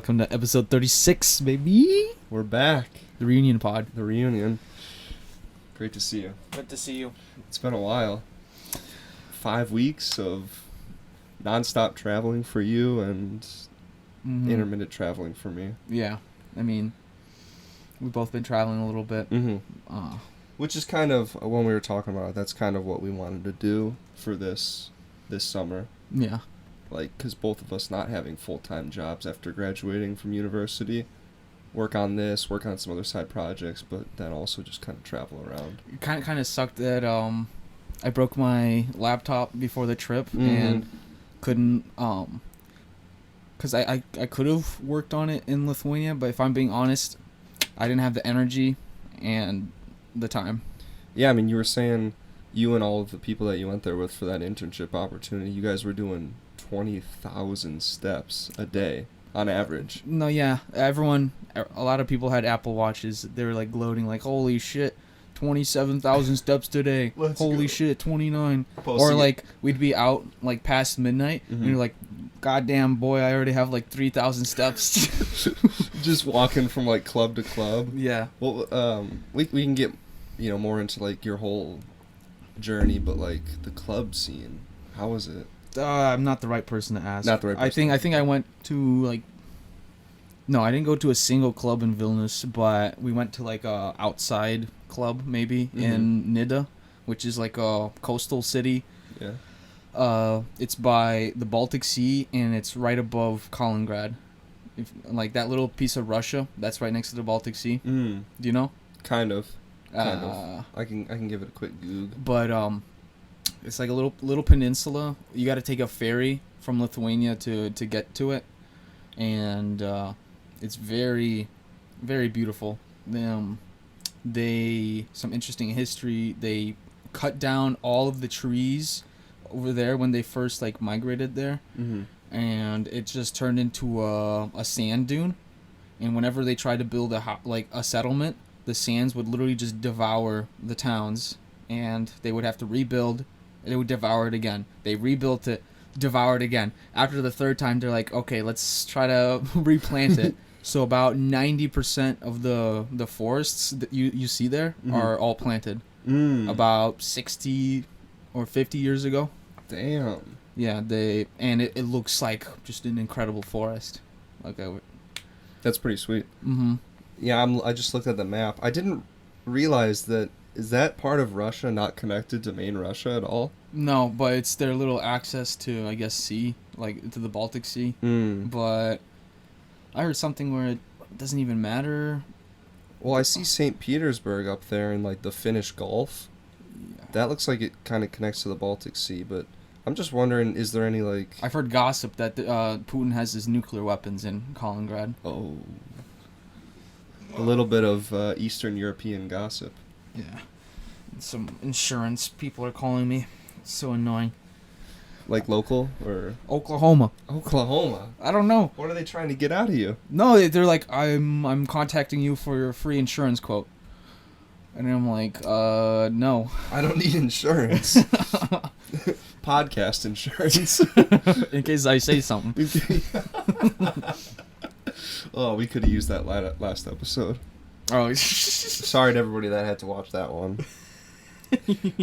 welcome to episode 36, baby. We're back. The reunion pod. The reunion. Great to see you. Good to see you. It's been a while. 5 weeks of nonstop traveling for you and intermittent traveling for me. Yeah, I mean, we've both been traveling a little bit. Which is kind of, when we were talking about it, that's kind of what we wanted to do for this summer. Yeah. Like, because both of us not having full-time jobs after graduating from university, work on this, work on some other side projects, but then also just kind of travel around. It kind of sucked that I broke my laptop before the trip and couldn't, because I could have worked on it in Lithuania, but if I'm being honest, I didn't have the energy and the time. Yeah, I mean, you were saying you and all of the people that you went there with for that internship opportunity, you guys were doing 20,000 steps a day on average. No, yeah, a lot of people had Apple Watches. They were like gloating, like, holy shit, 27,000 steps today. Holy shit, 29. Or like we'd be out like past midnight and you're like, goddamn boy, I already have like 3,000 steps. Just walking from like club to club. Yeah. Well, we can get more into like your whole journey, but like the club scene, how was it? I'm not the right person to ask. Not the right person. I think I went to no, I didn't go to a single club in Vilnius, but we went to like a outside club maybe in Nida, which is like a coastal city. Yeah. It's by the Baltic Sea and it's right above Kaliningrad. Like that little piece of Russia, that's right next to the Baltic Sea. Do you know? Kind of. I can give it a quick Goog. But it's like a little peninsula. You got to take a ferry from Lithuania to get to it, and it's very, very beautiful. They some interesting history. They cut down all of the trees over there when they first like migrated there, and it just turned into a sand dune. And whenever they tried to build a settlement, the sands would literally just devour the towns, and they would have to rebuild. They would devour it again. They rebuilt it, devoured it again. After the third time, they're like, okay, let's try to replant it. So about 90% of the forests that you see there are all planted. About 60 or 50 years ago. Damn. Yeah, it looks like just an incredible forest. That's pretty sweet. Yeah, I just looked at the map. I didn't realize that. Is that part of Russia not connected to main Russia at all? No, but it's their little access to, I guess, sea, like to the Baltic Sea. But I heard something where it doesn't even matter. Well, I see St. Petersburg up there in like the Finnish Gulf. Yeah. That looks like it kind of connects to the Baltic Sea, but I'm just wondering, is there any like... I've heard gossip that Putin has his nuclear weapons in Kaliningrad. Oh. A little bit of Eastern European gossip. Yeah. Some insurance people are calling me. It's so annoying. Like local or... Oklahoma. I don't know. What are they trying to get out of you? No, they're like, I'm contacting you for your free insurance quote. And I'm like, no. I don't need insurance. Podcast insurance. In case I say something. Oh, we could have used that last episode. Oh, sorry to everybody that had to watch that one.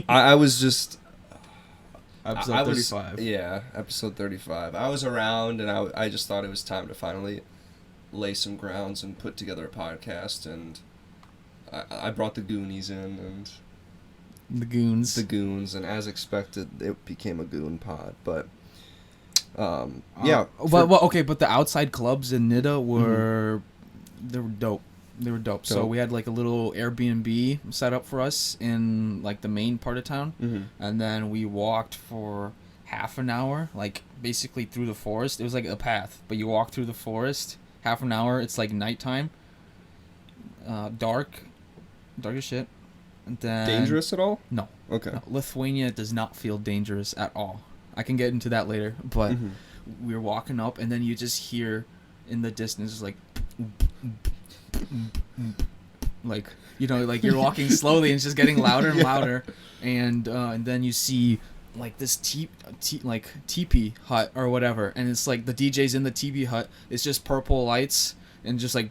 I was just... Episode 35. Yeah, episode 35. I was around, and I just thought it was time to finally lay some grounds and put together a podcast, and I brought the Goonies in, and... The Goons. The Goons, and as expected, it became a Goon pod, but... yeah. Okay, but the outside clubs in Nida were... They were dope. So we had like a little Airbnb set up for us in like the main part of town. And then we walked for half an hour, like basically through the forest. It was like a path, but you walk through the forest, half an hour, it's like nighttime. Dark as shit. And then, dangerous at all? No. Okay. No, Lithuania does not feel dangerous at all. I can get into that later, but we were walking up and then you just hear in the distance like like you're walking slowly and it's just getting louder and louder, and then you see like this teepee hut or whatever, and it's like the DJ's in the teepee hut. It's just purple lights and just like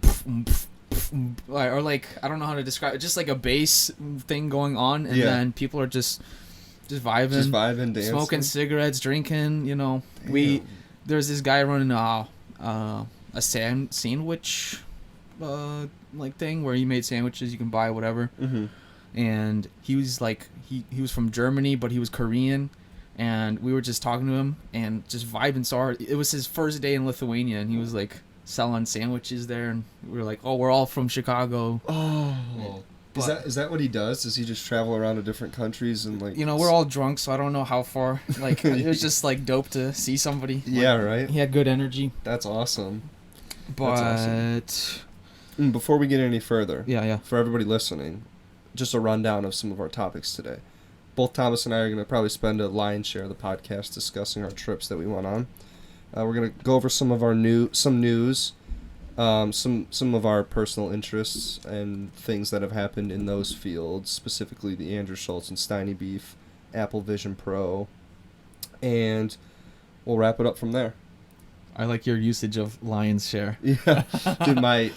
or like I don't know how to describe it, just like a bass thing going on, and then people are just vibing, dancing, smoking cigarettes, drinking. You know, there's this guy running a sandwich like thing where he made sandwiches you can buy whatever. And he was like he was from Germany, but he was Korean, and we were just talking to him and just vibing so hard. It was his first day in Lithuania, and he was like selling sandwiches there, and we were like, oh, we're all from Chicago. Is that what he does? Does he just travel around to different countries and like? You know, we're all drunk, so I don't know how far. Like, it was just like dope to see somebody. Yeah, like, right. He had good energy. That's awesome. But that's awesome. Before we get any further, for everybody listening, just a rundown of some of our topics today. Both Thomas and I are going to probably spend a lion's share of the podcast discussing our trips that we went on. We're going to go over some of our news, some of our personal interests and things that have happened in those fields, specifically the Andrew Schultz and Steiny beef, Apple Vision Pro, and we'll wrap it up from there. I like your usage of lion's share. Yeah, dude, my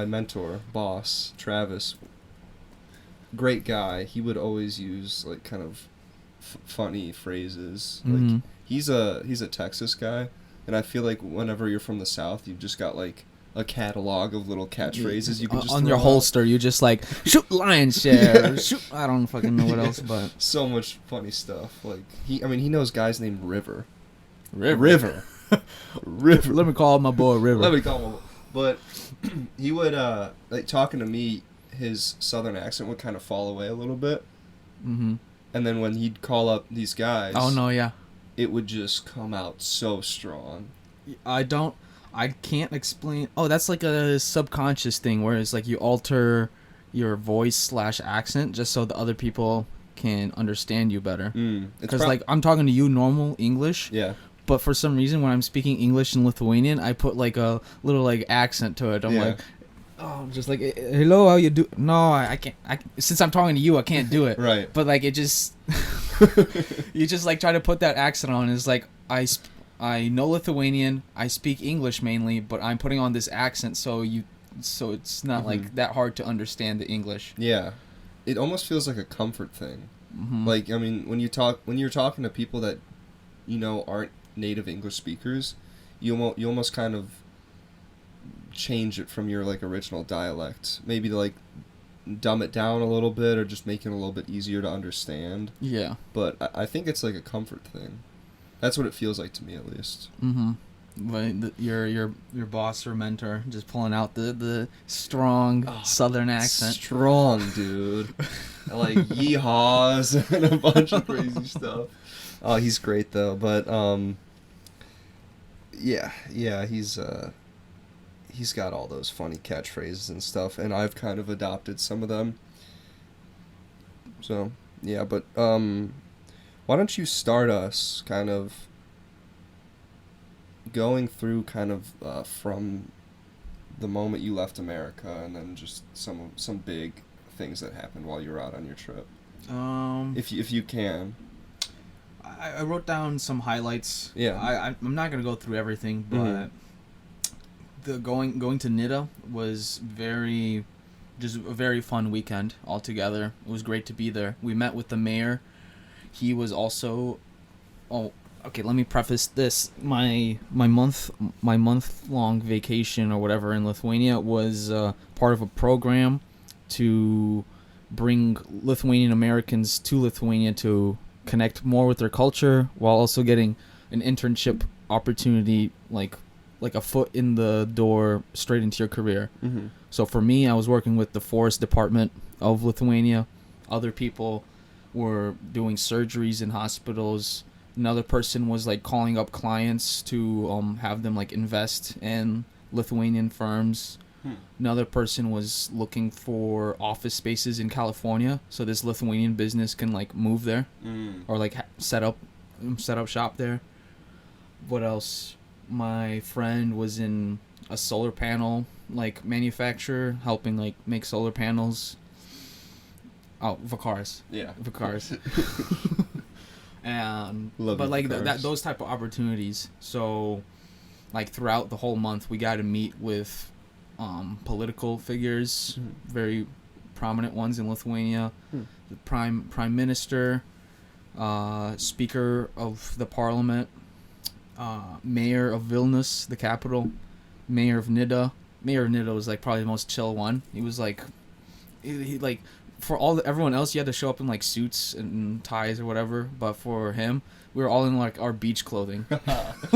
mentor, boss, Travis, great guy. He would always use like kind of funny phrases. Like he's a Texas guy, and I feel like whenever you're from the South, you've just got like a catalog of little catchphrases you can just on your holster. You just like shoot lion's share. Shoot. I don't fucking know what else, but so much funny stuff. Like he knows guys named River. River. Let me call my boy River. But he would like talking to me. His southern accent would kind of fall away a little bit. And then when he'd call up these guys, it would just come out so strong. I can't explain. Oh, that's like a subconscious thing where it's like you alter your voice / accent just so the other people can understand you better. Because like I'm talking to you normal English. Yeah. But for some reason when I'm speaking English and Lithuanian, I put like a little like accent to it. I'm like, oh, just like, hello, how you do? No, I can't. Since I'm talking to you, I can't do it. Right. But like, it just, you just like try to put that accent on. It's like, I know Lithuanian, I speak English mainly, but I'm putting on this accent so it's not like that hard to understand the English. Yeah. It almost feels like a comfort thing. Like, I mean, when you're talking to people that, you know, aren't native English speakers, you almost kind of change it from your like original dialect, maybe to like dumb it down a little bit or just make it a little bit easier to understand. Yeah, but I think it's like a comfort thing. That's what it feels like to me, at least. But your boss or mentor just pulling out the strong southern accent. Strong, dude. Like yeehaws and a bunch of crazy stuff. Oh, he's great though. But yeah, he's got all those funny catchphrases and stuff, and I've kind of adopted some of them. So, yeah, but why don't you start us kind of going through kind of from the moment you left America, and then just some big things that happened while you were out on your trip. If you can. I wrote down some highlights. Yeah. I'm not gonna go through everything, but the going to Nida was just a very fun weekend altogether. It was great to be there. We met with the mayor. He was also, okay, let me preface this. My month long vacation or whatever in Lithuania was part of a program to bring Lithuanian Americans to Lithuania to connect more with their culture while also getting an internship opportunity, like a foot in the door straight into your career. So for me, I was working with the forest department of Lithuania. Other people were doing surgeries in hospitals. Another person was like calling up clients to have them like invest in Lithuanian firms. Another person was looking for office spaces in California so this Lithuanian business can like move there or like set up shop there. What else? My friend was in a solar panel like manufacturer, helping like make solar panels. Oh, Vicars. Yeah. Vicars. And Love but like cars. those type of opportunities. So like throughout the whole month, we got to meet with political figures, very prominent ones in Lithuania, the prime minister, speaker of the parliament, mayor of Vilnius, the capital, mayor of Nida. Mayor of Nida was like probably the most chill one. He was like, he like, for everyone else, you had to show up in like suits and ties or whatever. But for him, we were all in like our beach clothing.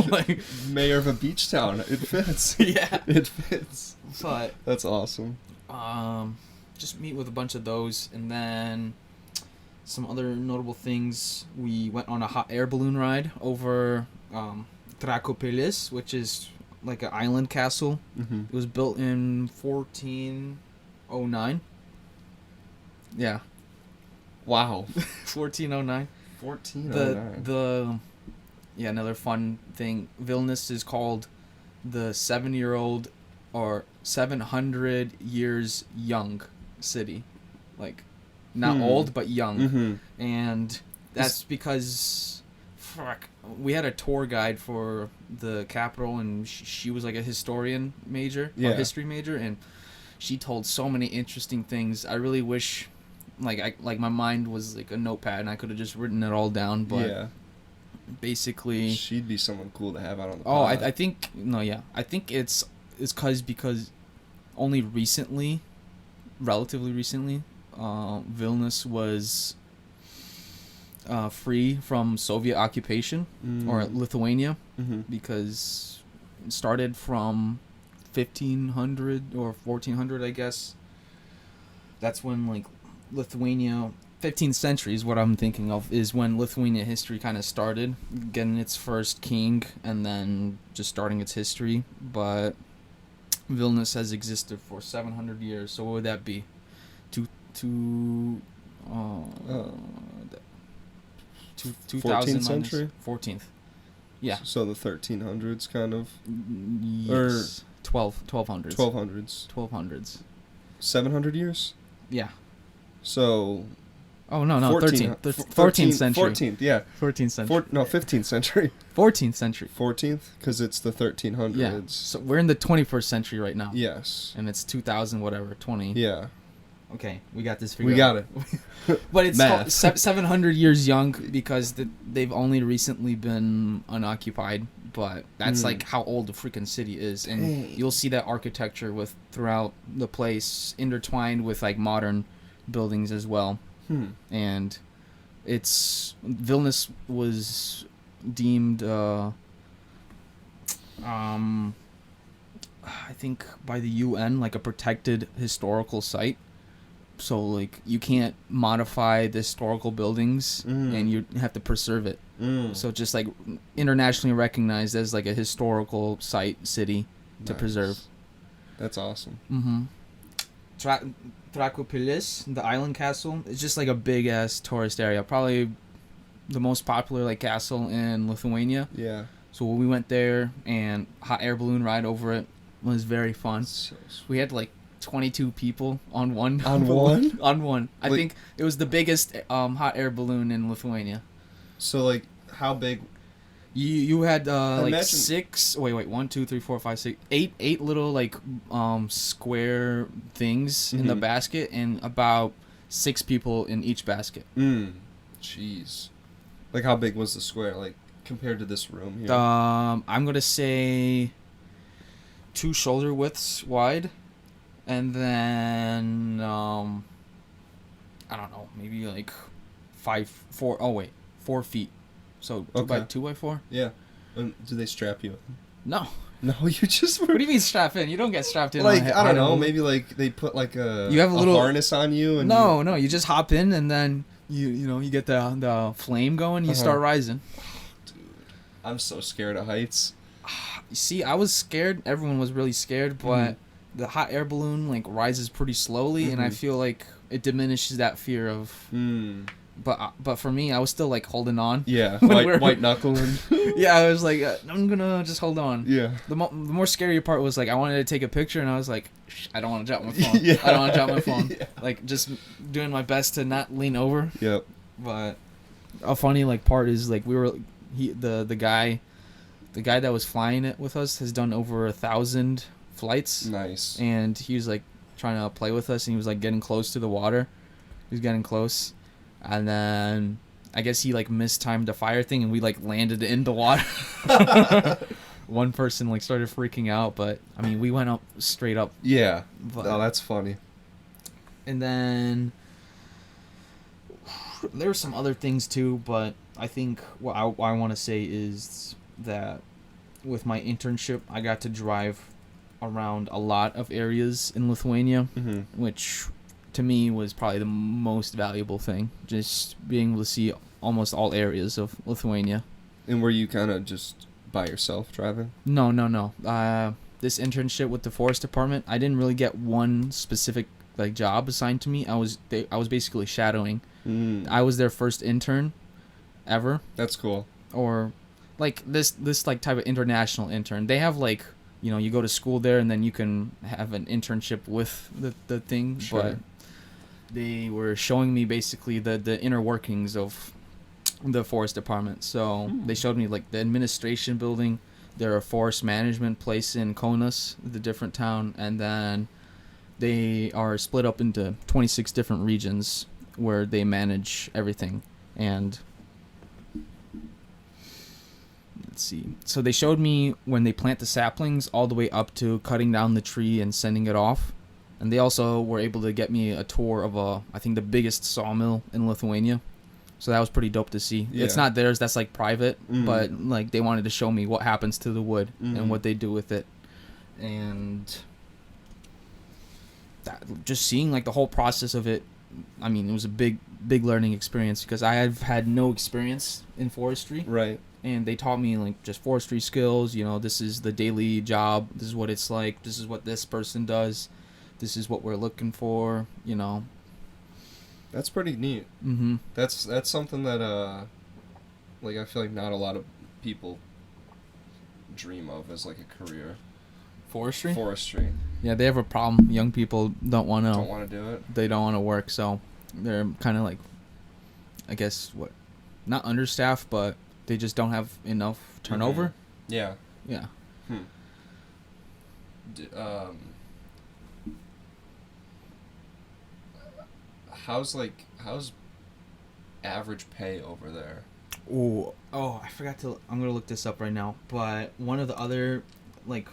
Like, mayor of a beach town. It fits. Yeah, it fits. But that's awesome. Just meet with a bunch of those, and then some other notable things. We went on a hot air balloon ride over Trakopilis, which is like an island castle. It was built in 1409. Yeah. Wow. 1409. 1409. Yeah, another fun thing. Vilnius is called the 7-year-old or 700 years young city. Like, not old, but young. And that's because, we had a tour guide for the capital, and she was like a historian major, or history major, and she told so many interesting things. I really wish, like my mind was like a notepad, and I could have just written it all down. But basically, she'd be someone cool to have out on the pod. pod. I think I think it's because only recently, relatively recently, Vilnius was free from Soviet occupation, or Lithuania, because it started from 1500 or 1400, I guess. That's when like Lithuania, 15th century is what I'm thinking of, is when Lithuania history kind of started, getting its first king and then just starting its history. But Vilnius has existed for 700 years, so what would that be? 14th century? 14th. Yeah. So the 1300s kind of? Yes. Or 1200s. 1200s. 700 years? Yeah. So... Oh, no, 13th. 14th century. 14th, yeah. 14th century. 15th century. 14th century. 14th? Because it's the 1300s. Yeah. So we're in the 21st century right now. Yes. And it's 2000 whatever, 20. Yeah. Okay, we got this figured out. We got it. But it's 700 years young because they've only recently been unoccupied. But that's like how old the freaking city is. And you'll see that architecture throughout the place, intertwined with like modern buildings as well. And Vilnius was deemed, I think by the UN, like a protected historical site. So like you can't modify the historical buildings, and you have to preserve it. So just like internationally recognized as like a historical site city to preserve. That's awesome. Trakopilis, the island castle, it's just like a big ass tourist area. Probably the most popular like castle in Lithuania. Yeah. So we went there, and hot air balloon ride over it was very fun. So we had like 22 people on one. On one? On one. I think it was the biggest hot air balloon in Lithuania. So like, how big? You had like 6. Wait, 1, 2, 3, 4, 5, 6, 8 little like square things in the basket, and about 6 people in each basket. Jeez. Like, how big was the square? Like, compared to this room here? I'm gonna say 2 shoulder widths wide, and then I don't know, maybe like 4 feet. So 2 by 4. Yeah. Do they strap you in? No. No, you just. What do you mean strap in? You don't get strapped in. Like, I don't know. Maybe like they put like a little harness on you. And no. You just hop in, and then you get the flame going. You start rising. Dude, I'm so scared of heights. You see, I was scared. Everyone was really scared, but the hot air balloon like rises pretty slowly, and I feel like it diminishes that fear of. But for me, I was still like holding on. Yeah, white knuckling. Yeah, I was like, I'm gonna just hold on. Yeah. The more scary part was like I wanted to take a picture, and I was like, I don't want to drop my phone. Yeah. I don't want to drop my phone. Yeah. Like just doing my best to not lean over. Yep. But A funny like part is like the guy that was flying it with us has done over 1,000 flights. Nice. And he was like trying to play with us, and he was like getting close to the water. He was getting close, and then I guess he like mistimed the fire thing, and we like landed in the water. One person like started freaking out, but I mean we went up straight up. Yeah. But, oh, that's funny. And then there were some other things too, but I think what I want to say is that with my internship, I got to drive around a lot of areas in Lithuania, which to me was probably the most valuable thing. Just being able to see almost all areas of Lithuania. And were you kind of just by yourself driving? No. This internship with the forest department, I didn't really get one specific like job assigned to me. I was basically shadowing. I was their first intern ever. That's cool. Or like this like type of international intern. They have like, you know, you go to school there and then you can have an internship with the thing. Sure. But they were showing me basically the inner workings of the forest department. So they showed me like the administration building, their forest management place in Kaunas, the different town, and then they are split up into 26 different regions where they manage everything. And let's see. So they showed me when they plant the saplings all the way up to cutting down the tree and sending it off. And they also were able to get me a tour of I think the biggest sawmill in Lithuania. So that was pretty dope to see. Yeah. It's not theirs, that's like private, but like they wanted to show me what happens to the wood and what they do with it. And just seeing like the whole process of it, I mean, it was a big learning experience because I have had no experience in forestry. Right. And they taught me like just forestry skills, you know, this is the daily job, this is what it's like, this is what this person does, this is what we're looking for, you know. That's pretty neat. That's something that like I feel like not a lot of people dream of as like a career. Forestry. Yeah, they have a problem. Young people don't want to do it. They don't want to work, so they're kind of like, I guess not understaffed, but they just don't have enough turnover. Yeah. How's average pay over there? Oh, I forgot to. I'm gonna look this up right now. But one of the other, like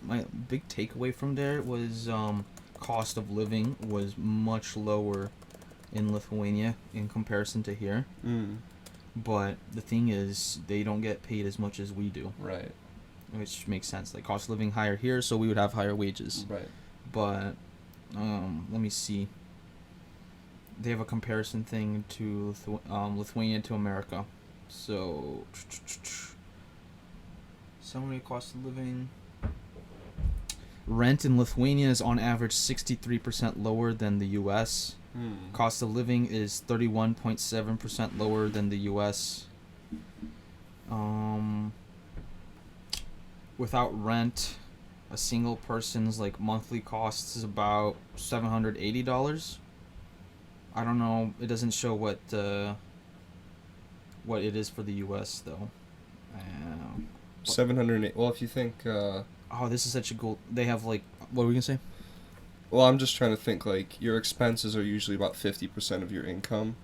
my big takeaway from there was cost of living was much lower in Lithuania in comparison to here. But the thing is, they don't get paid as much as we do. Right. Which makes sense. Like cost of living higher here, so we would have higher wages. Right. But let me see. They have a comparison thing to Lithuania to America. So, summary cost of living. Rent in Lithuania is on average 63% lower than the U.S. Cost of living is 31.7% lower than the U.S. Without rent, a single person's like monthly cost is about $780. I don't know. It doesn't show what it is for the U.S. though. 708. Well, if you think. This is such a cool. They have like. What were we gonna say? Well, I'm just trying to think. Like your expenses are usually about 50% of your income,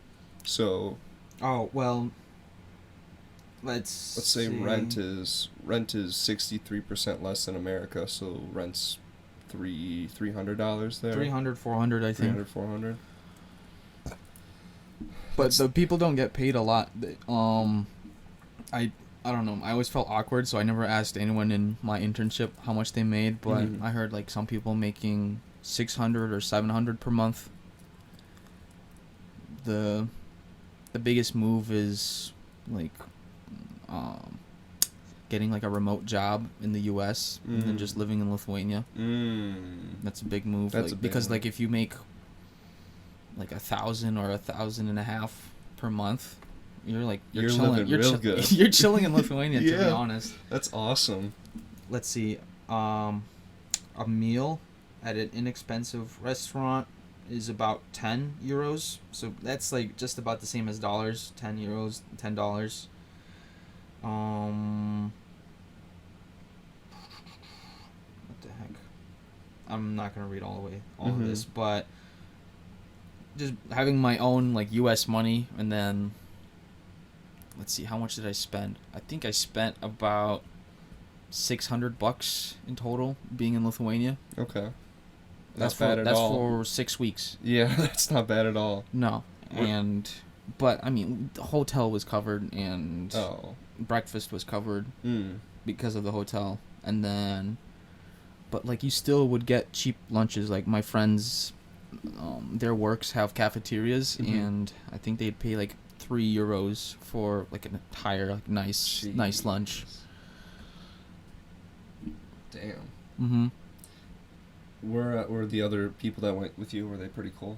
so. Oh well. Let's say rent is 63% less than America, so rent's $300 there. $400, I think. $400. But the people don't get paid a lot. I don't know. I always felt awkward, so I never asked anyone in my internship how much they made. But I heard like some people making $600 or $700 per month. The biggest move is like getting like a remote job in the U.S. and then just living in Lithuania. That's a big move. That's like, because like if you make like 1,000 or 1,500 per month, you're chilling. Living real good. You're chilling in Lithuania, yeah, to be honest. That's awesome. Let's see, a meal at an inexpensive restaurant is about 10 euros. So that's like just about the same as dollars. 10 euros, $10. What the heck? I'm not gonna read all of this, but just having my own like U.S. money, and then let's see, how much did I spend? I think I spent about $600 in total being in Lithuania. Okay. That's for 6 weeks. Yeah, that's not bad at all. No, but I mean, the hotel was covered and breakfast was covered because of the hotel, and then, but like you still would get cheap lunches. Like my friends, their works have cafeterias, and I think they'd pay like €3 for like an entire like nice lunch. Damn. Were the other people that went with you, were they pretty cool?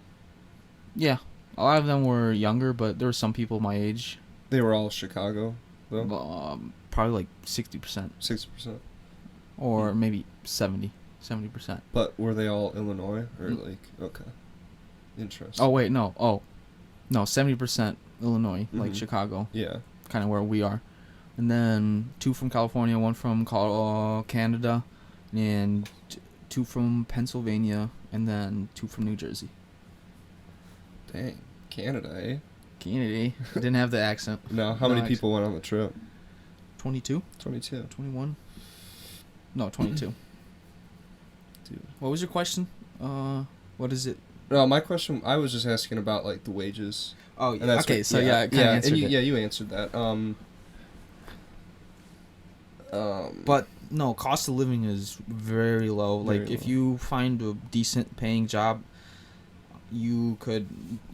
Yeah, a lot of them were younger, but there were some people my age. They were all Chicago, though? Probably like 60%. 60%? Or maybe 70%. But were they all Illinois? Or like, okay. Interesting. Oh, wait, no. Oh, no, 70% Illinois, like Chicago. Yeah. Kind of where we are. And then 2 from California, 1 from Canada, and 2 from Pennsylvania, and then 2 from New Jersey. Dang. Canada, eh? Canada. Didn't have the accent. No, how many people went on the trip? 22? 22. 21? No, 22. Dude. What was your question? What is it? No, my question, I was just asking about, like, the wages. Oh, yeah. Okay, so yeah, I kind of answered it. Yeah, you answered that. But no, cost of living is very low. Like if you find a decent paying job, you could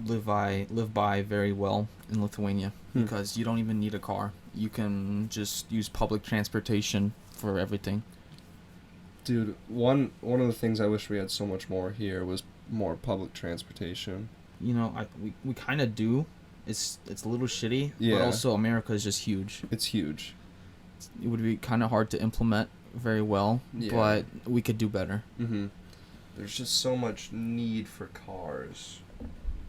live by very well in Lithuania because you don't even need a car. You can just use public transportation for everything. Dude, one of the things I wish we had so much more here was more public transportation. You know, we kind of do. It's a little shitty, yeah. But also America is just huge. It's huge. It would be kind of hard to implement very well, but we could do better. There's just so much need for cars.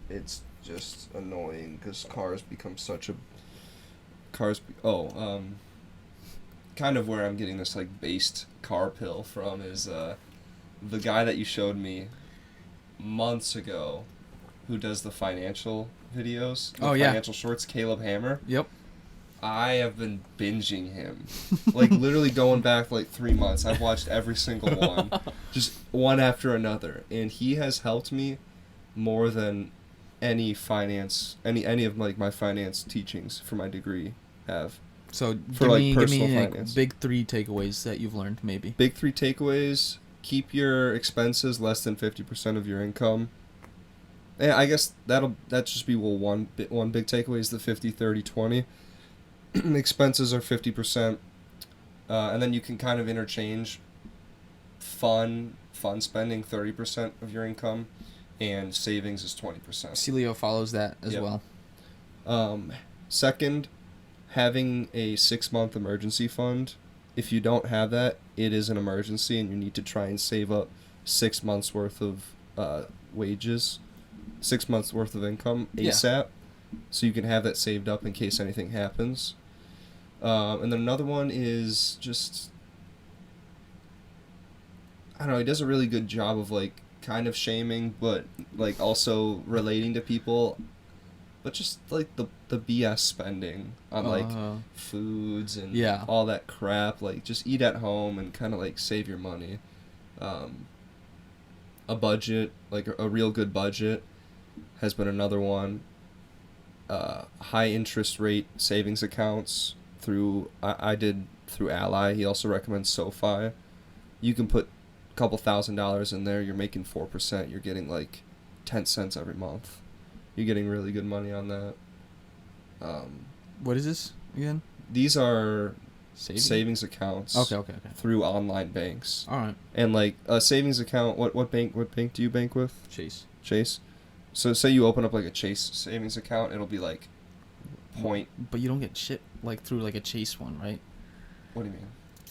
It's just annoying because cars become such a... kind of where I'm getting this, like, based car pill from is the guy that you showed me months ago who does the financial videos. Financial shorts, Caleb Hammer. Yep. I have been binging him. Like, literally going back, like, 3 months. I've watched every single one. Just one after another. And he has helped me more than any of, like, my finance teachings for my degree have. So, give me like, big 3 takeaways that you've learned, maybe. Big 3 takeaways. Keep your expenses less than 50% of your income. And I guess that just be one big takeaway is the 50-30-20. Expenses are 50%, and then you can kind of interchange fun spending 30% of your income, and savings is 20%. Celio follows that as well. Second, having a 6-month emergency fund. If you don't have that, it is an emergency, and you need to try and save up 6 months worth of wages, 6 months worth of income ASAP, so you can have that saved up in case anything happens. And then another one is just, I don't know, he does a really good job of, like, kind of shaming, but, like, also relating to people, but just, like, the BS spending on, like, foods and all that crap. Like, just eat at home and kind of, like, save your money. A budget, like, a real good budget has been another one. High interest rate savings accounts I did through Ally. He also recommends SoFi. You can put a couple $1,000 in there. You're making 4%. You're getting like 10 cents every month. You're getting really good money on that. What is this again? These are savings accounts. Okay. Through online banks. All right. And like a savings account. What bank do you bank with? Chase. So say you open up like a Chase savings account, it'll be like point. But you don't get shit like through like a Chase one, right? What do you mean?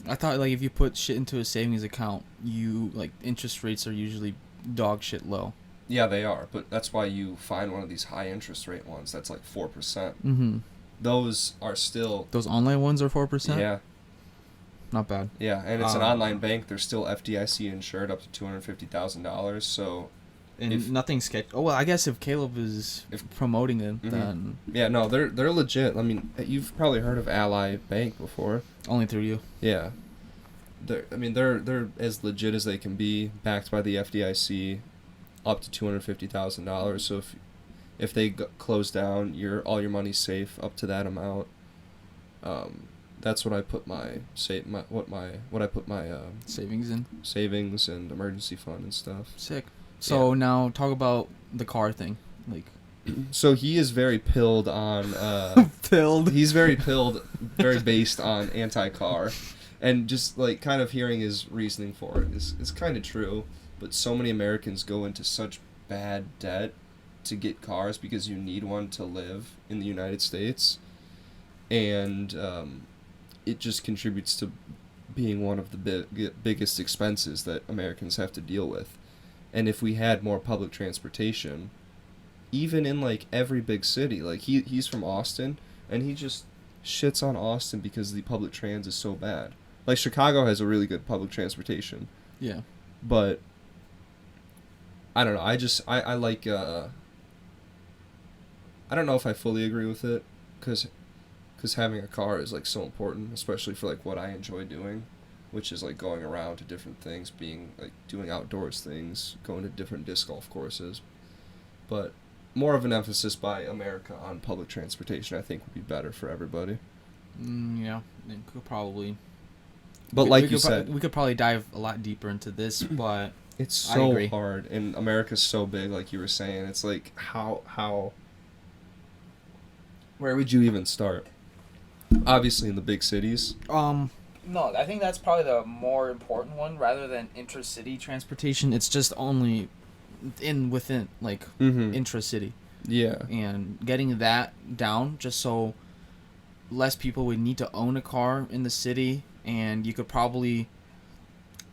I thought like if you put shit into a savings account, you like interest rates are usually dog shit low. Yeah, they are, but that's why you find one of these high interest rate ones that's like 4%. Mm-hmm. Those are still... Those online ones are 4%? Yeah. Not bad. Yeah, and it's an online bank. They're still FDIC insured up to $250,000, so... And nothing sketch. Oh, well, I guess if Caleb is promoting it, then... Yeah, no, they're legit. I mean, you've probably heard of Ally Bank before. Only through you. Yeah. They're as legit as they can be, backed by the FDIC, up to $250,000. So if they close down, all your money's safe up to that amount. That's what I put my savings in. Savings and emergency fund and stuff. Sick. So now talk about the car thing, like. So he is very pilled on. Pilled. He's very pilled, very based on anti-car, and just like kind of hearing his reasoning for it is kind of true. But so many Americans go into such bad debt to get cars because you need one to live in the United States, and it just contributes to being one of the biggest expenses that Americans have to deal with. And if we had more public transportation, even in like every big city, like he's from Austin, and he just shits on Austin because the public trans is so bad. Like Chicago has a really good public transportation. Yeah. But I don't know. I like. I don't know if I fully agree with it, because having a car is like so important, especially for like what I enjoy doing, which is like going around to different things, being like doing outdoors things, going to different disc golf courses. But more of an emphasis by America on public transportation, I think, would be better for everybody. Yeah, it could probably. But like you said, we could probably dive a lot deeper into this, but it's so hard, and America's so big, like you were saying. It's like how. Where would you even start? Obviously, in the big cities. No, I think that's probably the more important one, rather than intra-city transportation. It's just only within like intra-city. Yeah. And getting that down, just so less people would need to own a car in the city, and you could probably.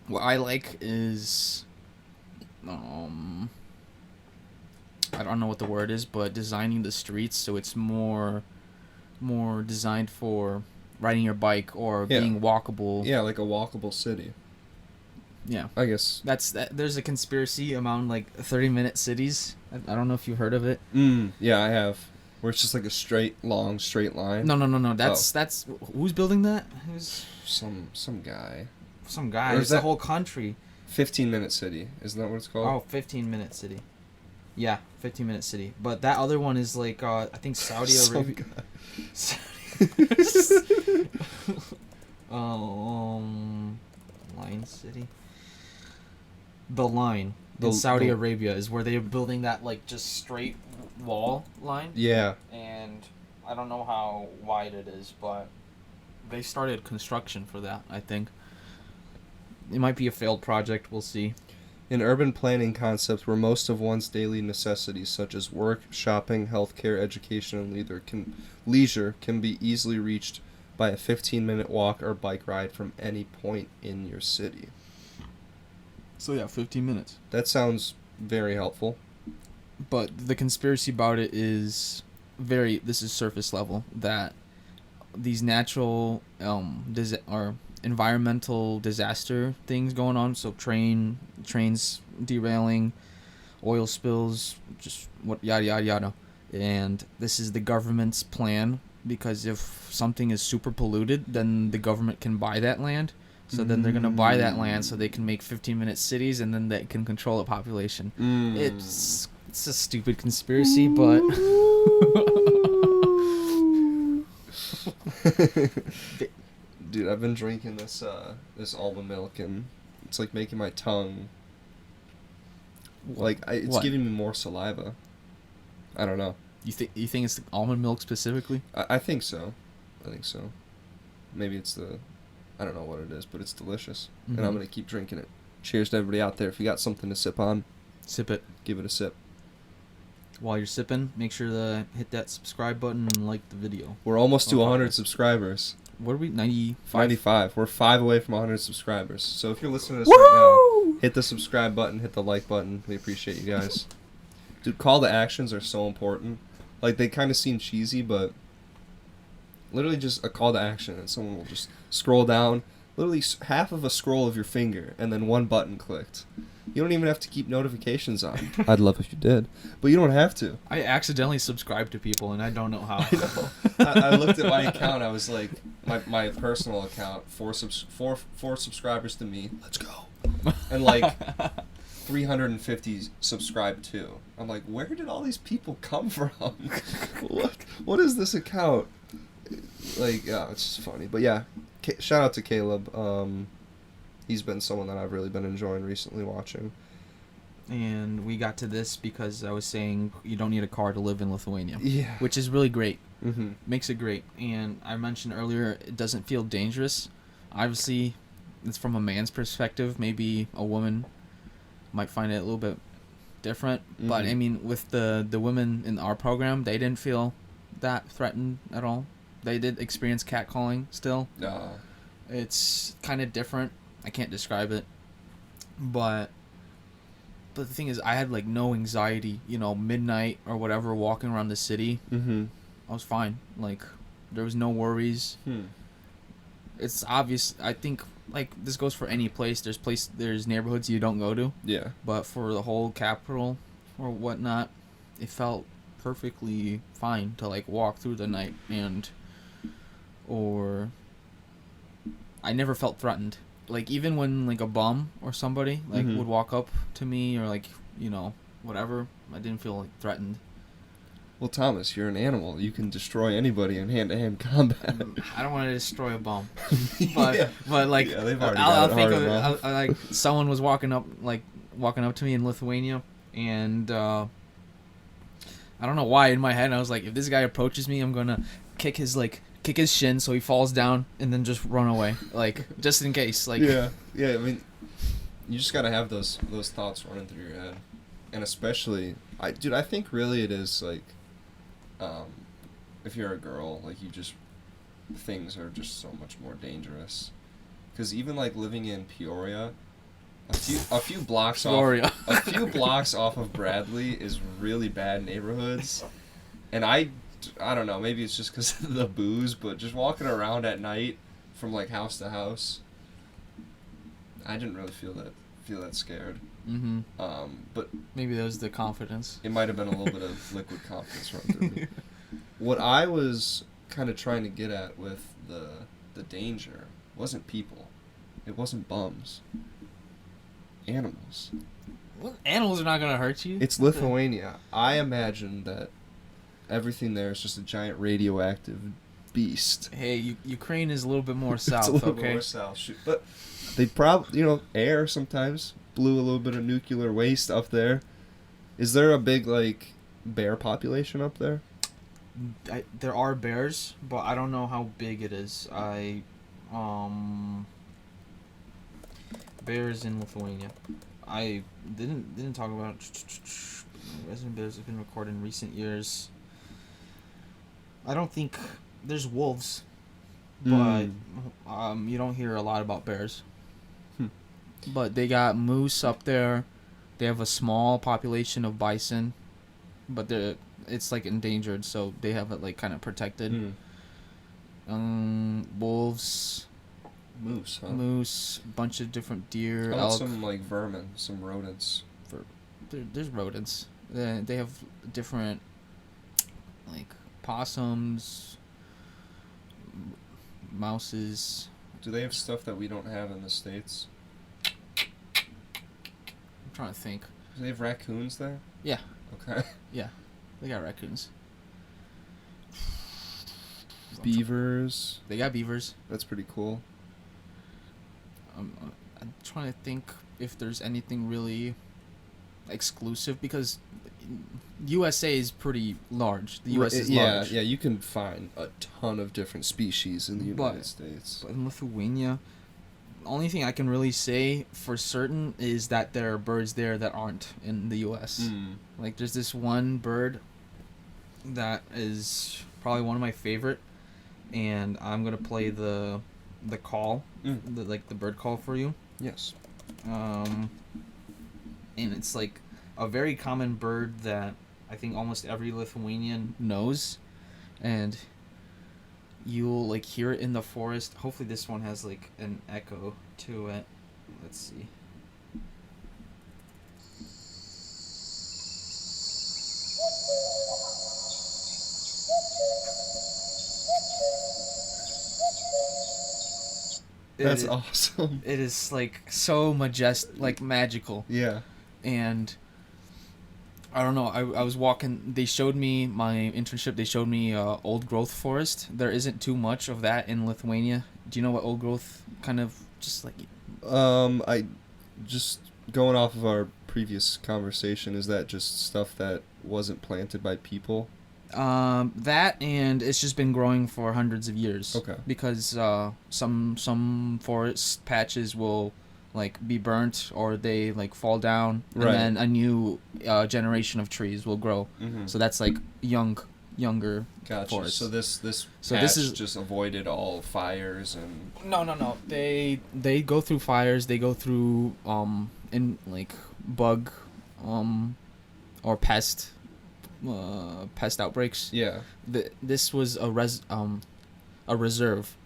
What I like is, I don't know what the word is, but designing the streets so it's more designed for riding your bike or being walkable. Yeah, like a walkable city. Yeah. I guess. There's a conspiracy among like 30-minute cities. I don't know if you've heard of it. Yeah, I have. Where it's just like a long straight line. No. That's who's building that? Who's some guy. Some guy. It's the whole country. 15-minute city. Isn't that what it's called? Oh, 15-minute city. Yeah, 15-minute city. But that other one is like I think Saudi Arabia. Line City. The Line in Saudi Arabia is where they're building that like just straight wall line. Yeah. And I don't know how wide it is, but they started construction for that, I think. It might be a failed project, we'll see. An urban planning concept where most of one's daily necessities such as work, shopping, healthcare, education, and leisure can be easily reached by a 15-minute walk or bike ride from any point in your city. So yeah, 15 minutes. That sounds very helpful. But the conspiracy about it is this is surface level, that these natural or environmental disaster things going on, so trains derailing, oil spills, just what yada yada yada, and this is the government's plan, because if something is super polluted, then the government can buy that land, so then they're gonna buy that land so they can make 15-minute cities, and then they can control the population. It's a stupid conspiracy, but dude, I've been drinking this almond milk, and it's like making my tongue it's giving me more saliva. I don't know. You think it's the almond milk specifically? I think so. Maybe it's I don't know what it is, but it's delicious, and I'm gonna keep drinking it. Cheers to everybody out there. If you got something to sip on, sip it. Give it a sip. While you're sipping, make sure to hit that subscribe button and like the video. We're almost to 100 subscribers. What are we? 95? 95. We're 5 away from 100 subscribers. So if you're listening to this right now, hit the subscribe button, hit the like button. We appreciate you guys. Dude, call to actions are so important. Like, they kind of seem cheesy, but literally just a call to action, and someone will just scroll down, literally half of a scroll of your finger, and then one button clicked. You don't even have to keep notifications on. I'd love if you did, but you don't have to. I accidentally subscribe to people, and I don't know how. I looked at my account. I was like, my personal account, four subscribers to me. Let's go. And like 350 subscribed to. I'm like, where did all these people come from? What is this account? Like, yeah, it's just funny. But yeah, shout out to Caleb. He's been someone that I've really been enjoying recently watching. And we got to this because I was saying you don't need a car to live in Lithuania. Yeah. Which is really great. Mm-hmm. Makes it great. And I mentioned earlier, it doesn't feel dangerous. Obviously, it's from a man's perspective. Maybe a woman might find it a little bit different. Mm-hmm. But, I mean, with the women in our program, they didn't feel that threatened at all. They did experience catcalling still. It's kind of different. I can't describe it. But the thing is, I had, like, no anxiety, midnight or whatever, walking around the city. Mm-hmm. I was fine. Like, there was no worries. It's obvious. I think, like, this goes for any place. There's neighborhoods you don't go to. Yeah. But for the whole capital or whatnot, it felt perfectly fine to, like, walk through the night or I never felt threatened. Like, even when, like, a bum or somebody, like, would walk up to me or, like, whatever, I didn't feel, like, threatened. Well, Thomas, you're an animal. You can destroy anybody in hand-to-hand combat. I don't want to destroy a bum. But like, yeah, they've already I'll got it think hard of enough. it. Like, someone was walking up to me in Lithuania, and I don't know why in my head I was like, if this guy approaches me, I'm gonna kick his shin so he falls down and then just run away, like, just in case. Like, yeah. I mean, you just gotta have those thoughts running through your head, and especially, I think really it is like, if you're a girl, like, things are just so much more dangerous, because even like living in Peoria, a few blocks off of Bradley is really bad neighborhoods, and I don't know, maybe it's just because of the booze, but just walking around at night from, like, house to house, I didn't really feel that scared. Mm-hmm. But maybe that was the confidence. It might have been a little bit of liquid confidence running through me. What I was kind of trying to get at with the danger wasn't people. It wasn't bums. Animals. Well, animals are not going to hurt you. It's Lithuania. I imagine that everything there is just a giant radioactive beast. Hey, Ukraine is a little bit more south, it's a little okay? bit more south. But they probably, air sometimes blew a little bit of nuclear waste up there. Is there a big, like, bear population up there? There are bears, but I don't know how big it is. Bears in Lithuania. I didn't talk about resident bears have been recorded in recent years. I don't think there's wolves, but you don't hear a lot about bears. But they got moose up there. They have a small population of bison, but it's like endangered, so they have it like kind of protected. Wolves, moose, huh? Moose, bunch of different deer, elk. Some like vermin, some rodents. There's rodents. They have different, like, possums, mouses. Do they have stuff that we don't have in the States? I'm trying to think. Do they have raccoons there? Yeah. Okay. Yeah, they got raccoons. Beavers. They got beavers. That's pretty cool. I'm trying to think if there's anything really exclusive, because USA is pretty large. The US is large. Yeah, you can find a ton of different species in the United States. But in Lithuania, the only thing I can really say for certain is that there are birds there that aren't in the US. Like, there's this one bird that is probably one of my favorite, and I'm gonna play the call, the bird call for you. Yes. And it's like a very common bird that I think almost every Lithuanian knows, and you'll like hear it in the forest. Hopefully this one has like an echo to it. Let's see. That's awesome. It is like so like magical. Yeah. And I don't know. I was walking. They showed me my internship. They showed me old growth forest. There isn't too much of that in Lithuania. Do you know what old growth kind of just like? I just going off of our previous conversation. Is that just stuff that wasn't planted by people? That and it's just been growing for hundreds of years. Okay. Because some forest patches will like be burnt or they like fall down, and Right. then a new generation of trees will grow. Mm-hmm. So that's like younger Gotcha. forest. So this So patch this is just avoided all fires and. no. They go through fires. They go through in like bug or pest outbreaks. Yeah. This was a reserve,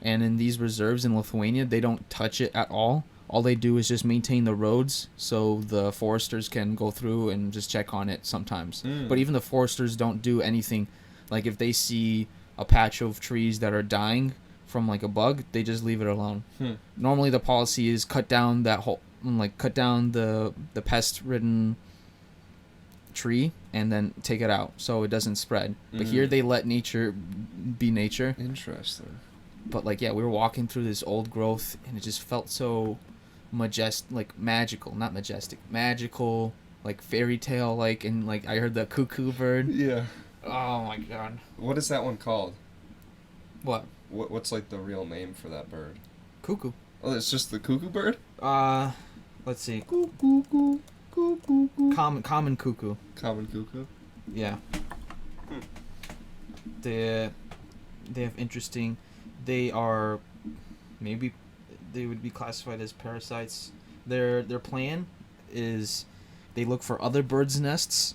and in these reserves in Lithuania, they don't touch it at all. All they do is just maintain the roads, so the foresters can go through and just check on it sometimes. But even the foresters don't do anything. Like if they see a patch of trees that are dying from like a bug, they just leave it alone. Normally, the policy is cut down the pest-ridden tree and then take it out so it doesn't spread. But here they let nature be nature. Interesting. But like we were walking through this old growth and it just felt so magical, like fairy tale like, and like I heard the cuckoo bird. Yeah. Oh my god. What is that one called? What's like the real name for that bird? cuckoo? Oh, it's just the cuckoo bird? Let's see. Cuckoo. Common cuckoo. Common cuckoo? Yeah. They have interesting. They are maybe they would be classified as parasites. Their plan is they look for other birds' nests,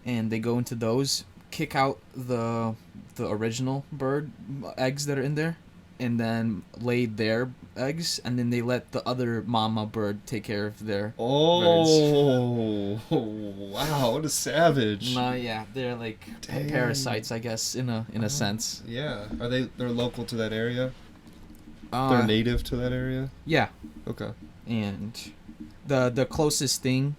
and they go into those, kick out the original bird eggs that are in there, and then lay their eggs, and then they let the other mama bird take care of their birds. Oh, wow, what a savage. Yeah, they're like parasites, I guess, in a sense. Yeah. They're local to that area? They're native to that area? Yeah. Okay. And the closest thing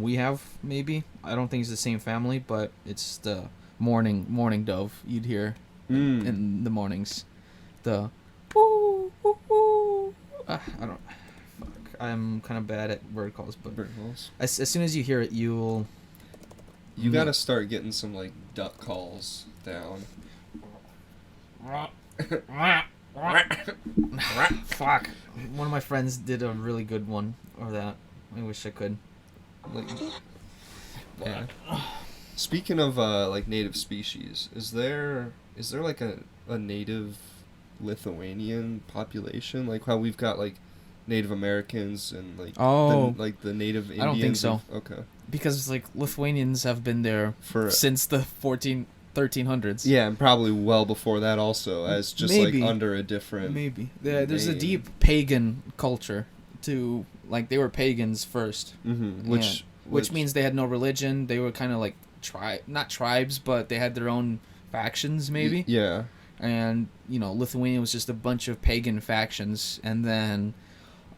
we have, maybe, I don't think it's the same family, but it's the morning dove you'd hear in the mornings. The I don't. Fuck. I'm kind of bad at bird calls, but Bird calls. As soon as you hear it, you gotta start getting some like duck calls down. Fuck. One of my friends did a really good one of that. I wish I could. Like, Yeah. Speaking of like native species, is there like a native Lithuanian population, like how we've got like Native Americans and like the native Indians? I don't think so. Okay. Because like Lithuanians have been there since the 1300s. Yeah, and probably well before that also, as just like under a different. There's a deep pagan culture to like they were pagans first. Which means they had no religion. They were kind of like not tribes, but they had their own factions maybe. Yeah. And Lithuania was just a bunch of pagan factions, and then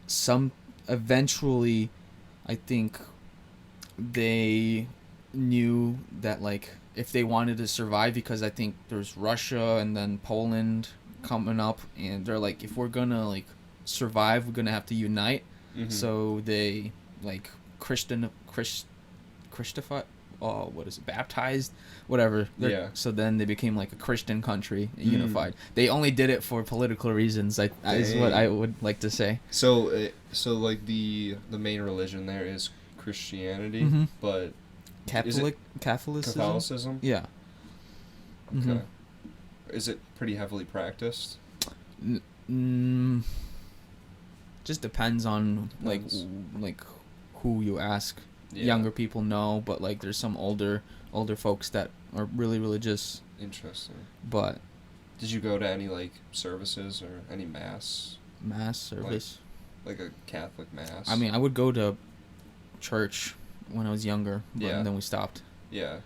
some eventually, I think they knew that like if they wanted to survive, because I think there's Russia and then Poland coming up, and they're like, if we're gonna like survive, we're gonna have to unite. So they like baptized, whatever. Yeah. So then they became like a Christian country, unified. They only did it for political reasons. Is what I would like to say. So like the main religion there is Christianity, but Catholicism. Yeah. Okay. Is it pretty heavily practiced? Just depends on like who you ask. younger people know, but like there's some older folks that are really religious. Interesting. But did you go to any like services or any mass service? Like a Catholic mass? I mean, I would go to church when I was younger, but Yeah. then we stopped. Yeah.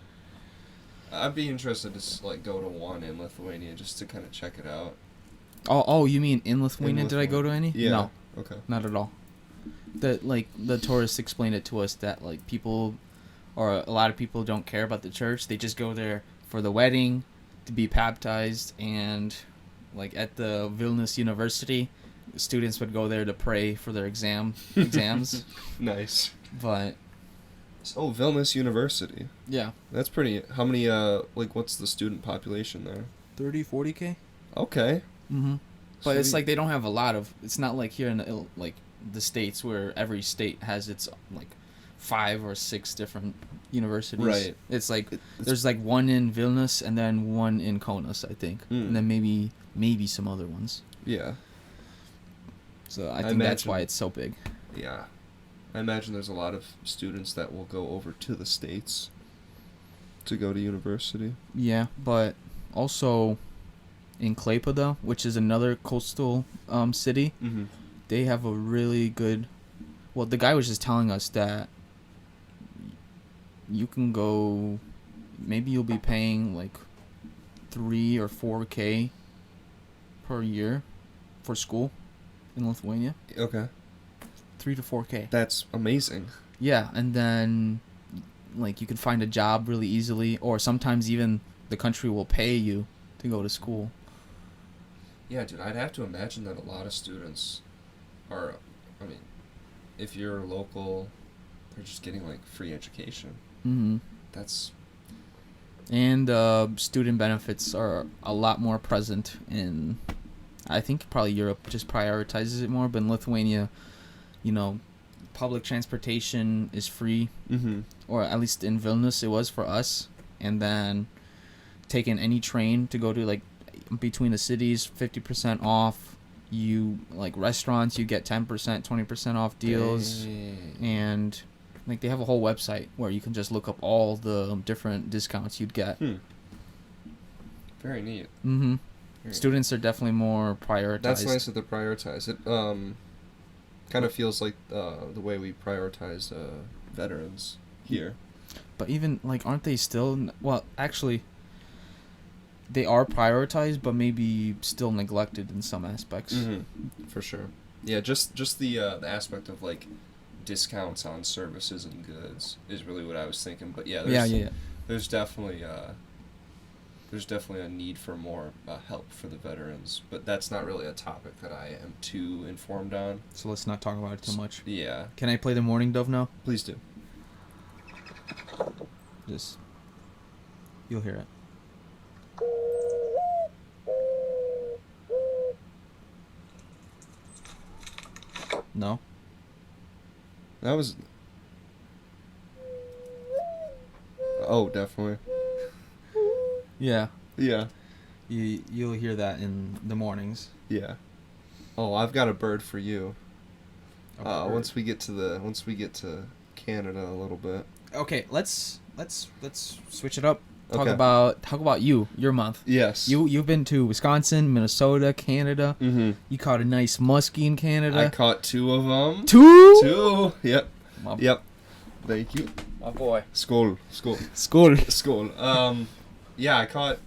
I'd be interested to like go to one in Lithuania just to kind of check it out. Oh, you mean in Lithuania? Did I go to any? Yeah. No. Okay. Not at all. The tourists explained it to us that like people, or a lot of people don't care about the church. They just go there for the wedding, to be baptized, and like at the Vilnius University, students would go there to pray for their exams. Nice. But Vilnius University. yeah, That's pretty. How many like what's the student population there? 40K. Okay. Mm-hmm. But it's Sweet. like they don't have a lot of. It's not like here in like the States where every state has its like 5 or 6 different universities. Right. It's like there's like one in Vilnius and then one in Kaunas, I think, and then maybe some other ones. Yeah. So I think that's why it's so big. Yeah. I imagine there's a lot of students that will go over to the States to go to university. Yeah, but also in Klaipėda, which is another coastal city, Mm-hmm. they have a really good. Well, the guy was just telling us that you can go. Maybe you'll be paying like 3 or 4K per year for school in Lithuania. Okay. 3 to 4K. That's amazing. Yeah, and then like you can find a job really easily, or sometimes even the country will pay you to go to school. Yeah, dude, I'd have to imagine that a lot of students are, I mean, if you're local, they're just getting like free education. Mm-hmm. That's And student benefits are a lot more present in, I think probably Europe just prioritizes it more, but in Lithuania, you know, public transportation is free, or at least in Vilnius it was for us, and then taking any train to go to like between the cities, 50% off. You like restaurants, you get 10%, 20% off deals. Dang. And like they have a whole website where you can just look up all the different discounts you'd get. Very neat. Mm-hmm. Very Students are definitely more prioritized. That's nice that they prioritize it. Kind of feels like the way we prioritize veterans here. But even like, aren't they still? Well, actually, they are prioritized, but maybe still neglected in some aspects. Mm-hmm. For sure. Yeah, just the aspect of like discounts on services and goods is really what I was thinking. But yeah, there's definitely a need for more help for the veterans, but that's not really a topic that I am too informed on. So let's not talk about it too much. Yeah. Can I play the Morning Dove now? Please do. Just, you'll hear it. No? That was... Oh, definitely. Yeah. Yeah. You'll hear that in the mornings. Yeah. Oh, I've got a bird for you. Bird. Once we get to Canada a little bit. Okay, let's switch it up. Talk Okay. about your month. Yes. You've been to Wisconsin, Minnesota, Canada. Mm-hmm. You caught a nice muskie in Canada. I caught 2 of them. 2? 2. Yep. Yep. Thank you. My boy. Skål. Yeah, I caught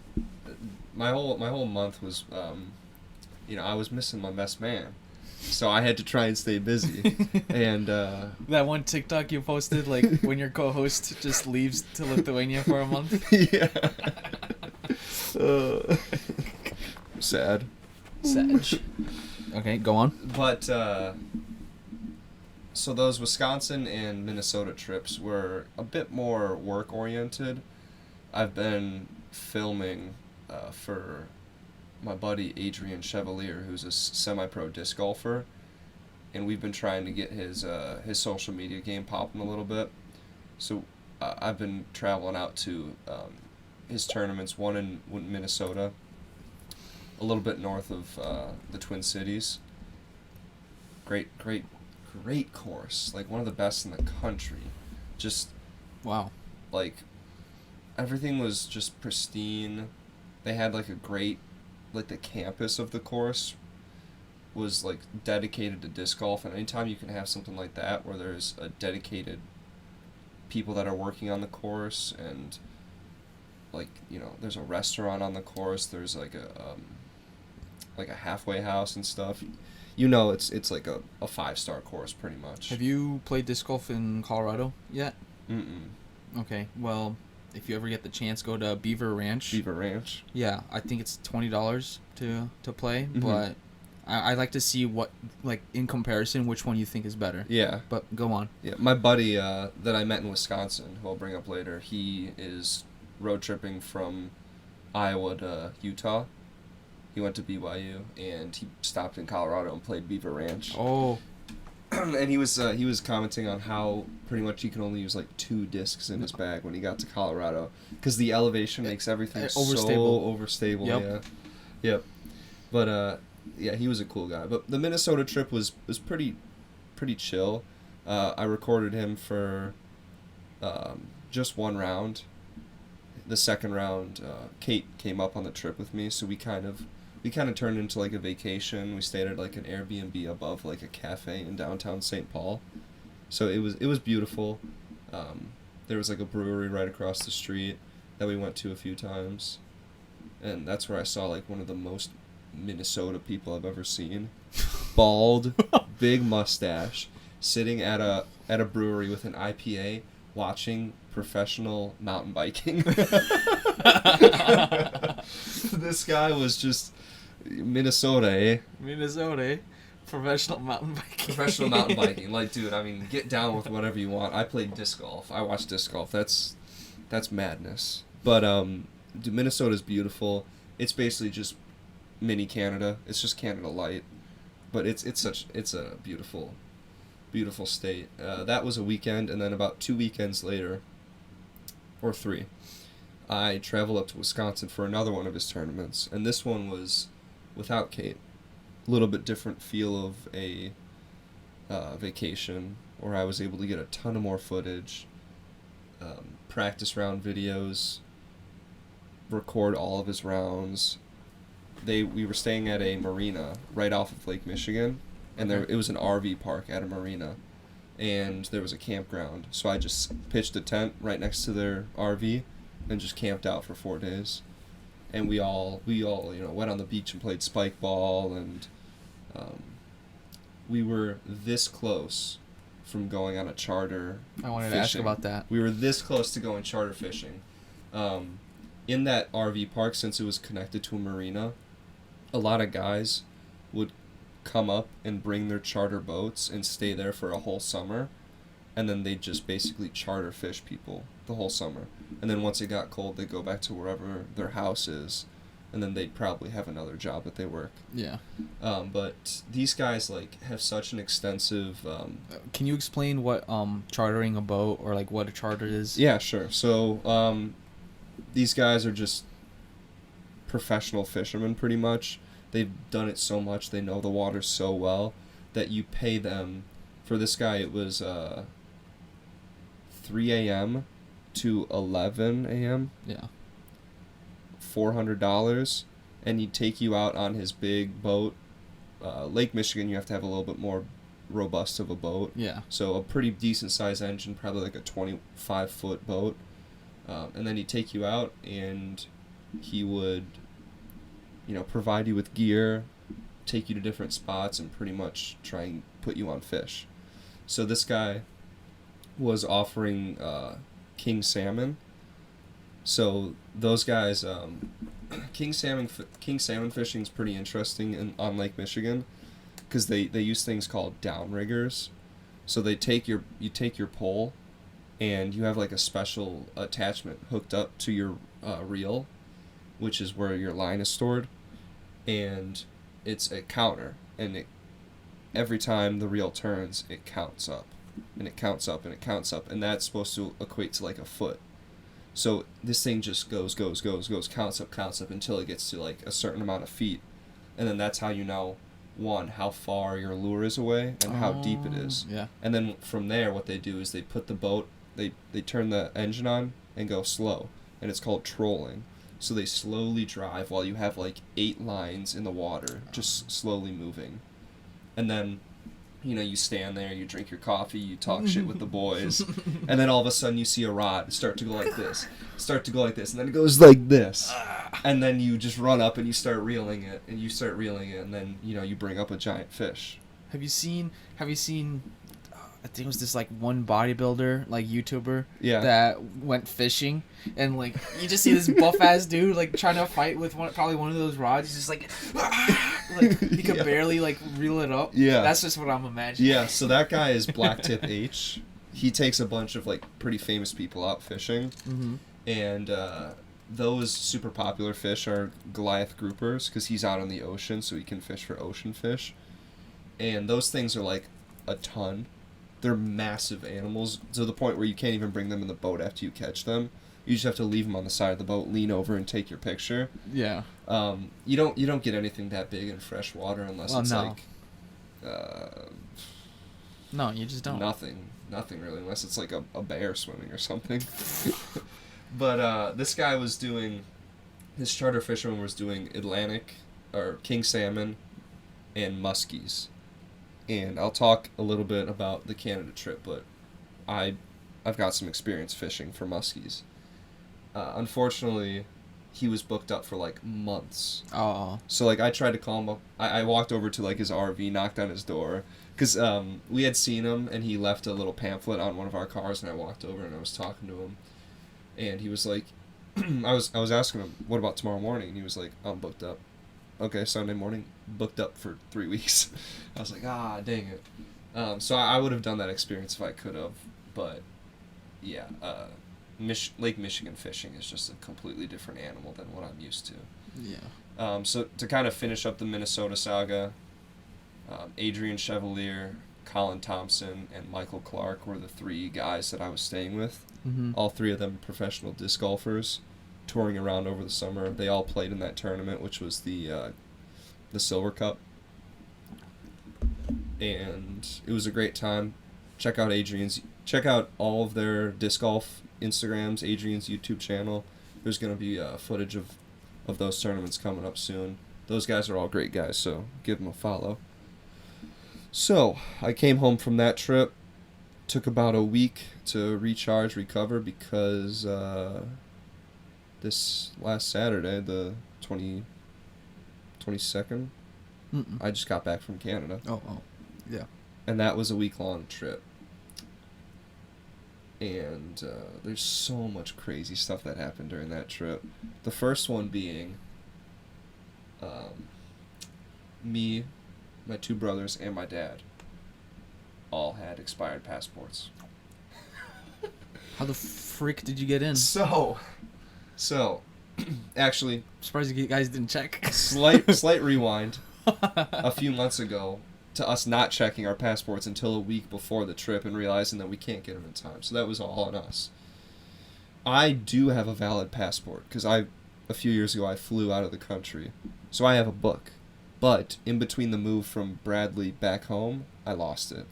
my whole month was I was missing my best man. So I had to try and stay busy. And that one TikTok you posted, like when your co-host just leaves to Lithuania for a month. Yeah. Sad. Sag. Okay, go on. But so those Wisconsin and Minnesota trips were a bit more work oriented. I've been filming for my buddy Adrian Chevalier, who's a semi-pro disc golfer, and we've been trying to get his social media game popping a little bit. So I've been traveling out to his tournaments, one in Minnesota, a little bit north of the Twin Cities. Great course, like one of the best in the country. just wow, like everything was just pristine. They had like a great, like the campus of the course was like dedicated to disc golf, and anytime you can have something like that where there's a dedicated people that are working on the course, and like, you know, there's a restaurant on the course, there's like a halfway house and stuff, you know, it's like a 5-star course pretty much. Have you played disc golf in Colorado yet? Mm-mm. Okay, well, if you ever get the chance, go to Beaver Ranch. Yeah, I think it's $20 to play, Mm-hmm. but I like to see what, like, in comparison, which one you think is better. Yeah. But go on. Yeah, my buddy that I met in Wisconsin, who I'll bring up later, he is road tripping from Iowa to Utah. He went to BYU, and he stopped in Colorado and played Beaver Ranch. Oh. And he was commenting on how pretty much he can only use like 2 discs in his bag when he got to Colorado, because the elevation makes everything so overstable. Yep. Yeah. Yep. But yeah, he was a cool guy. But the Minnesota trip was pretty chill. I recorded him for just one round. The second round, Kate came up on the trip with me, so we kind of turned into like a vacation. We stayed at like an Airbnb above like a cafe in downtown St. Paul, so it was beautiful. There was like a brewery right across the street that we went to a few times, and that's where I saw like one of the most Minnesota people I've ever seen. Bald, big mustache, sitting at a brewery with an IPA, watching professional mountain biking. This guy was just Minnesota, eh? Minnesota, eh? Professional mountain biking. Like, dude, I mean, get down with whatever you want. I played disc golf. I watched disc golf. That's madness. But dude, Minnesota's beautiful. It's basically just mini Canada. It's just Canada light, but it's a beautiful state. That was a weekend, and then about 2 weekends later, or 3, I traveled up to Wisconsin for another one of his tournaments, and this one was without Kate. A little bit different feel of a vacation, where I was able to get a ton of more footage, practice round videos, record all of his rounds. We were staying at a marina right off of Lake Michigan, and it was an RV park at a marina, and there was a campground. So I just pitched a tent right next to their RV and just camped out for 4 days. And we all went on the beach and played spike ball, and we were this close from going on a charter I wanted fishing. to ask about that. We were this close to going charter fishing. In that RV park, since it was connected to a marina, a lot of guys would come up and bring their charter boats and stay there for a whole summer, and then they'd just basically charter fish people the whole summer. And then once it got cold, they'd go back to wherever their house is, and then they'd probably have another job that they work. Yeah. But these guys like have such an extensive. Can you explain what chartering a boat, or like what a charter is? Yeah, sure. So these guys are just professional fishermen, pretty much. They've done it so much, they know the water so well, that you pay them. For this guy, it was 3 a.m. to 11 a.m. Yeah. $400, and he'd take you out on his big boat. Lake Michigan, you have to have a little bit more robust of a boat. Yeah. So a pretty decent size engine, probably like a 25-foot boat. And then he'd take you out, and he would, provide you with gear, take you to different spots, and pretty much try and put you on fish. So this guy was offering king salmon. So those guys, king salmon fishing is pretty interesting on Lake Michigan, because they use things called downriggers. So you take your pole, and you have like a special attachment hooked up to your reel, which is where your line is stored, and it's a counter, and every time the reel turns, it counts up, and it counts up, and it counts up, and that's supposed to equate to like a foot. So this thing just goes, counts up until it gets to like a certain amount of feet, and then that's how you know, one, how far your lure is away and how deep it is. Yeah. And then from there, what they do is they put the boat they turn the engine on and go slow, and it's called trolling. So they slowly drive while you have like 8 lines in the water, just slowly moving. And then, you know, you stand there, you drink your coffee, you talk shit with the boys, and then all of a sudden you see a rod start to go like this, and then it goes like this. And then you just run up and you start reeling it, and then, you know, you bring up a giant fish. Have you seen I think it was this like one bodybuilder, like YouTuber, that went fishing, and like you just see this buff ass dude like trying to fight with probably one of those rods. He's just like he could barely like reel it up. Yeah, that's just what I'm imagining. Yeah, so that guy is Blacktip H. He takes a bunch of like pretty famous people out fishing, and those super popular fish are Goliath groupers because he's out on the ocean, so he can fish for ocean fish, and those things are like a ton. They're massive animals to the point where you can't even bring them in the boat after you catch them. You just have to leave them on the side of the boat, lean over, and take your picture. Yeah. You don't get anything that big in fresh water unless like. No, you just don't. Nothing really, unless it's like a bear swimming or something. But this guy was doing, this charter fisherman was doing Atlantic or king salmon and muskies. And I'll talk a little bit about the Canada trip, but I've got some experience fishing for muskies. Unfortunately, he was booked up for like months. Oh. So like I tried to call him up. I walked over to like his RV, knocked on his door, because we had seen him and he left a little pamphlet on one of our cars, and I walked over and I was talking to him, and he was like, I was asking him, what about tomorrow morning? And he was like, I'm booked up. Okay, Sunday morning, booked up for 3 weeks. I was like, dang it. So I would have done that experience if I could have, but yeah, Lake Michigan fishing is just a completely different animal than what I'm used to. Yeah. So to kind of finish up the Minnesota saga, Adrian Chevalier, Colin Thompson, and Michael Clark were the 3 guys that I was staying with. All 3 of them professional disc golfers, touring around over the summer. They all played in that tournament, which was the Silver Cup, and it was a great time. Check out all of their disc golf Instagrams, Adrian's YouTube channel. There's going to be footage of those tournaments coming up soon. Those guys are all great guys, so give them a follow. So I came home from that trip, took about a week to recharge, recover, because this last Saturday, the 22nd, I just got back from Canada. Oh, yeah. And that was a week-long trip. And there's so much crazy stuff that happened during that trip. The first one being me, my 2 brothers, and my dad all had expired passports. How the frick did you get in? So, actually, I'm surprised you guys didn't check. slight rewind. A few months ago, to us not checking our passports until a week before the trip and realizing that we can't get them in time. So that was all on us. I do have a valid passport because a few years ago I flew out of the country, so I have a book. But in between the move from Bradley back home, I lost it.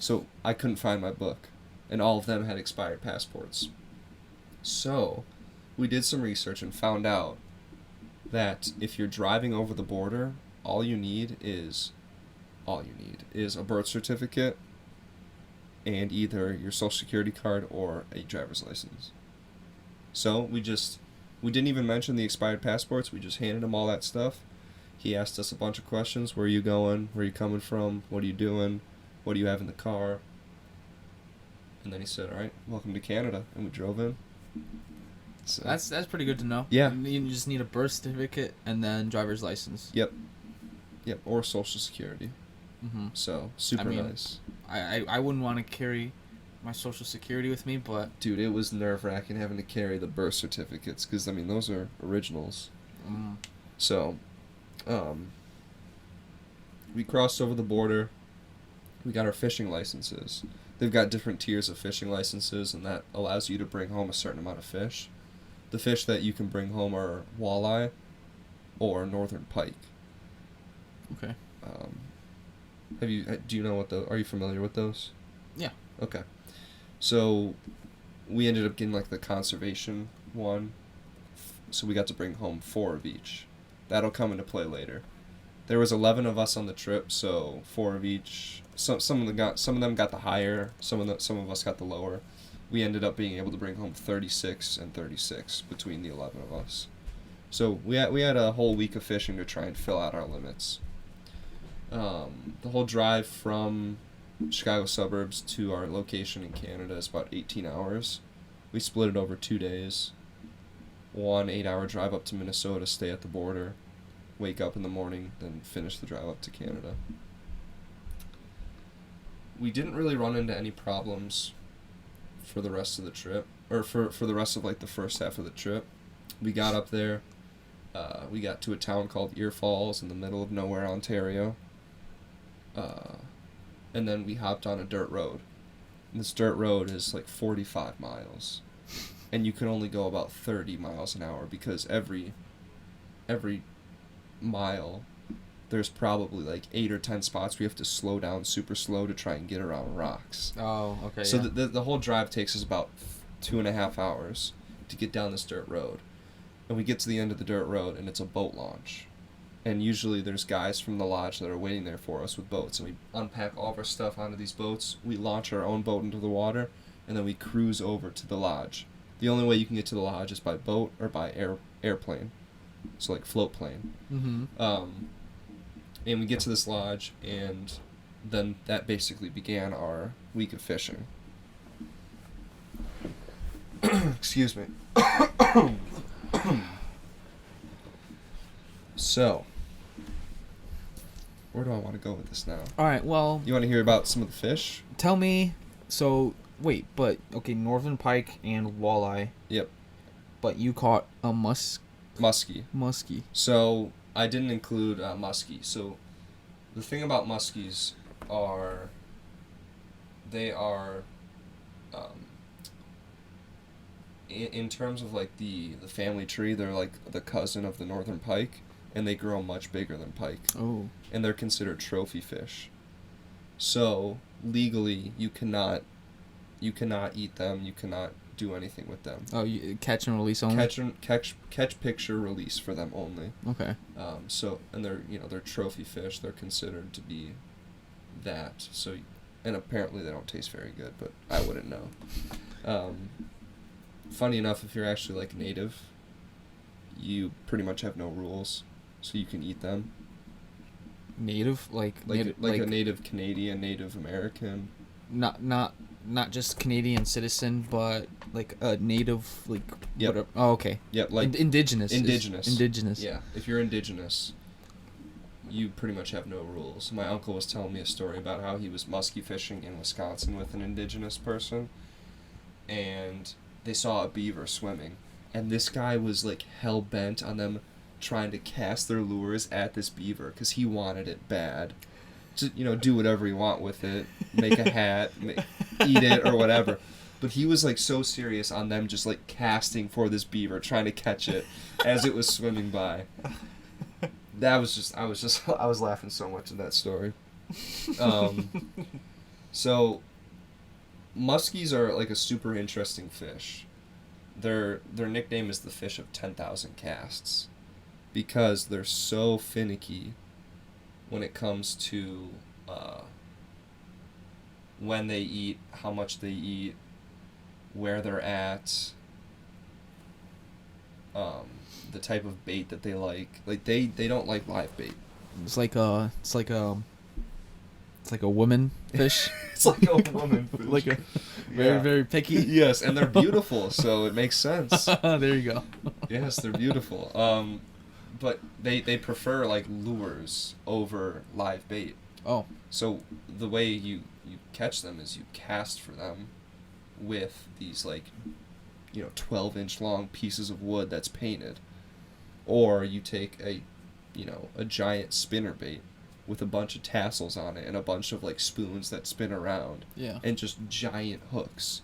So I couldn't find my book, and all of them had expired passports. So we did some research and found out that if you're driving over the border, all you need is a birth certificate and either your social security card or a driver's license. So we didn't even mention the expired passports. We just handed him all that stuff. He asked us a bunch of questions. Where are you going? Where are you coming from? What are you doing? What do you have in the car? And then he said, all right, welcome to Canada. And we drove in. So that's pretty good to know. Yeah. You just need a birth certificate and then driver's license. Yep, or social security. So, super nice. I wouldn't want to carry my social security with me, but... Dude, it was nerve-wracking having to carry the birth certificates, because, I mean, those are originals. So, we crossed over the border. We got our fishing licenses. They've got different tiers of fishing licenses, and that allows you to bring home a certain amount of fish. The fish that you can bring home are walleye or northern pike. Okay. Do you know are you familiar with those? Yeah. Okay. So we ended up getting like the conservation one, so we got to bring home 4 of each. That'll come into play later. There was 11 of us on the trip, so 4 of each. Some of them got the higher, some of us got the lower. We ended up being able to bring home 36 and 36 between the 11 of us. So we had a whole week of fishing to try and fill out our limits. The whole drive from Chicago suburbs to our location in Canada is about 18 hours. We split it over 2 days. 1 8-hour drive up to Minnesota, stay at the border, wake up in the morning, then finish the drive up to Canada. We didn't really run into any problems for the rest of the trip, or for the rest of like the first half of the trip. We got up there, we got to a town called Ear Falls in the middle of nowhere, Ontario, and then we hopped on a dirt road. And this dirt road is like 45 miles, and you can only go about 30 miles an hour because every mile there's probably like 8 or 10 spots where you have to slow down super slow to try and get around rocks. Oh, okay. So the whole drive takes us about 2.5 hours to get down this dirt road. And we get to the end of the dirt road, and it's a boat launch. And usually there's guys from the lodge that are waiting there for us with boats. And we unpack all of our stuff onto these boats. We launch our own boat into the water, and then we cruise over to the lodge. The only way you can get to the lodge is by boat or by airplane. So like float plane. Mm-hmm. And we get to this lodge, and then that basically began our week of fishing. Excuse me. So, where do I want to go with this now? All right, well... You want to hear about some of the fish? Tell me... So, wait, but... Okay, northern pike and walleye. Yep. But you caught a muskie. Muskie. So... I didn't include muskie. So, the thing about muskies are, they are, in terms of like the family tree, they're like the cousin of the northern pike, and they grow much bigger than pike. Oh. And they're considered trophy fish. So legally, you cannot eat them. You cannot do anything with them. Oh, you catch and release only? Catch, picture, release for them only. Okay. So, and they're trophy fish. They're considered to be that. So, and apparently they don't taste very good, but I wouldn't know. Funny enough, if you're actually like native, you pretty much have no rules, so you can eat them. Native? Like a native Canadian, Native American. Not just Canadian citizen, but like a native, like... Yep. Whatever. Oh, okay. Yep, like... Indigenous. Indigenous. Yeah, if you're indigenous, you pretty much have no rules. My uncle was telling me a story about how he was muskie fishing in Wisconsin with an indigenous person, and they saw a beaver swimming, and this guy was like hell-bent on them trying to cast their lures at this beaver because he wanted it bad. To, do whatever you want with it, make a hat, eat it, or whatever. But he was, like, so serious on them just, like, casting for this beaver, trying to catch it as it was swimming by. I was laughing so much at that story. So, muskies are, like, a super interesting fish. Their nickname is the fish of 10,000 casts because they're so finicky when it comes to when they eat, how much they eat, where they're at, the type of bait that they like. Like they don't like live bait. It's like a woman fish. It's like a woman fish. Like a very picky. Yes, and they're beautiful, so it makes sense. There you go. Yes, they're beautiful. But they prefer like lures over live bait. Oh. So the way you catch them is you cast for them with these 12-inch long pieces of wood that's painted, or you take a giant spinner bait with a bunch of tassels on it and a bunch of spoons that spin around. Yeah. And just giant hooks,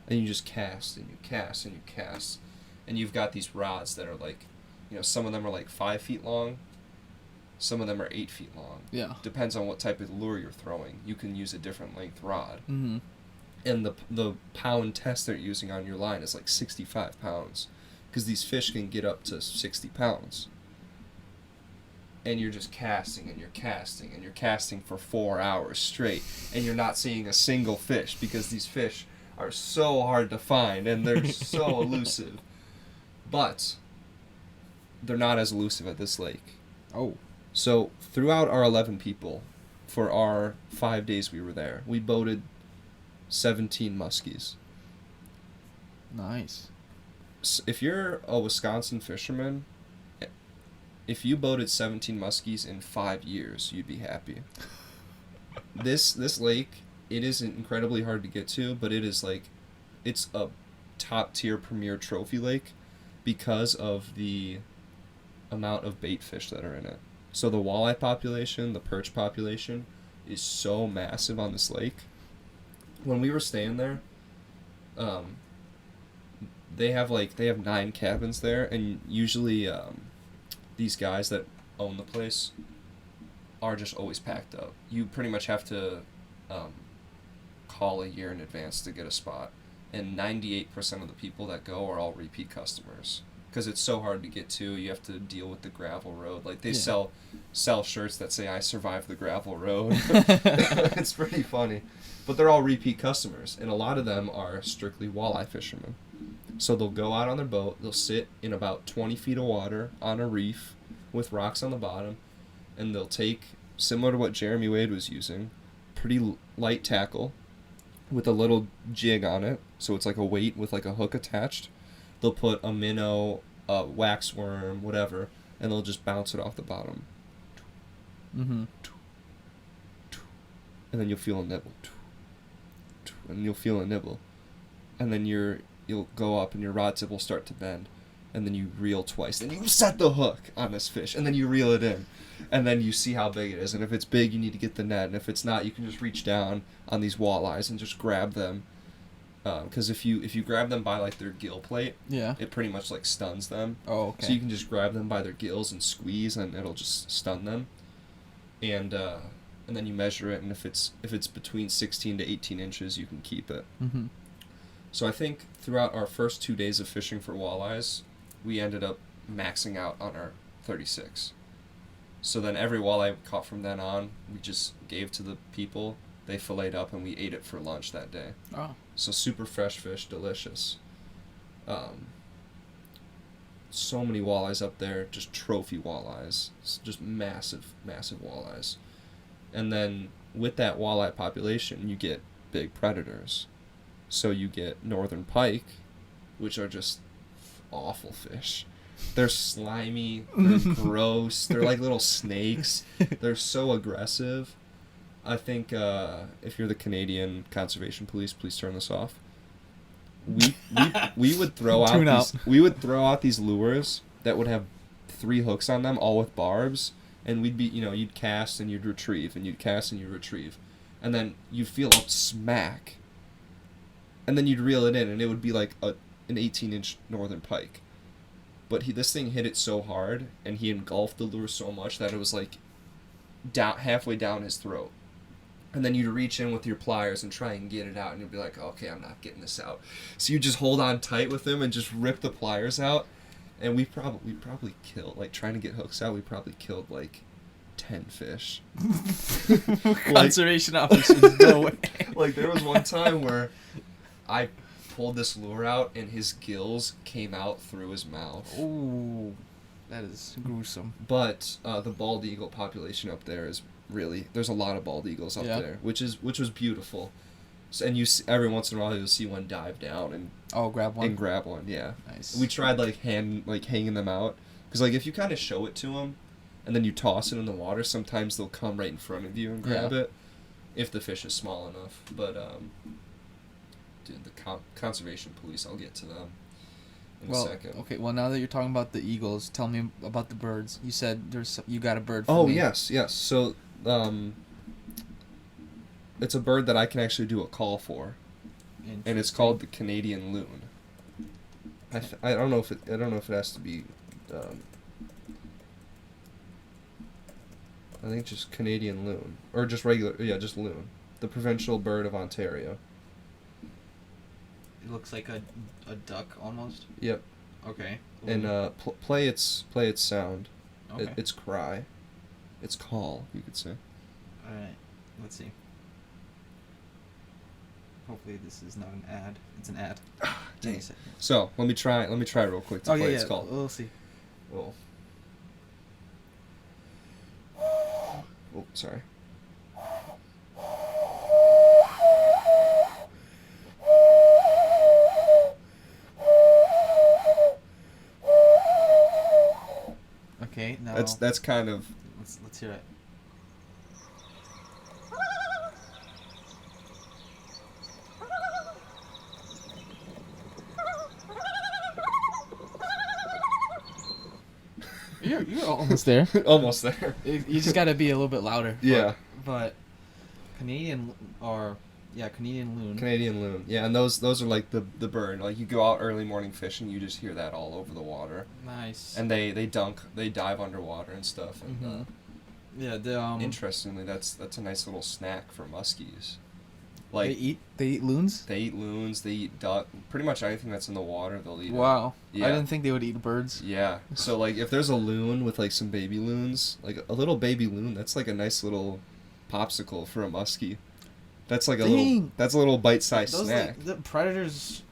and you just cast and you cast and you cast, and you've got these rods that are some of them are 5 feet long, some of them are 8 feet long. Yeah. Depends on what type of lure you're throwing. You can use a different length rod. Mm-hmm. and the pound test they're using on your line is like 65 pounds, because these fish can get up to 60 pounds. And you're just casting, and you're casting, and you're casting for 4 hours straight, and you're not seeing a single fish, because these fish are so hard to find, and they're so elusive. But they're not as elusive at this lake. Oh. So throughout our 11 people, for our 5 days we were there, we boated 17 muskies. Nice. So if you're a Wisconsin fisherman, if you boated 17 muskies in 5 years, you'd be happy. This lake, it isn't incredibly hard to get to, but it is like, it's a top tier premier trophy lake because of the amount of bait fish that are in it. So the walleye population, the perch population, is so massive on this lake. When we were staying there, they have 9 cabins there, and usually these guys that own the place are just always packed up. You pretty much have to call a year in advance to get a spot, and 98% of the people that go are all repeat customers. Because it's so hard to get to, you have to deal with the gravel road. Like, they sell shirts that say, "I survived the gravel road." It's pretty funny. But they're all repeat customers, and a lot of them are strictly walleye fishermen. So they'll go out on their boat, they'll sit in about 20 feet of water on a reef with rocks on the bottom, and they'll take, similar to what Jeremy Wade was using, pretty light tackle with a little jig on it, so it's like a weight with like a hook attached. They'll put a minnow, a waxworm, whatever, and they'll just bounce it off the bottom. Mm-hmm. And then you'll feel a nibble. And you'll feel a nibble. And then you'll go up and your rod tip will start to bend. And then you reel twice. And you set the hook on this fish. And then you reel it in. And then you see how big it is. And if it's big, you need to get the net. And if it's not, you can just reach down on these walleyes and just grab them. Because if you grab them by like their gill plate, it pretty much like stuns them. Oh, okay. So you can just grab them by their gills and squeeze, and it'll just stun them. And then you measure it, and if it's between 16 to 18 inches, you can keep it. Mm-hmm. So I think throughout our first 2 days of fishing for walleyes, we ended up maxing out on our 36. So then every walleye caught from then on, we just gave to the people. They filleted up, and we ate it for lunch that day. Oh. So super fresh fish, delicious. So many walleyes up there, just trophy walleyes. It's just massive, massive walleyes. And then with that walleye population, you get big predators. So you get northern pike, which are just awful fish. They're slimy, they're gross, they're like little snakes. They're so aggressive. I think if you're the Canadian Conservation Police, please turn this off. We would throw out these lures that would have 3 hooks on them, all with barbs, and we'd be, you'd cast and you'd retrieve, and you'd cast and you'd retrieve, and then you'd feel a smack, and then you'd reel it in, and it would be like an 18-inch northern pike. But this thing hit it so hard, and he engulfed the lure so much that it was like halfway down his throat. And then you'd reach in with your pliers and try and get it out, and you'd be like, okay, I'm not getting this out. So you just hold on tight with him and just rip the pliers out. And we probably killed, like, trying to get hooks out, we probably killed, like, 10 fish. Conservation officers, no way. Like, there was one time where I pulled this lure out, and his gills came out through his mouth. Ooh, that is gruesome. But the bald eagle population up there is really, there's a lot of bald eagles up there, which was beautiful. So, and every once in a while you'll see one dive down and grab one. Yeah. Nice. We tried hanging them out, because like if you kind of show it to them, and then you toss it in the water, sometimes they'll come right in front of you and grab it, if the fish is small enough. But dude, the conservation police, I'll get to them in a second. Okay, well, now that you're talking about the eagles, tell me about the birds. You said you got a bird for me. Oh, yes. So, it's a bird that I can actually do a call for, and it's called the Canadian loon. I don't know if it has to be. I think just Canadian loon, or just regular, just loon, the provincial bird of Ontario. looks like a duck almost. Yep. Okay. And play its sound. Okay. Its cry. Its call, you could say. All right. Let's see. Hopefully this is not an ad. It's an ad. Dang it. So let me try real quick to play its call. We'll see. Oh. Oh, sorry. Okay, now That's kind of. Let's hear it. You're almost there. Almost there. You just gotta be a little bit louder. Yeah. But Canadian loon. Canadian loon. Yeah, and those are like the bird. Like you go out early morning fishing, you just hear that all over the water. Nice. And they dive underwater and stuff. And interestingly, that's a nice little snack for muskies. Like they eat loons. They eat loons. They eat duck. Pretty much anything that's in the water, they'll eat. Wow. Yeah. I didn't think they would eat birds. Yeah. So like, if there's a loon with like some baby loons, like a little baby loon, that's like a nice little popsicle for a muskie. That's like a little bite-sized snack. Like, the predators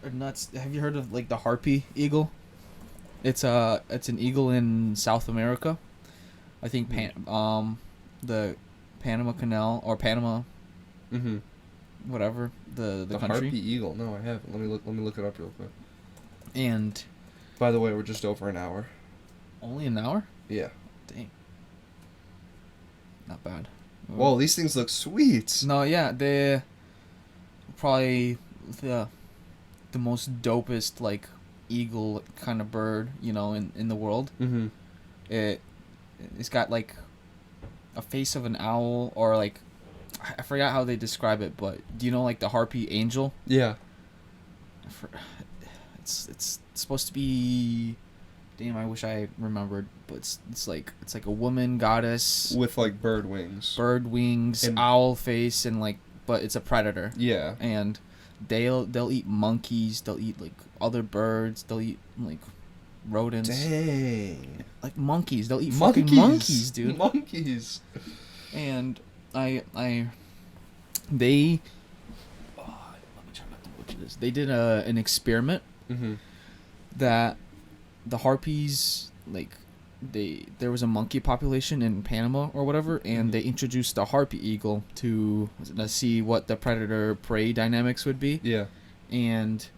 are nuts. Have you heard of like the harpy eagle? It's an eagle in South America. I think the Panama Canal or Panama. Mm-hmm. Whatever the country. Harpy eagle. No, I haven't. Let me look it up real quick. And by the way, we're just over an hour. Only an hour? Yeah. Dang. Not bad. Whoa, these things look sweet. No, yeah, they're probably the most dopest like eagle kind of bird, in the world. Mm-hmm. It's got like a face of an owl, or like I forgot how they describe it, but do you know like the harpy angel? Yeah. It's supposed to be. Damn, I wish I remembered, but it's like a woman goddess with like bird wings, and owl face, and like, but it's a predator. Yeah. And they'll eat monkeys. They'll eat like other birds. They'll eat like rodents. Dang. Like monkeys. They'll eat fucking monkeys, dude. Monkeys. And they. Let me try not to butcher this. They did an experiment. Mm-hmm. That the harpies, like, there was a monkey population in Panama or whatever, and they introduced the harpy eagle to see what the predator-prey dynamics would be. Yeah. And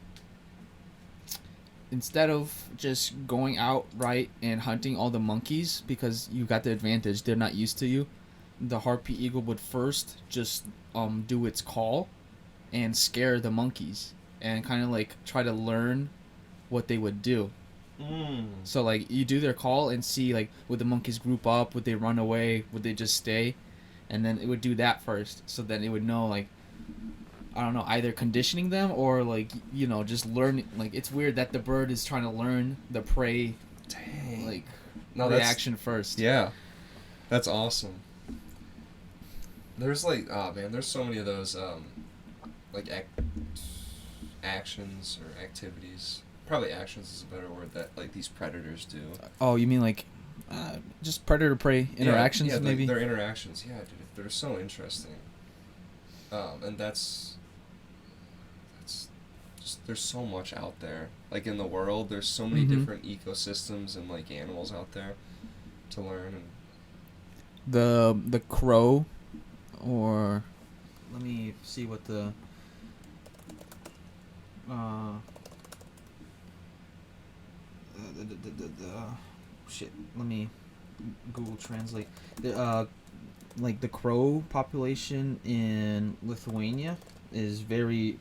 instead of just going out right and hunting all the monkeys, because you got the advantage, they're not used to you, the harpy eagle would first just do its call and scare the monkeys and kind of like try to learn what they would do. So like you do their call and see like, would the monkeys group up, would they run away, would they just stay, and then it would do that first, so then it would know, like, I don't know, either conditioning them or like, just learning. Like, it's weird that the bird is trying to learn the prey. Dang. Like, reaction first. Yeah, that's awesome. There's like, oh man, there's so many of those like actions or activities. Probably actions is a better word that like these predators do. Oh, you mean like just predator-prey interactions? Yeah, maybe their interactions. Yeah, dude, they're so interesting. And that's just, there's so much out there. Like in the world, there's so many different ecosystems and like animals out there to learn. And the crow, or let me see what the shit. Let me Google Translate. Like the crow population in Lithuania is very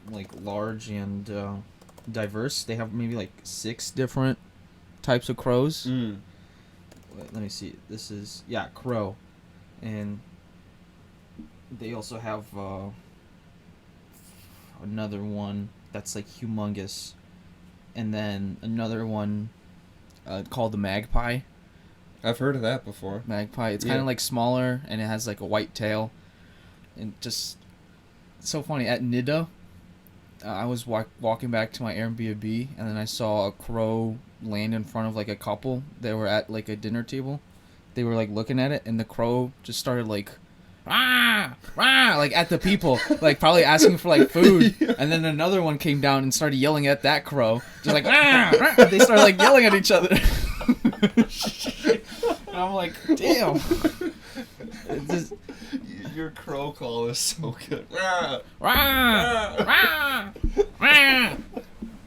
like large and diverse. They have maybe like 6 different types of crows. Wait, let me see. This is crow, and they also have another one that's like humongous, and then another one called the magpie. I've heard of that before. Magpie. It's kind of like smaller, and it has like a white tail, and just so funny at Nidda. I was walking back to my Airbnb, and then I saw a crow land in front of like a couple. They were at like a dinner table. They were like looking at it, and the crow just started like, rah, rah, like at the people, like probably asking for like food. Yeah. And then another one came down and started yelling at that crow, just like, rah, rah. They started like yelling at each other. And I'm like, damn. Just, your crow call is so good. Rah, rah, rah, rah.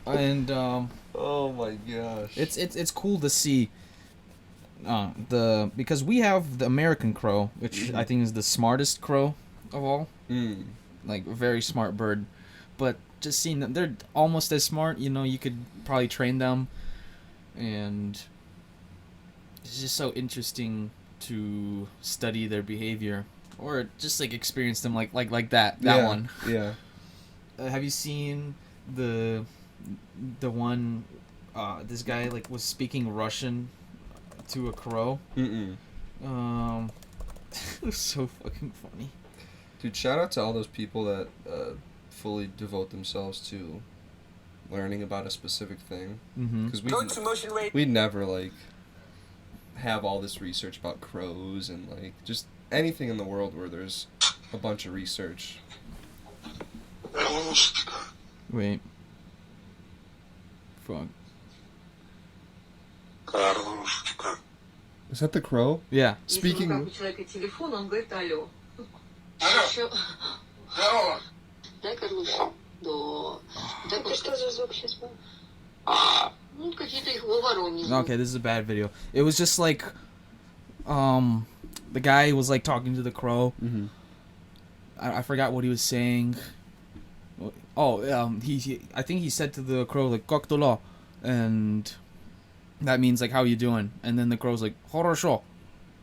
And oh my gosh, it's cool to see because we have the American crow, which I think is the smartest crow of all. Like a very smart bird, but just seeing them, they're almost as smart. You know, you could probably train them, and it's just so interesting to study their behavior or just like experience them like that one. Yeah. Have you seen the one this guy like was speaking Russian to a crow? It was so fucking funny. Dude, shout out to all those people that fully devote themselves to learning about a specific thing. Because we'd never like have all this research about crows and like just anything in the world where there's a bunch of research. Wait. Fuck. Is that the crow? Yeah. Speaking. Okay, this is a bad video. It was just like, the guy was like talking to the crow. I forgot what he was saying. Oh, he I think he said to the crow like "Как дела?" and that means like "How you doing?" And then the crow's like "Хорошо,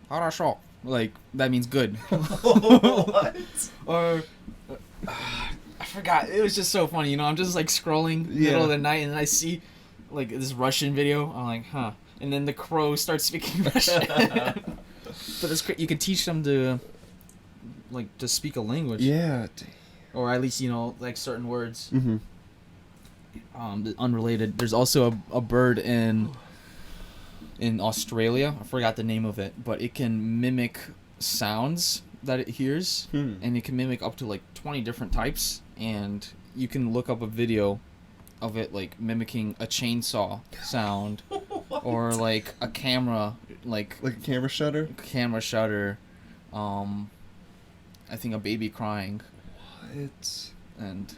хорошо," like that means good. What? Or I forgot. It was just so funny, you know. I'm just like scrolling middle of the night, and I see like this Russian video. I'm like, huh. And then the crow starts speaking Russian. But it's you can teach them to like to speak a language. Yeah. Or at least, you know, like certain words. Unrelated. There's also a bird in Australia. I forgot the name of it, but it can mimic sounds that it hears, and it can mimic up to like 20 different types. And you can look up a video of it like mimicking a chainsaw sound, or like a camera, like a camera shutter. I think a baby crying. What? And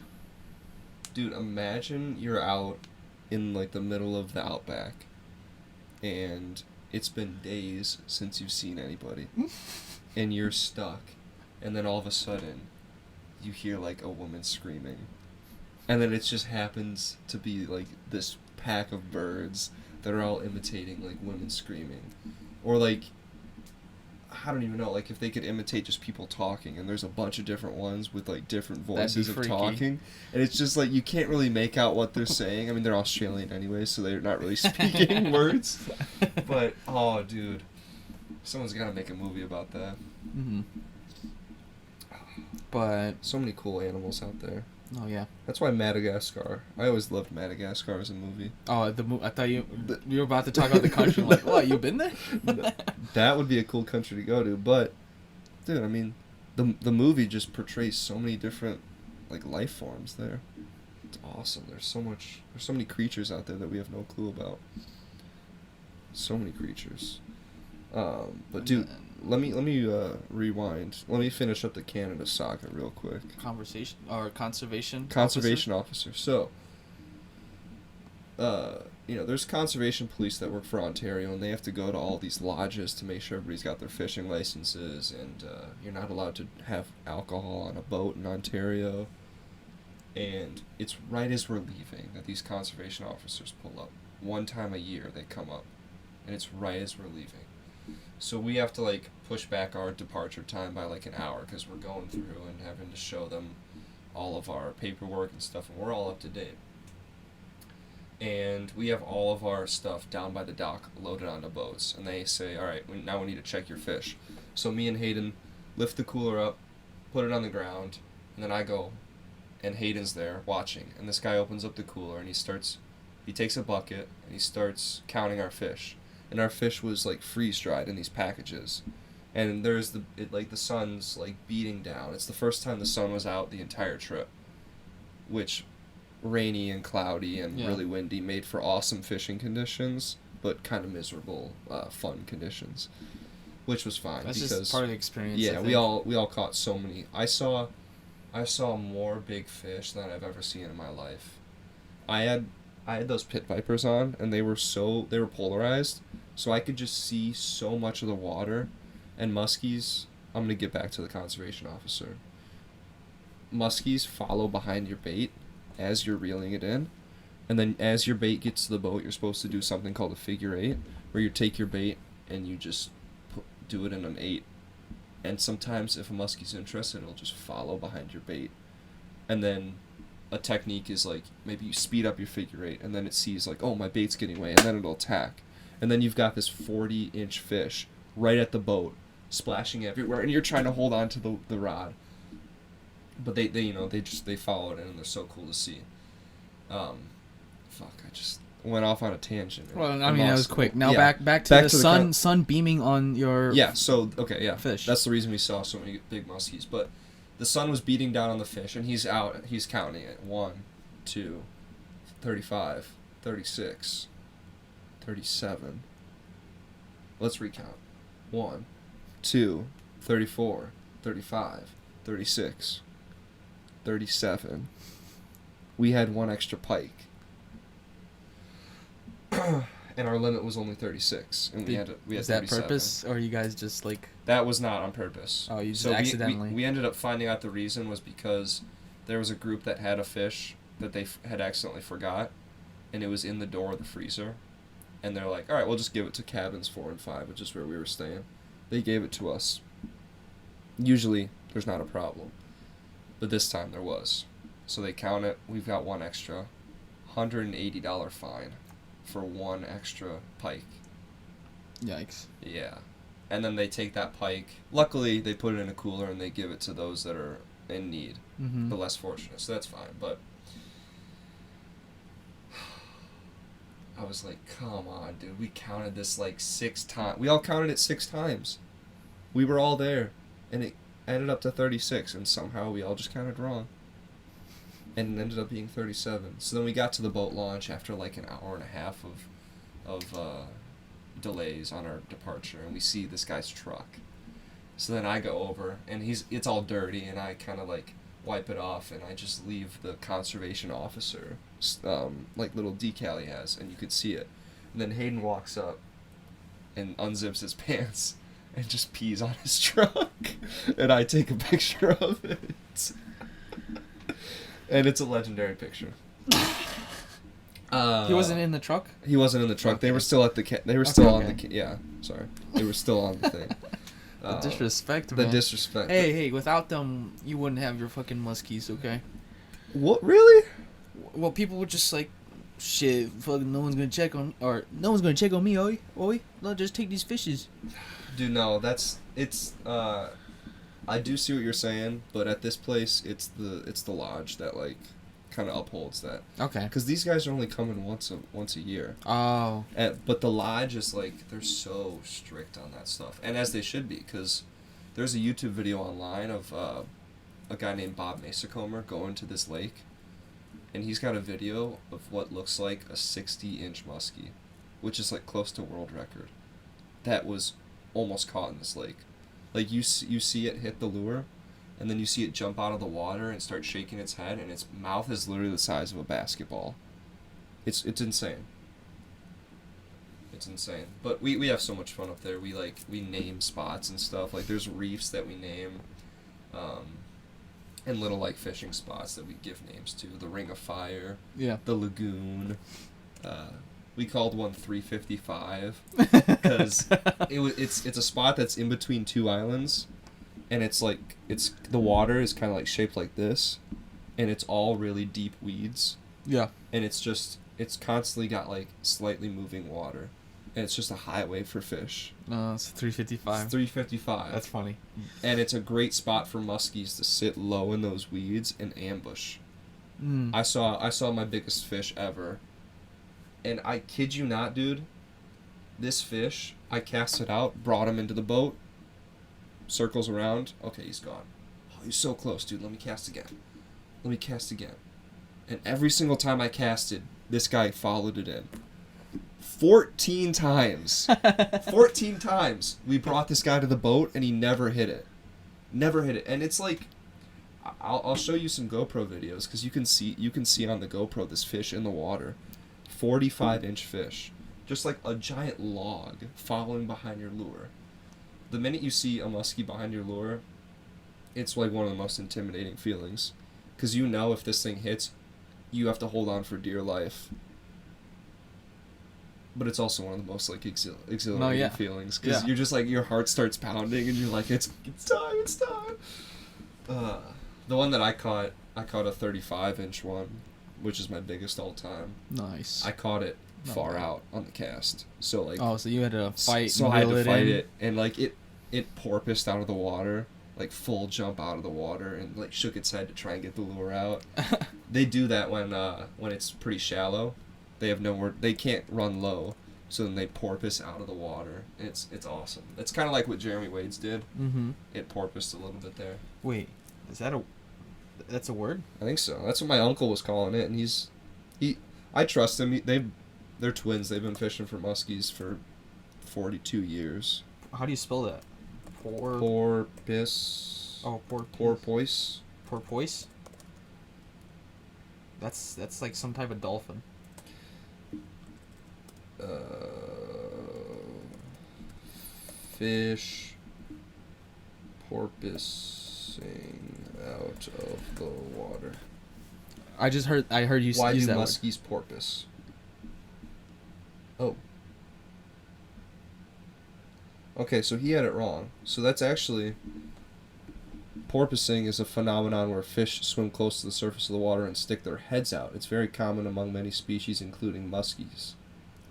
dude, imagine you're out in like the middle of the outback, and it's been days since you've seen anybody, and you're stuck, and then all of a sudden, you hear like a woman screaming, and then it just happens to be like this pack of birds that are all imitating like women screaming, or like I don't even know, like if they could imitate just people talking, and there's a bunch of different ones with like different voices of talking, and it's just like you can't really make out what they're saying. I mean, they're Australian anyway, so they're not really speaking words. But oh, dude, someone's gotta make a movie about that. But so many cool animals out there. Oh yeah. That's why Madagascar. I always loved Madagascar as a movie. Oh, I thought you were about to talk about the country. I'm like, what? You been there? That would be a cool country to go to, but, dude, I mean, the movie just portrays so many different like life forms there. It's awesome. There's so many creatures out there that we have no clue about. So many creatures. But dude, let me rewind. Let me finish up the Canada saga real quick. Conservation officer. So, there's conservation police that work for Ontario, and they have to go to all these lodges to make sure everybody's got their fishing licenses, and you're not allowed to have alcohol on a boat in Ontario. And it's right as we're leaving that these conservation officers pull up. One time a year they come up, and it's right as we're leaving. So we have to like push back our departure time by like an hour because we're going through and having to show them all of our paperwork and stuff, and we're all up to date. And we have all of our stuff down by the dock loaded onto boats, and they say, all right, now we need to check your fish. So me and Hayden lift the cooler up, put it on the ground, and then I go, and Hayden's there watching, and this guy opens up the cooler and he takes a bucket and he starts counting our fish, and our fish was like freeze dried in these packages, and there's the sun's like beating down. It's the first time the sun was out the entire trip, which rainy and cloudy and really windy made for awesome fishing conditions, but kind of miserable fun conditions, which was fine. That's because just part of the experience. yeah, we all caught so many. I saw more big fish than I've ever seen in my life. I had those pit vipers on, and they were polarized, so I could just see so much of the water. And muskies, I'm gonna get back to the conservation officer. Muskies follow behind your bait as you're reeling it in, and then as your bait gets to the boat, you're supposed to do something called a figure 8, where you take your bait and you just do it in an 8. And sometimes if a muskie's interested, it'll just follow behind your bait. And then a technique is like, maybe you speed up your figure 8, and then it sees like, oh, my bait's getting away, and then it'll attack. And then you've got this 40-inch fish right at the boat, splashing everywhere, and you're trying to hold on to the rod. But they follow it in, and they're so cool to see. I just went off on a tangent. Well, I mean, that was quick. Now back to the sun beaming on your fish. That's the reason we saw so many big muskies. But the sun was beating down on the fish, and he's counting it. 1, 2, 35, 36, 37. Let's recount. 1, 2, 34, 35, 36, 37. We had one extra pike. And our limit was only 36, and we had 37. Was that purpose, or you guys just like... That was not on purpose. Oh, you just accidentally... We ended up finding out the reason was because there was a group that had a fish that they had accidentally forgot, and it was in the door of the freezer, and they're like, alright, we'll just give it to cabins 4 and 5, which is where we were staying. They gave it to us. Usually, there's not a problem, but this time there was. So they count it, we've got one extra, $180 fine for one extra pike. Yikes. Yeah. And then they take that pike. Luckily, they put it in a cooler and they give it to those that are in need, the less fortunate. So that's fine. But I was like, come on, dude. We counted this like 6 times. We all counted it 6 times. We were all there. And it ended up to 36. And somehow we all just counted wrong. And it ended up being 37. So then we got to the boat launch after like an hour and a half of delays on our departure, and we see this guy's truck. So then I go over, and it's all dirty, and I kind of like wipe it off, and I just leave the conservation officer like little decal he has, and you could see it. And then Hayden walks up and unzips his pants and just pees on his truck, and I take a picture of it. And it's a legendary picture. He wasn't in the truck? He wasn't in the truck. Okay. They were still at the... They were still on the... Yeah, sorry. They were still on the thing. The disrespect, man. The disrespect. Hey, without them, you wouldn't have your fucking muskies, okay? What, really? Well, people were just like, shit, fucking no one's gonna check on... Or, no one's gonna check on me, oi? No, just take these fishes. Dude, no, it's... I do see what you're saying, but at this place, it's the lodge that like kind of upholds that. Okay. Because these guys are only coming once a year. Oh. But the lodge is like, they're so strict on that stuff, and as they should be, because there's a YouTube video online of a guy named Bob Masacomer going to this lake, and he's got a video of what looks like a 60-inch muskie, which is like close to world record. That was almost caught in this lake. Like, you see it hit the lure, and then you see it jump out of the water and start shaking its head, and its mouth is literally the size of a basketball. It's insane. It's insane. But we have so much fun up there. We name spots and stuff. Like, there's reefs that we name, and little, like, fishing spots that we give names to. The Ring of Fire. Yeah. The Lagoon. We called one 355 because it's a spot that's in between 2 islands, and the water is kind of like shaped like this, and it's all really deep weeds. Yeah. And it's constantly got like slightly moving water, and it's just a highway for fish. It's 355. It's 355. That's funny. And it's a great spot for muskies to sit low in those weeds and ambush. I saw my biggest fish ever. And I kid you not, dude, this fish, I cast it out, brought him into the boat, circles around, okay, he's gone. Oh, he's so close, dude, let me cast again. And every single time I casted, this guy followed it in. 14 times. 14 times we brought this guy to the boat, and he never hit it. And it's like, I'll show you some GoPro videos, because you can see on the GoPro this fish in the water. 45-inch fish. Just like a giant log following behind your lure. The minute you see a muskie behind your lure, it's like one of the most intimidating feelings. Because you know if this thing hits, you have to hold on for dear life. But it's also one of the most like exhilarating feelings. Because you're just like, your heart starts pounding and you're like, it's time. The one that I caught a 35-inch one, which is my biggest all time. Nice. I caught it far out on the cast. So like. Oh, so you had to fight. So I had to fight it, and like it porpoised out of the water, like full jump out of the water, and like shook its head to try and get the lure out. They do that when it's pretty shallow. They have nowhere. They can't run low, so then they porpoise out of the water. It's awesome. It's kind of like what Jeremy Wade's did. Mm-hmm. It porpoised a little bit there. Wait, is that that's a word? I think so. That's what my uncle was calling it, and I trust him. They're twins. They've been fishing for muskies for 42 years. How do you spell that? Porpoise. Oh, porpoise. Porpoise? That's like some type of dolphin. Fish porpoising out of the water. I heard you Why use do that muskies porpoise? Oh. Okay, so he had it wrong. So that's actually... Porpoising is a phenomenon where fish swim close to the surface of the water and stick their heads out. It's very common among many species, including muskies.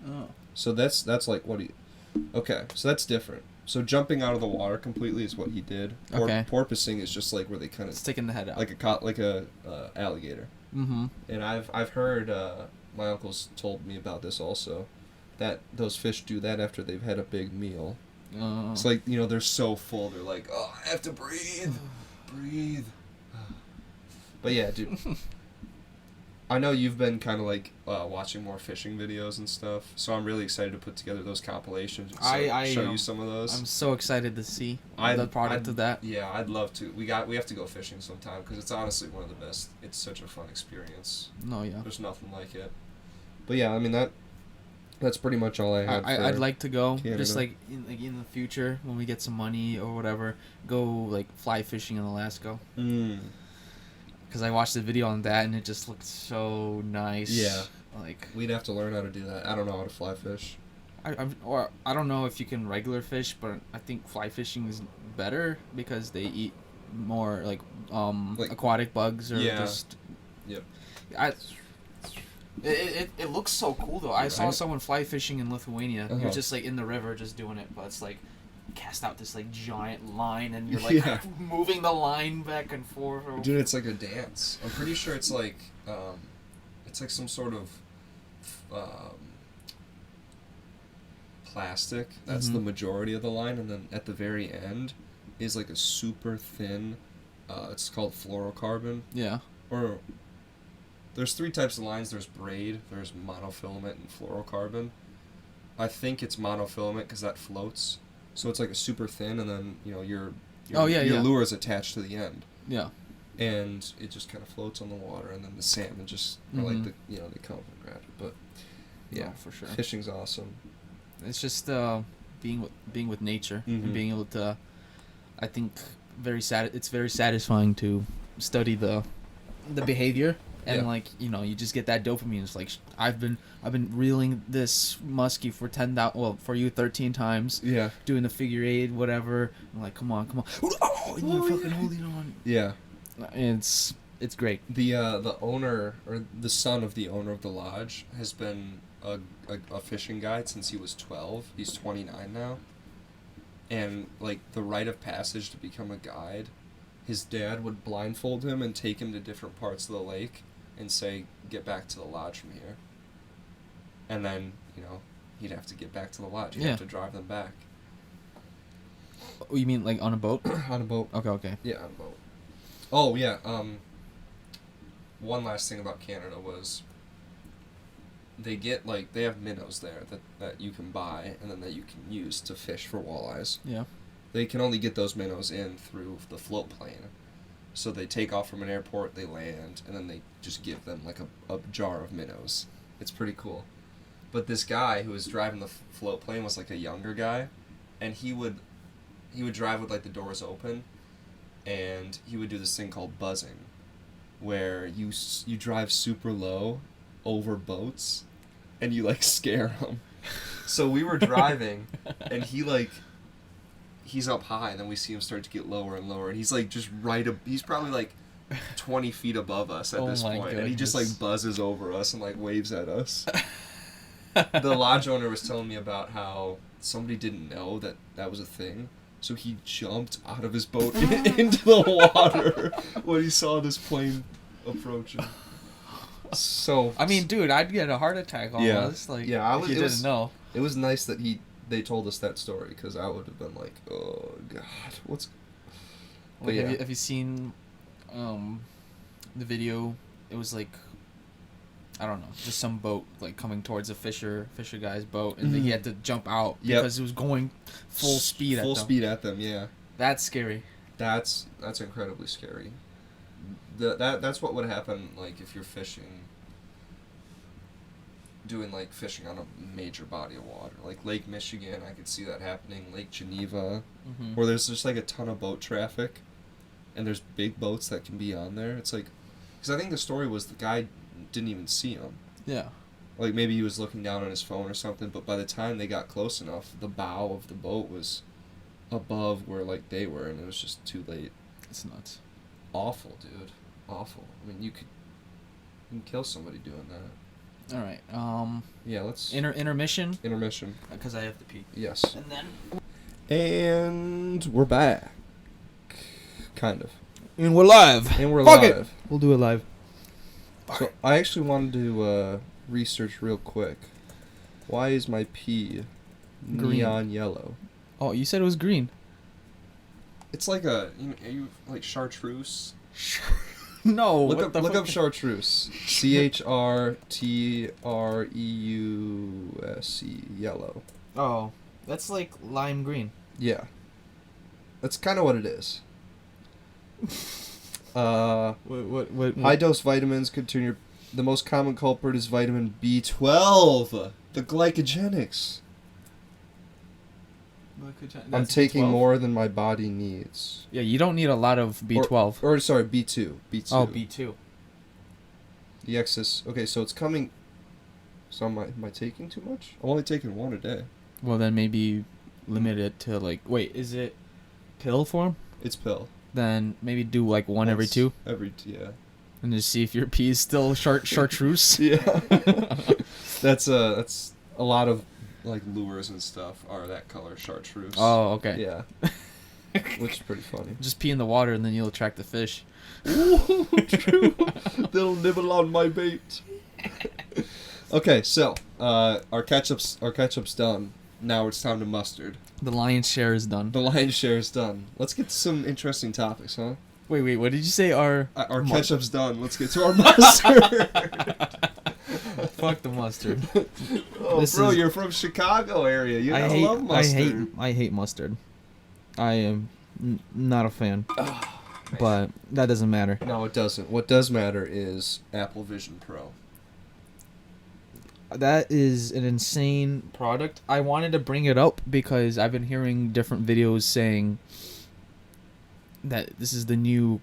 Oh. So that's like what he... Okay, so that's different. So jumping out of the water completely is what he did. Okay. Porpoising is just like where they kind of... Sticking the head out. Like a alligator. Mm-hmm. And I've heard... my uncle's told me about this also. That those fish do that after they've had a big meal. It's like, they're so full, they're like, oh, I have to breathe. Breathe. But yeah, dude. I know you've been kind of like watching more fishing videos and stuff, so I'm really excited to put together those compilations and show you some of those. I'm so excited to see the product of that. Yeah, I'd love to. We have to go fishing sometime, because it's honestly one of the best. It's such a fun experience. No, yeah. There's nothing like it. But yeah, I mean, that's pretty much all I had. I'd like to go, Canada. just like in the future when we get some money or whatever, go like fly fishing in Alaska. Because I watched the video on that and it just looked so nice. Yeah. Like we'd have to learn how to do that. I don't know how to fly fish. I don't know if you can regular fish, but I think fly fishing is better because they eat more like aquatic bugs or just. Yep. It looks so cool though. I saw someone fly fishing in Lithuania. Uh-huh. You're just like in the river just doing it, but it's like cast out this like giant line and you're like moving the line back and forth. Dude, it's like a dance. I'm pretty sure it's like some sort of plastic. That's the majority of the line, and then at the very end is like a super thin. It's called fluorocarbon. Yeah. Or there's 3 types of lines. There's braid, there's monofilament, and fluorocarbon. I think it's monofilament because that floats. So it's like a super thin, and then your lure is attached to the end. Yeah. And it just kind of floats on the water, and then the salmon just are like they come up and grab it. But yeah, for sure. Fishing's awesome. It's just being with nature and being able to. I think it's very satisfying to study the behavior. And you just get that dopamine. It's like I've been reeling this muskie for 13 times. Yeah. Doing the figure 8, whatever. I'm like, come on. Oh, and you're fucking holding on. Yeah. It's great. The owner or the son of the owner of the lodge has been a fishing guide since he was 12. He's 29 now. And like the rite of passage to become a guide, his dad would blindfold him and take him to different parts of the lake and say, get back to the lodge from here. And then, you know, he'd have to get back to the lodge. He'd have to drive them back. Oh, you mean like on a boat? On a boat. Okay. Yeah, on a boat. Oh, yeah. One last thing about Canada was they get, like, they have minnows there that you can buy and then that you can use to fish for walleyes. Yeah. They can only get those minnows in through the float plane. So they take off from an airport, they land, and then they just give them, like, a jar of minnows. It's pretty cool. But this guy who was driving the float plane was, like, a younger guy, and he would drive with, like, the doors open, and he would do this thing called buzzing, where you drive super low over boats, and you, like, scare them. So we were driving, and he's up high, and then we see him start to get lower and lower, and he's, like, just he's probably, like, 20 feet above us at this point, and he just, like, buzzes over us and, like, waves at us. The lodge owner was telling me about how somebody didn't know that was a thing, so he jumped out of his boat into the water when he saw this plane approaching. So I mean, dude, I'd get a heart attack almost. If you didn't know. It was nice that they told us that story, because I would have been like, oh god, what's. But yeah. Have you seen the video? It was like, I don't know, just some boat like coming towards a fisher guy's boat, and he had to jump out because it was going full speed at them. Yeah. That's scary. That's incredibly scary. That's what would happen, like, if you're doing like fishing on a major body of water, like Lake Michigan. I could see that happening. Lake Geneva, where there's just like a ton of boat traffic, and there's big boats that can be on there. It's like, because I think the story was the guy didn't even see him. Yeah. Like, maybe he was looking down on his phone or something, but by the time they got close enough, the bow of the boat was above where, like, they were, and it was just too late. It's nuts. Awful, dude. Awful. I mean, you can kill somebody doing that. All right. Yeah, let's... Intermission? Intermission. Because I have to pee. Yes. And then... And we're back. Kind of. And we're live. Fuck it. We'll do it live. So, I actually wanted to research real quick. Why is my pee neon yellow? Oh, you said it was green. It's like are you like chartreuse? No. Look up chartreuse. CHRTREUSE, yellow. Oh, that's like lime green. Yeah. That's kind of what it is. What? High dose vitamins could turn the most common culprit is vitamin B12, the glycogenics. I'm taking B12? more than my body needs. Yeah, you don't need a lot of B12. Or sorry, B2. Oh, B2. The excess. Okay, so it's coming. So am I taking too much? I'm only taking one a day. Well, then maybe limit it to like. Wait, is it pill form? It's pill. Then maybe do like one every two. Yeah. And just see if your pee is still chartreuse. Yeah. That's a lot of like lures and stuff are that color, chartreuse. Oh, okay. Yeah. Which is pretty funny. Just pee in the water and then you'll attract the fish. Ooh, true. They'll nibble on my bait. Okay, so our ketchup's done. Now it's time to mustard. The lion's share is done. The lion's share is done. Let's get to some interesting topics, huh? Wait, what did you say? Our ketchup's done. Let's get to our mustard. Fuck the mustard. Oh, bro, you're from Chicago area. You don't love mustard. I hate mustard. I am not a fan. Oh, but that doesn't matter. No, it doesn't. What does matter is Apple Vision Pro. That is an insane product. I wanted to bring it up because I've been hearing different videos saying that this is the new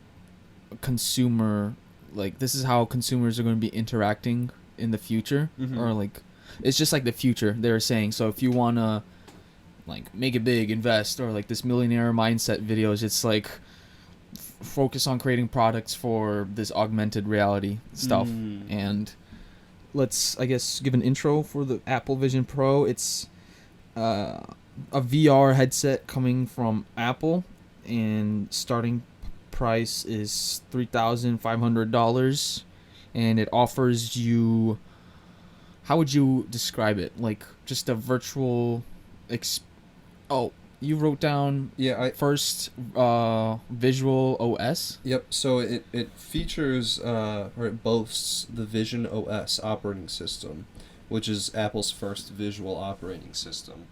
consumer, like this is how consumers are going to be interacting in the future, or like it's just like the future they're saying. So if you want to like make it big, invest, or like this millionaire mindset videos, it's like focus on creating products for this augmented reality stuff. And let's, I guess, give an intro for the Apple Vision Pro. It's a VR headset coming from Apple, and starting price is $3,500, and it offers you. How would you describe it? Like just a virtual. Oh, you wrote down. Yeah, first Visual OS. Yep. So it features or it boasts the Vision OS operating system, which is Apple's first visual operating system,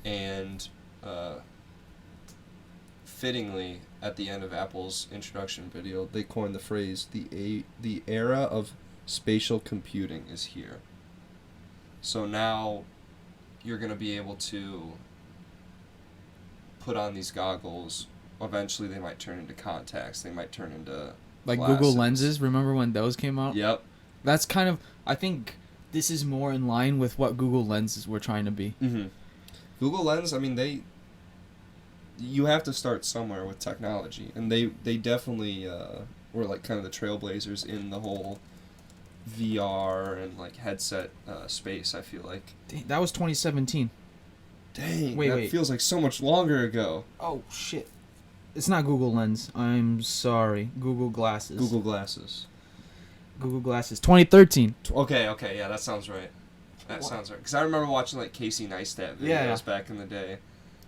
and fittingly, at the end of Apple's introduction video, they coined the phrase the era of spatial computing is here. So now you're going to be able to put on these goggles. Eventually they might turn into contacts. They might turn into like glasses. Google Lenses. Remember when those came out? Yep. That's kind of, I think this is more in line with what Google Lenses were trying to be. Mm-hmm. Google Lens, I mean, you have to start somewhere with technology, and they definitely were like kind of the trailblazers in the whole VR and like headset space. I feel like That was 2017. dang, Wait. feels like so much longer ago. Oh shit! It's not Google Lens. I'm sorry. Google Glasses. Google Glasses. Google Glasses. 2013. Okay, yeah, that sounds right. That sounds right. Because I remember watching like Casey Neistat videos back in the day.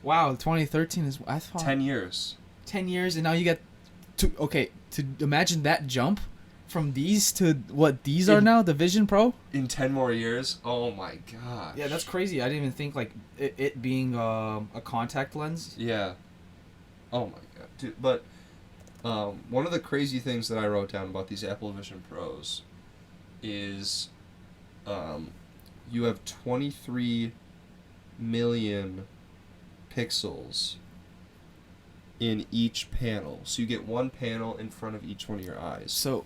Wow, 2013 is. I thought 10 years. 10 years, and now you get to. Okay, to imagine that jump from these to what these are now, the Vision Pro. In 10 more years? Oh my god. Yeah, that's crazy. I didn't even think like it being a contact lens. Yeah. Oh my god, dude. But one of the crazy things that I wrote down about these Apple Vision Pros is you have 23 million pixels in each panel. So you get one panel in front of each one of your eyes. So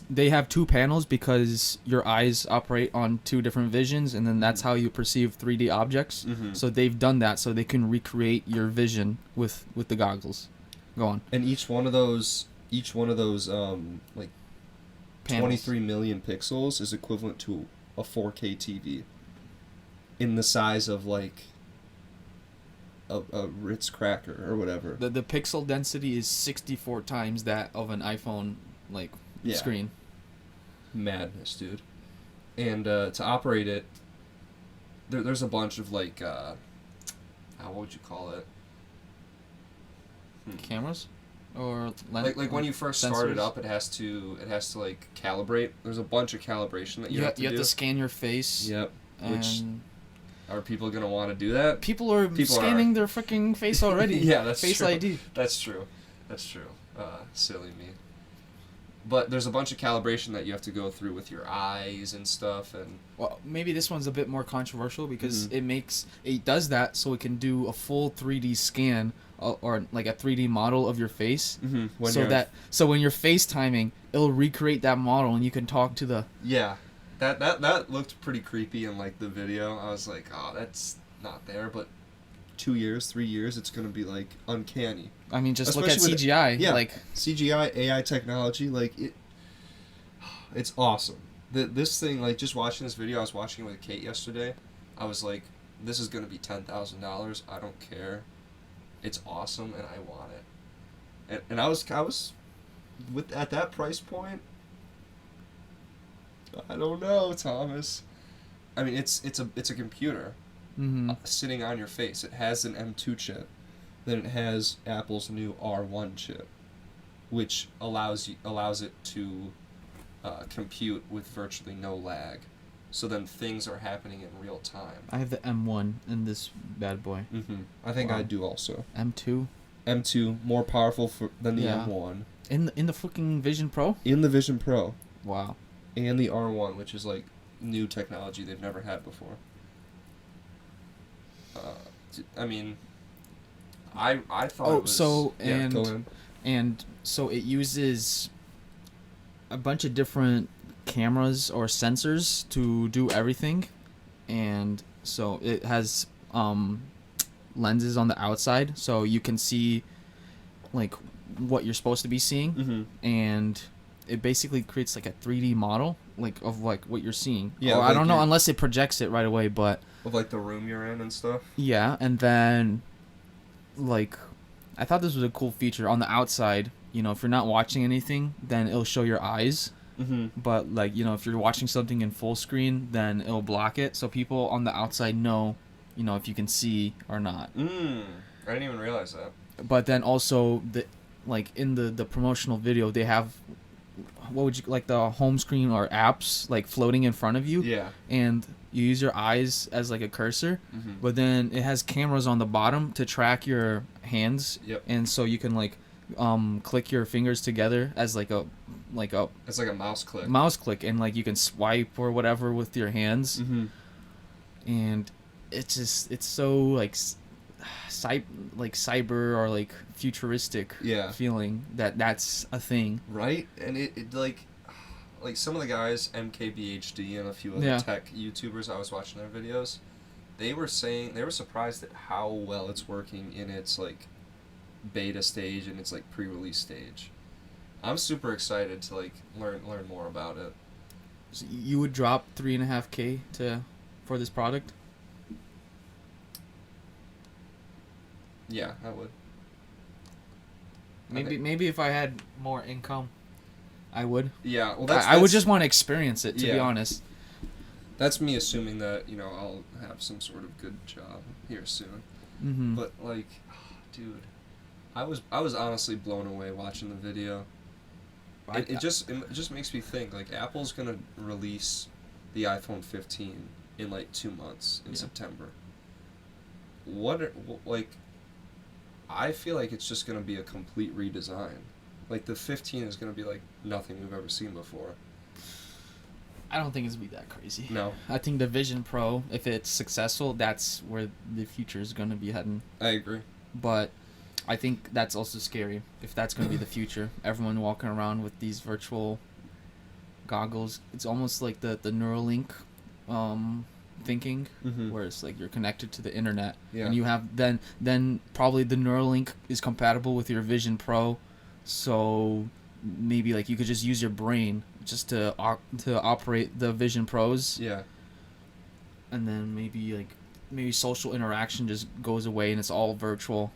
they have two panels because your eyes operate on two different visions, and then that's how you perceive 3D objects. Mm-hmm. So they've done that so they can recreate your vision with the goggles. Go on. And each one of those like Panels. 23 million pixels is equivalent to a 4K TV in the size of like a Ritz cracker or whatever. The pixel density is 64 times that of an iPhone screen. Madness, dude. And to operate it, there's a bunch of like what would you call it? Cameras or lens, like when you first sensors? start it up, it has to like calibrate. There's a bunch of calibration that you have to do. You have to scan your face. Yep. And Which are people gonna want to do that? People are scanning their freaking face already. Yeah, that's Face true. ID. That's true. Silly me. But there's a bunch of calibration that you have to go through with your eyes and stuff, and well, maybe this one's a bit more controversial because it does that so it can do a full 3D scan or like a 3D model of your face. Mm-hmm. So when you're FaceTiming, it'll recreate that model and you can talk to the. Yeah, that looked pretty creepy in like the video. I was like, oh, that's not there, but 2 years, 3 years, it's gonna be like uncanny. I mean, just Especially look at CGI. Yeah, like CGI, AI technology, like it's awesome. This thing, like just watching this video, I was watching it with Kate yesterday. I was like, this is gonna be $10,000. I don't care. It's awesome, and I want it. And I was at that price point. I don't know, Thomas. I mean, it's a computer. Mm-hmm. Sitting on your face. It has an M2 chip. Then it has Apple's new R1 chip, which allows it to compute with virtually no lag. So then things are happening in real time. I have the M1 in this bad boy. Mm-hmm. I think I do also. M2. M2 more powerful than the M1. In the fucking Vision Pro. In the Vision Pro. Wow. And the R1, which is like new technology they've never had before. I mean, I thought. Oh, it was, so go ahead. and so it uses a bunch of different cameras or sensors to do everything, and so it has lenses on the outside, so you can see like what you're supposed to be seeing, and it basically creates like a 3D model like of like what you're seeing. Yeah, I don't know unless it projects it right away, but of like the room you're in and stuff. Yeah, and then like I thought this was a cool feature on the outside. You know, if you're not watching anything, then it'll show your eyes, But like, you know, if you're watching something in full screen, then it'll block it, so people on the outside know, you know, if you can see or not. I didn't even realize that. But then also like in the promotional video, they have, what would you like, the home screen or apps like floating in front of you. Yeah. And you use your eyes as like a cursor, but then it has cameras on the bottom to track your hands. Yep. And so you can like click your fingers together as like a it's like a mouse click, and like you can swipe or whatever with your hands. And it's so like cyber or like futuristic feeling that's a thing, right? And it like some of the guys, MKBHD and a few other tech YouTubers I was watching their videos, they were surprised at how well it's working in its like beta stage and its like pre-release stage. I'm super excited to like learn more about it. So you would drop $3.5K for this product? Yeah, I would. Maybe if I had more income, I would. Yeah, well, I would just want to experience it, to be honest. That's me assuming that, you know, I'll have some sort of good job here soon. But like, dude, I was honestly blown away watching the video. It just makes me think, like, Apple's gonna release the iPhone 15 in like 2 months in September. I feel like it's just gonna be a complete redesign. Like, the 15 is gonna be like nothing we've ever seen before. I don't think it's gonna be that crazy. No. I think the Vision Pro, if it's successful, that's where the future is gonna be heading. I agree. But I think that's also scary, if that's gonna be the future. Everyone walking around with these virtual goggles. It's almost like the Neuralink thinking, where it's like you're connected to the internet, and you have then probably the Neuralink is compatible with your Vision Pro, so maybe like you could just use your brain just to operate the Vision Pros. Yeah. And then maybe social interaction just goes away and it's all virtual.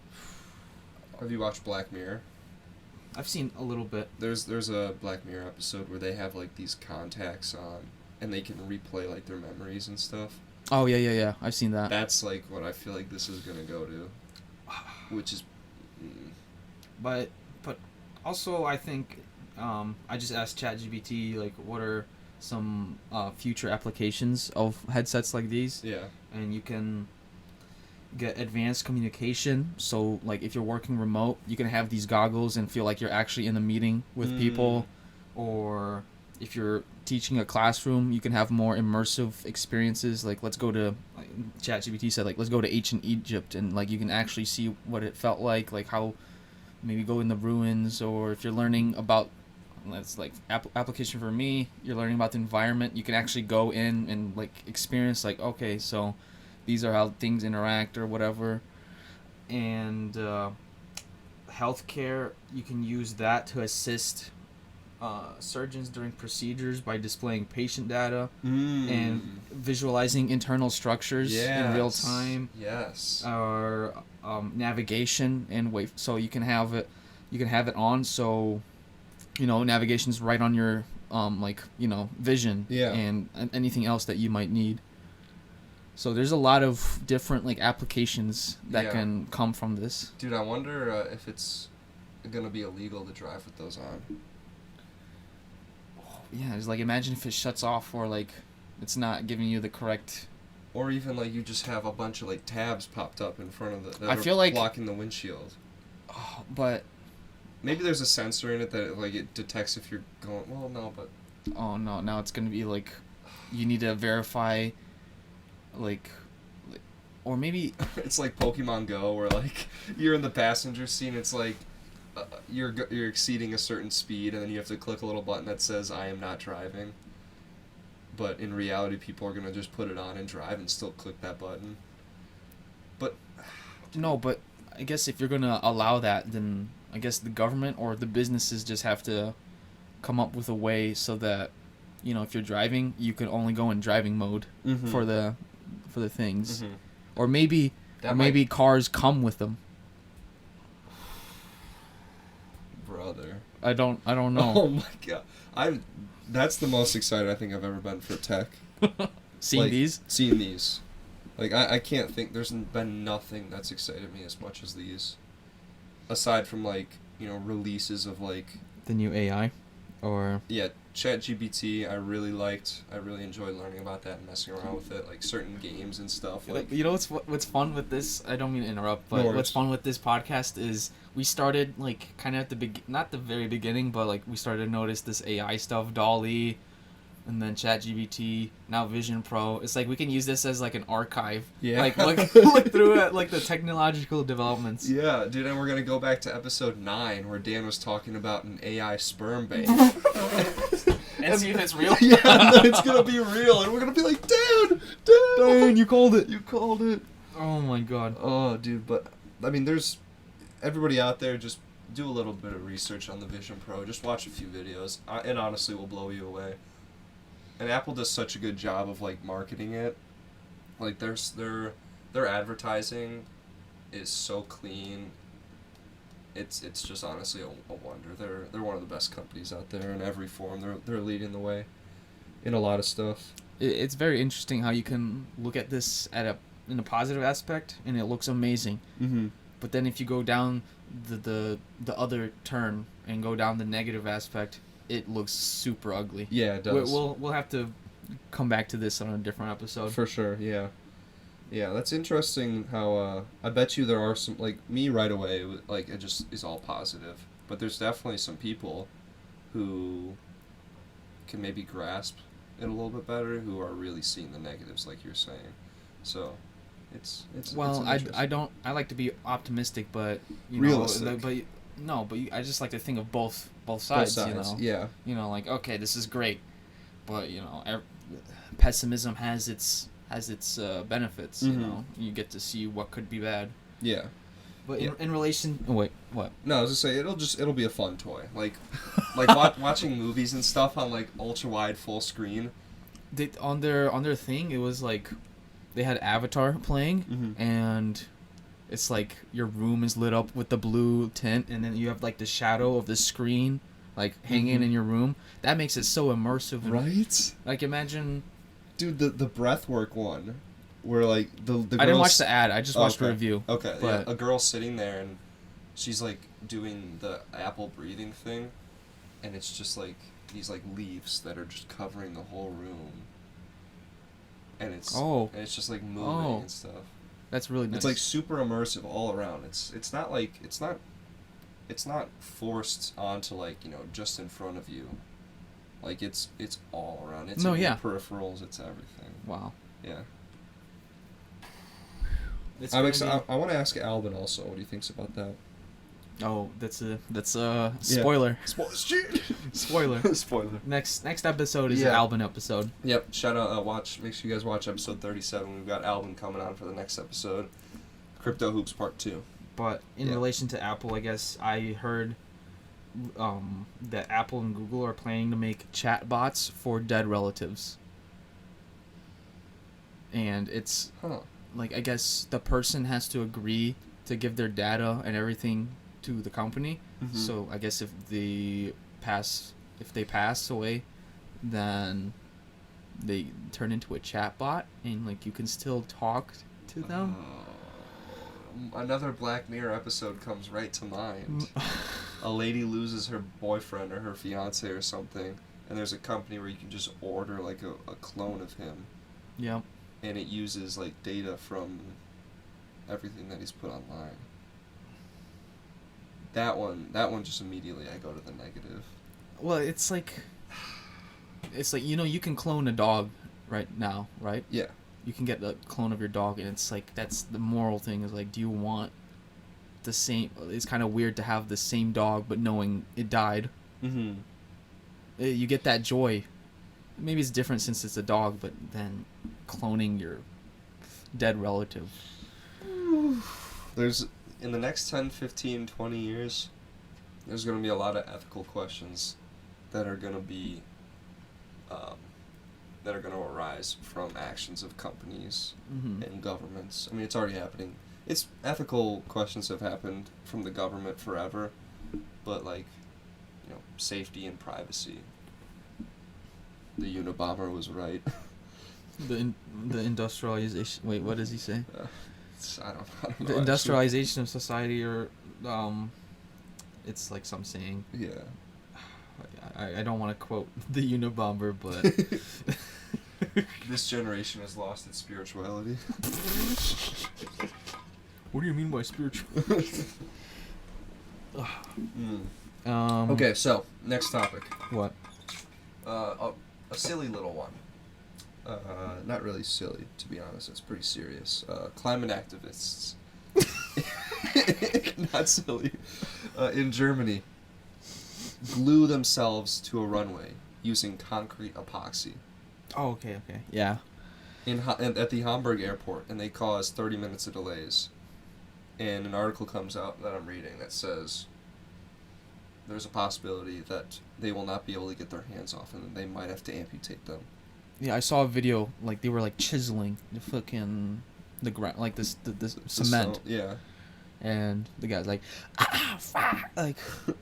Have you watched Black Mirror? I've seen a little bit. There's a Black Mirror episode where they have like these contacts on, and they can replay like their memories and stuff. Oh yeah. I've seen that. That's like what I feel like this is gonna go to, which is. But also I think I just asked ChatGPT like what are some future applications of headsets like these. Yeah. And you can get advanced communication, so like if you're working remote, you can have these goggles and feel like you're actually in a meeting with people, or if you're teaching a classroom, you can have more immersive experiences. Like let's go to, like, ChatGPT said, like let's go to ancient Egypt, and like you can actually see what it felt like how maybe go in the ruins, or if you're learning about, that's like application for me, you're learning about the environment, you can actually go in and like experience like, okay, so these are how things interact or whatever. And healthcare, you can use that to assist surgeons during procedures by displaying patient data and visualizing internal structures in real time. Yes. Or navigation and wait, so you can have it on, so you know navigation's right on your vision and anything else that you might need. So there's a lot of different like applications that can come from this. Dude, I wonder if it's gonna be illegal to drive with those on. Yeah, it's like, imagine if it shuts off, or like it's not giving you the correct. Or even like you just have a bunch of like tabs popped up in front of I feel like blocking the windshield. Oh, but maybe there's a sensor in it that like it detects if you're going. Well, no, but. Oh no! Now it's gonna be like, you need to verify. Like, or maybe it's like Pokemon Go, where like you're in the passenger seat, and it's like you're exceeding a certain speed, and then you have to click a little button that says "I am not driving." But in reality, people are gonna just put it on and drive, and still click that button. But no, but I guess if you're gonna allow that, then I guess the government or the businesses just have to come up with a way so that, you know, if you're driving, you can only go in driving mode for the things, or maybe cars come with them. Brother, I don't know. Oh my god. That's the most excited I think I've ever been for tech. Seeing these? Seeing these. Like, I can't think, there's been nothing that's excited me as much as these. Aside from, like, releases of, like... The new AI? Or... Yeah, ChatGPT, I really enjoyed learning about that and messing around with it. Like, certain games and stuff. Like, what's fun with this? I don't mean to interrupt, but what's fun with this podcast is we started, like, kind of at not the very beginning, but, like, we started to notice this AI stuff, DALL-E, and then ChatGPT, now Vision Pro. It's like we can use this as like an archive. Yeah. Like look through it, like the technological developments. Yeah, dude, and we're gonna go back to episode 9 where Dan was talking about an AI sperm bank. And see if it's real. Yeah, and then it's gonna be real, and we're gonna be like, Dan, you called it. You called it. Oh my god. Oh, dude, but I mean, there's everybody out there. Just do a little bit of research on the Vision Pro. Just watch a few videos. It honestly will blow you away. And Apple does such a good job of like marketing it. Like their advertising is so clean. It's just honestly a wonder. They're one of the best companies out there in every form. They're leading the way in a lot of stuff. It's very interesting how you can look at this in a positive aspect and it looks amazing. Mm-hmm. But then if you go down the other turn and go down the negative aspect, it looks super ugly. Yeah, it does. We'll have to come back to this on a different episode. For sure, yeah. Yeah, that's interesting how, I bet you there are some, like, me right away, like, it just is all positive. But there's definitely some people who can maybe grasp it a little bit better, who are really seeing the negatives, like you're saying. So, it's I like to be optimistic, but, realistic. I just like to think of both sides, Yeah. Like, okay, this is great, but, pessimism has its benefits, Mm-hmm. You get to see what could be bad. Yeah. But in relation... Oh, wait, what? No, I was gonna say, it'll be a fun toy. Like watching movies and stuff on, like, ultra-wide full screen. On their thing, it was, like, they had Avatar playing, mm-hmm. and... It's like your room is lit up with the blue tint, and then you have like the shadow of the screen, like hanging mm-hmm. in your room. That makes it so immersive. Right? Like imagine, dude, the breathwork one, where like the I didn't watch the ad. I just watched the review. Okay, yeah, a girl sitting there and she's like doing the apple breathing thing, and it's just like these like leaves that are just covering the whole room, and it's just like moving and stuff. That's really nice. It's like super immersive all around. It's not forced onto like, just in front of you. Like it's all around. It's your peripherals, it's everything. Wow. Yeah. I want to ask Alvin also what he thinks about that. Oh, that's a spoiler. Spoiler. Spoiler. Next episode is an Albin episode. Yep. Shout out, make sure you guys watch episode 37. We've got Albin coming on for the next episode. Crypto Hoops Part 2. But in relation to Apple, I guess I heard that Apple and Google are planning to make chat bots for dead relatives. And it's like, I guess the person has to agree to give their data and everything to the company. Mm-hmm. So I guess if they pass away, then they turn into a chat bot, and like you can still talk to them. Another Black Mirror episode comes right to mind. A lady loses her boyfriend or her fiance or something, and there's a company where you can just order like a clone of him. Yeah. And it uses like data from everything that he's put online. That one just immediately I go to the negative. Well, it's like you can clone a dog right now, right? Yeah. You can get a clone of your dog, and it's like that's the moral thing is like, do you want the same? It's kind of weird to have the same dog, but knowing it died. Mm-hmm. You get that joy. Maybe it's different since it's a dog, but then cloning your dead relative. There's in the next 10, 15, 20 years, there's going to be a lot of ethical questions that are going to be arise from actions of companies mm-hmm. and governments. I mean, it's already happening. Ethical questions have happened from the government forever, but like, safety and privacy. The Unabomber was right. The industrialization. Wait, what does he say? I don't know. The industrialization of society, or it's like some saying. Yeah. I don't want to quote the Unabomber, but this generation has lost its spirituality. What do you mean by spiritual? Okay, so next topic. What? A silly little one. Not really silly, to be honest. It's pretty serious. Climate activists. Not silly. In Germany, glue themselves to a runway using concrete epoxy. Oh, okay. Yeah. At the Hamburg airport, and they cause 30 minutes of delays. And an article comes out that I'm reading that says there's a possibility that they will not be able to get their hands off, and they might have to amputate them. Yeah, I saw a video, like, they were, like, chiseling the ground, like, this cement. Yeah. And the guy's like, fuck! Like,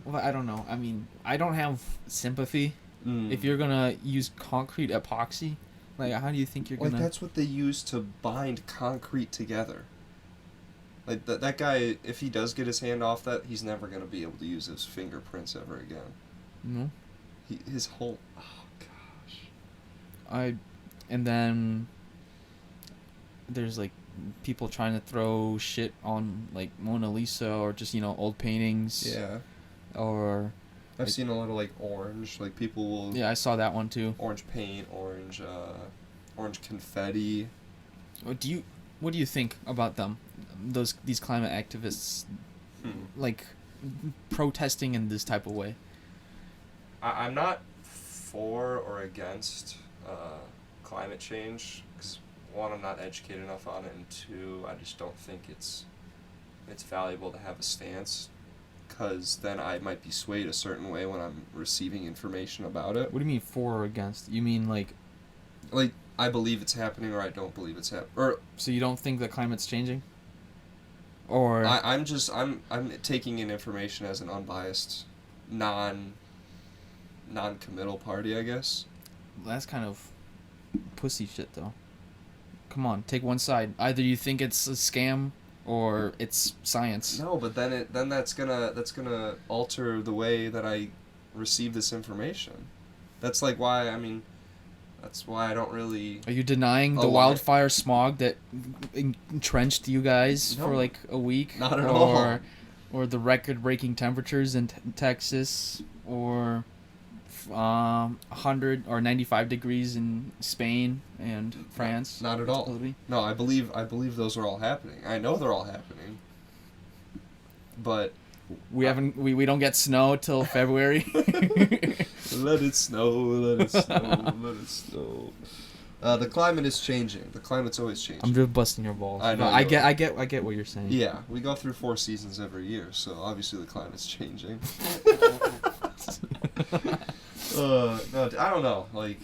well, I don't know. I mean, I don't have sympathy. If you're gonna use concrete epoxy, like, how do you think you're gonna... Like, that's what they use to bind concrete together. Like, that guy, if he does get his hand off that, he's never gonna be able to use his fingerprints ever again. No? His whole... Oh, gosh. And then there's, like, people trying to throw shit on, like, Mona Lisa or just, old paintings. Yeah. Or... I've seen a lot of, like, orange. Like, people will... Yeah, I saw that one, too. Orange paint, orange confetti. What do you think about them? These climate activists, like, protesting in this type of way? I'm not for or against climate change, because one, I'm not educated enough on it, and two, I just don't think it's valuable to have a stance, because then I might be swayed a certain way when I'm receiving information about it. What do you mean for or against? You mean like I believe it's happening, or I don't believe it's happening. Or so you don't think that climate's changing? Or I'm taking in information as an unbiased, non-committal party, I guess. That's kind of pussy shit, though. Come on, take one side. Either you think it's a scam or it's science. No, but then that's gonna alter the way that I receive this information. That's like why that's why I don't really... Are you denying the wildfire smog that entrenched you guys for like a week? Not at all. Or the record-breaking temperatures in Texas, or 100 or 95 degrees in Spain and France? Not at all. No, I believe those are all happening. I know they're all happening. But we don't get snow till February. Let it snow, let it snow, let it snow. The climate is changing. The climate's always changing. I'm just busting your balls. I know. I get what you're saying. Yeah, we go through 4 seasons every year, so obviously the climate's changing. No, I don't know. Like,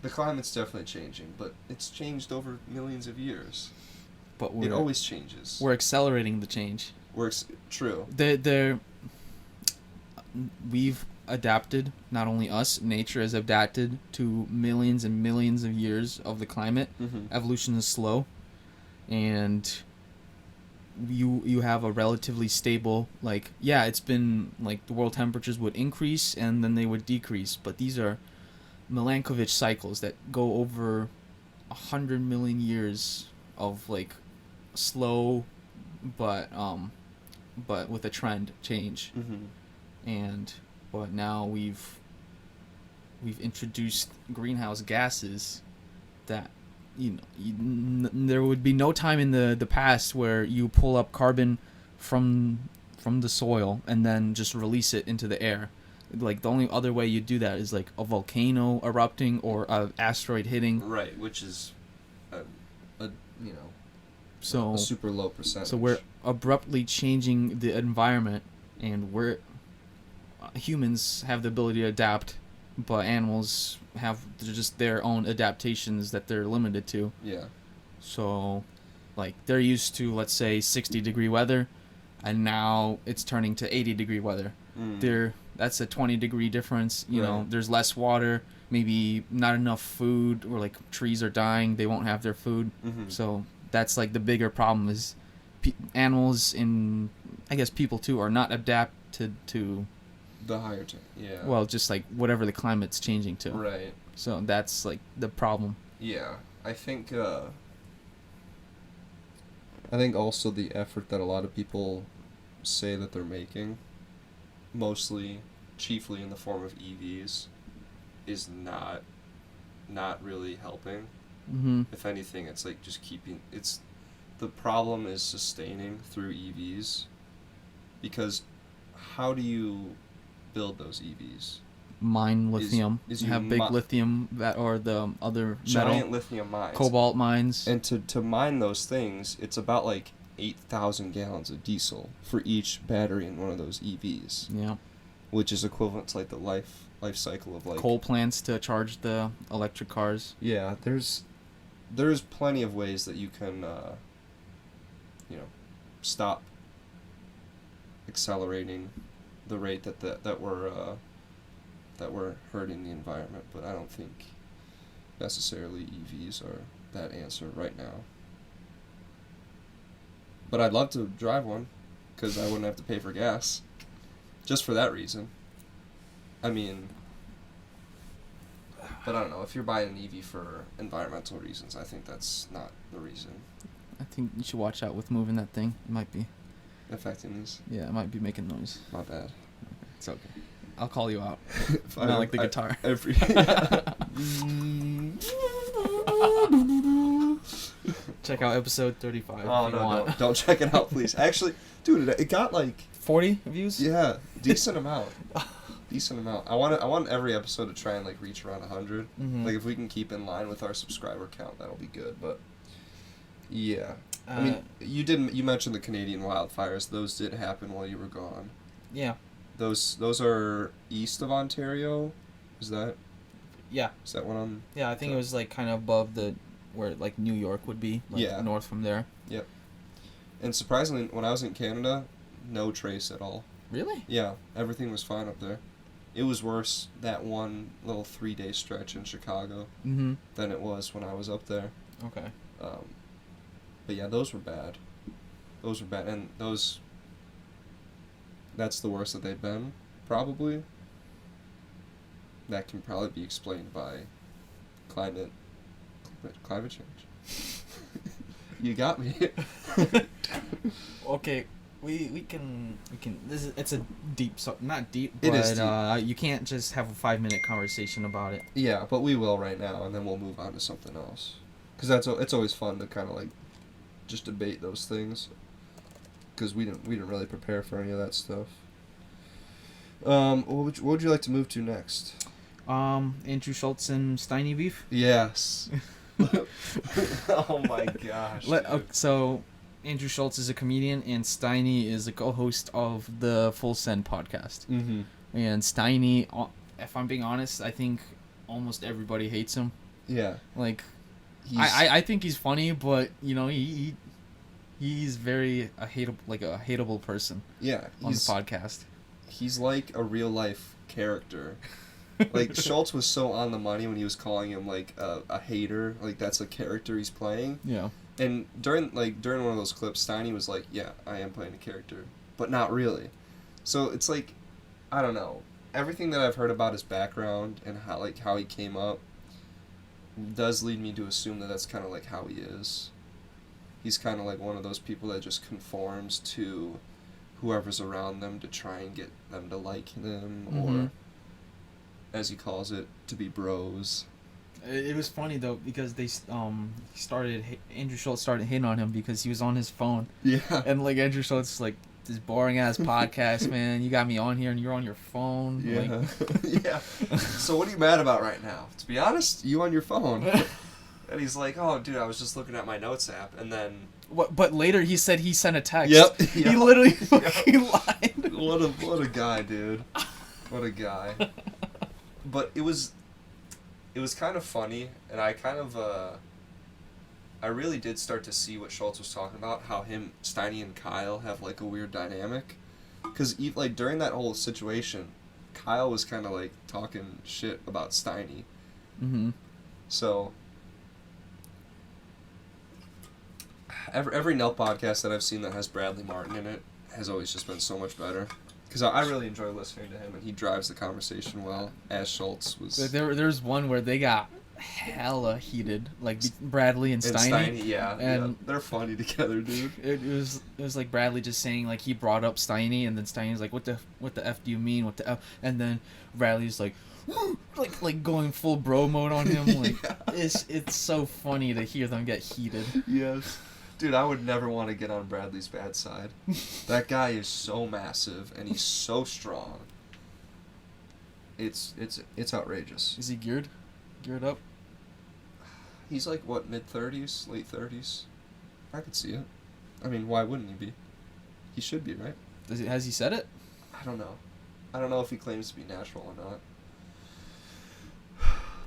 the climate's definitely changing, but it's changed over millions of years. But it always changes. We're accelerating the change. True. We've adapted, not only us, nature has adapted to millions and millions of years of the climate. Evolution is slow, and you have a relatively stable, like, yeah, it's been like the world temperatures would increase and then they would decrease, but these are Milankovitch cycles that go over 100 million years of like slow but with a trend change. But now we've introduced greenhouse gases that there would be no time in the past where you pull up carbon from the soil and then just release it into the air. Like, the only other way you do that is like a volcano erupting or an asteroid hitting. Right, which is a super low percentage. So we're abruptly changing the environment, and humans have the ability to adapt, but animals have just their own adaptations that they're limited to. Yeah. So, like, they're used to, let's say, 60-degree weather, and now it's turning to 80-degree weather. that's a 20-degree difference. You know, Right. there's less water, maybe not enough food, or like trees are dying, they won't have their food. Mm-hmm. So that's like the bigger problem is animals and I guess people too are not adapted to The higher yeah. well, just like whatever the climate's changing to. Right. So that's like the problem. Yeah, I think also the effort that a lot of people say that they're making, chiefly in the form of EVs, is not really helping. Mm-hmm. If anything, it's like just the problem is sustaining through EVs, because how do you build those EVs? Mine lithium. Is you you have big lithium that or the other giant metal, lithium mines, cobalt mines. and to mine those things, it's about like 8,000 gallons of diesel for each battery in one of those EVs. Yeah. Which is equivalent to like the life cycle of like coal plants to charge the electric cars. Yeah, there's plenty of ways that you can stop accelerating the rate that we're hurting the environment, but I don't think necessarily EVs are that answer right now. But I'd love to drive one, because I wouldn't have to pay for gas. Just for that reason. I mean, but I don't know, if you're buying an EV for environmental reasons, I think that's not the reason. I think you should watch out with moving that thing. It might be affecting these. Yeah, it might be making noise. My bad. It's okay. I'll call you out. Not like the guitar. Check out episode 35. Oh, if you no, want. don't check it out, please. Actually, dude, it got like 40 views? Yeah, decent amount. I want every episode to try and like reach around 100. Mm-hmm. Like if we can keep in line with our subscriber count, that'll be good. But yeah, I mean, you mentioned the Canadian wildfires. Those did happen while you were gone. Yeah. Those are east of Ontario. Is that? Yeah. Is that what I'm? Yeah, I think it was like kind of above where like New York would be. Like yeah. North from there. Yep. And surprisingly, when I was in Canada, no trace at all. Really? Yeah, everything was fine up there. It was worse that one little 3-day stretch in Chicago than it was when I was up there. Okay. But yeah, those were bad. And that's the worst that they've been, probably. That can probably be explained by climate change. You got me. Okay. We can it's a deep, not deep, it but is deep. You can't just have a 5-minute conversation about it. Yeah, but we will right now, and then we'll move on to something else. Because it's always fun to kind of like just debate those things. Because we didn't really prepare for any of that stuff. What would you like to move to next? Andrew Schultz and Steiny beef. Yes. Oh my gosh. So, Andrew Schultz is a comedian, and Steiny is a co-host of the Full Send podcast. Mm-hmm. And Steiny, if I'm being honest, I think almost everybody hates him. Yeah. Like, I think he's funny, but you know he's very a hateable person. Yeah. On the podcast. He's like a real life character. Like Schultz was so on the money when he was calling him like a hater. Like that's a character he's playing. Yeah. And during one of those clips, Steiny was like, "Yeah, I am playing a character, but not really." So it's like, I don't know. Everything that I've heard about his background and how he came up does lead me to assume that that's kind of like how he is. He's kind of like one of those people that just conforms to whoever's around them to try and get them to like him, or, as he calls it, to be bros. It was funny though because Andrew Schultz started hitting on him because he was on his phone. Yeah. And like Andrew Schultz like, this boring ass podcast, man. You got me on here and you're on your phone. Yeah. Like... Yeah. So what are you mad about right now? To be honest, you on your phone. And he's like, "Oh, dude, I was just looking at my notes app," and then. What? But later he said he sent a text. Yep. He literally fucking lied. What a guy, dude. What a guy. But it was kind of funny, and I kind of I really did start to see what Schultz was talking about, how Steiny and Kyle have like a weird dynamic, because like during that whole situation, Kyle was kind of like talking shit about Steiny. Mm-hmm. So every Nell podcast that I've seen that has Bradley Martin in it has always just been so much better. Because I really enjoy listening to him, and he drives the conversation well, as Schultz was... There's one where they got hella heated, like Bradley and Steiny. Yeah. They're funny together, dude. It was like Bradley just saying, like, he brought up Steiny, and then Steiny's like, what the F do you mean? What the F? And then Bradley's like, like going full bro mode on him. Like, it's so funny to hear them get heated. Yes. Dude, I would never want to get on Bradley's bad side. That guy is so massive, and he's so strong. It's outrageous. Is he geared up? He's like, what, mid-30s, late 30s? I could see it. I mean, why wouldn't he be? He should be, right? Has he said it? I don't know. I don't know if he claims to be natural or not.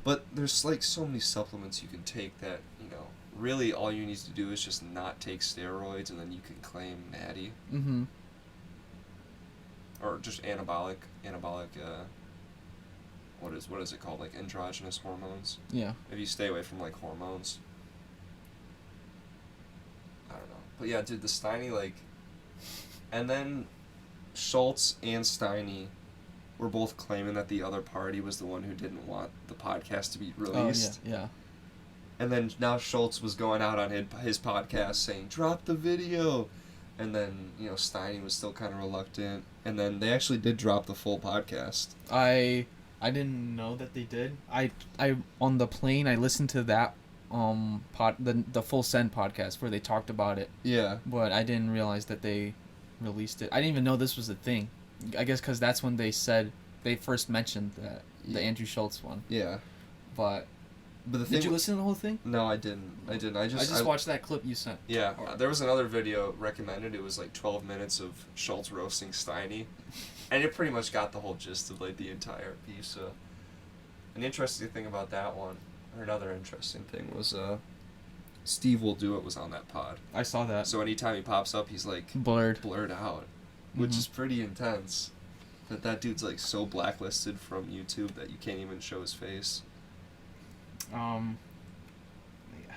But there's, like, so many supplements you can take that, you know, really all you need to do is just not take steroids, and then you can claim natty. Mm-hmm. Or just anabolic, what is it called? Like androgynous hormones? Yeah. If you stay away from, like, hormones. I don't know. But yeah, dude, the Steiny, like... And then Schultz and Steiny were both claiming that the other party was the one who didn't want the podcast to be released. Oh, yeah. And then now Schultz was going out on his podcast saying, drop the video. And then, you know, Steiny was still kind of reluctant. And then they actually did drop the full podcast. I didn't know that they did. I on the plane, I listened to that the Full Send podcast where they talked about it. Yeah. But I didn't realize that they released it. I didn't even know this was a thing. I guess because that's when they first mentioned the Andrew Schultz one. Yeah. But the thing did you listen to the whole thing? No, I didn't. I just watched that clip you sent. Yeah. There was another video recommended. It was like 12 minutes of Schultz roasting Steiny. And it pretty much got the whole gist of, like, the entire piece. An interesting thing about that one, or another interesting thing, was Steve Will Do It was on that pod. I saw that. So anytime he pops up, he's, like, blurred out, which is pretty intense. That dude's, like, so blacklisted from YouTube that you can't even show his face.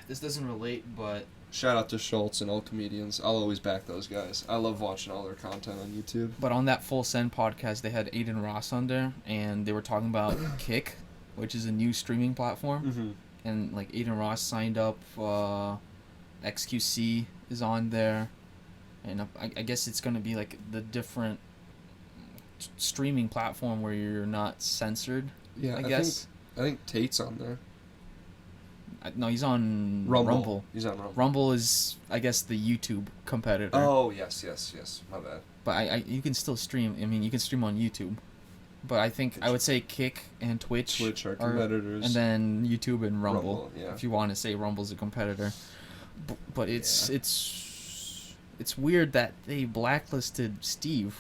This doesn't relate, but... Shout out to Schultz and all comedians. I'll always back those guys. I love watching all their content on YouTube. But on that Full Send podcast, they had Aiden Ross on there, and they were talking about Kick, which is a new streaming platform. Mm-hmm. And, like, Aiden Ross signed up. XQC is on there. And I guess it's going to be, like, the different streaming platform where you're not censored, I guess. I think Tate's on there. No, he's on Rumble. He's on Rumble. Rumble is, I guess, the YouTube competitor. Oh, yes. My bad. But you can still stream. I mean, you can stream on YouTube. But I think I would say Kick and Twitch are competitors. And then YouTube and Rumble, yeah. if you want to say Rumble's a competitor. But it's weird that they blacklisted Steve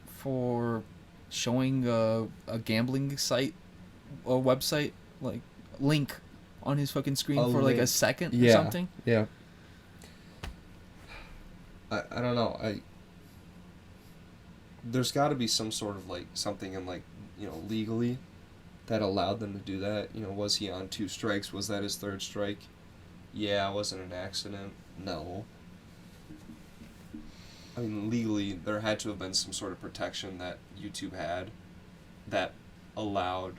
for showing a gambling site or website, like, link on his fucking screen for like a second or something. Yeah. I don't know. There's got to be some sort of, like, something in, like, you know, legally that allowed them to do that. You know, was he on 2 strikes? Was that his 3rd strike? Yeah, was it an accident? No. I mean, legally, there had to have been some sort of protection that YouTube had that allowed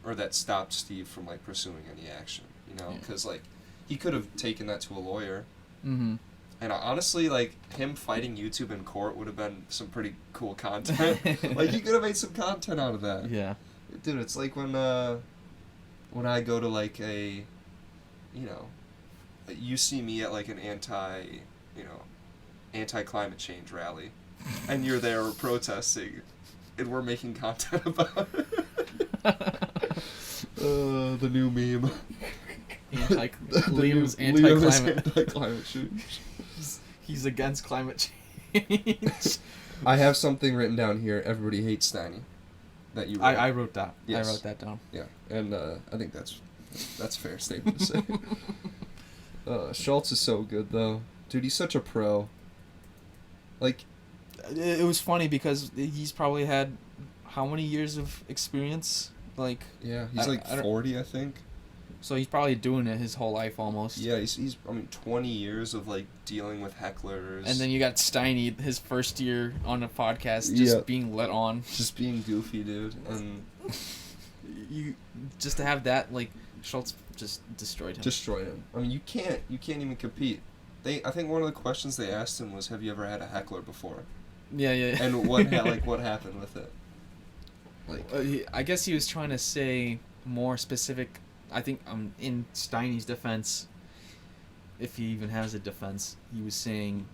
or that stopped Steve from, like, pursuing any action, you know? Because, like, he could have taken that to a lawyer. Mm-hmm. And honestly, like, him fighting YouTube in court would have been some pretty cool content. Like, he could have made some content out of that. Yeah. Dude, it's like when I go to, like, a, you know, you see me at, like, an anti-climate change rally, and you're there protesting, and we're making content about it. The new meme. Liam's anti-climate. Anti-climate change. He's against climate change. I have something written down here. Everybody hates Steiny. That you wrote. I wrote that. Yes. I wrote that down. Yeah, and I think that's a fair statement to say. Schultz is so good though, dude. He's such a pro. Like, it was funny because he's probably had how many years of experience? Like, yeah, he's like 40, I think. So he's probably doing it his whole life almost. Yeah, he's 20 years of like dealing with hecklers. And then you got Steiny, his first year on a podcast, just being let on. Just being goofy, dude. And you just to have that, like, Schultz just destroyed him. I mean, you can't even compete. I think one of the questions they asked him was, "Have you ever had a heckler before?" Yeah. And what happened with it? Like, I guess he was trying to say more specific. I think in Steiny's defense, if he even has a defense, he was saying,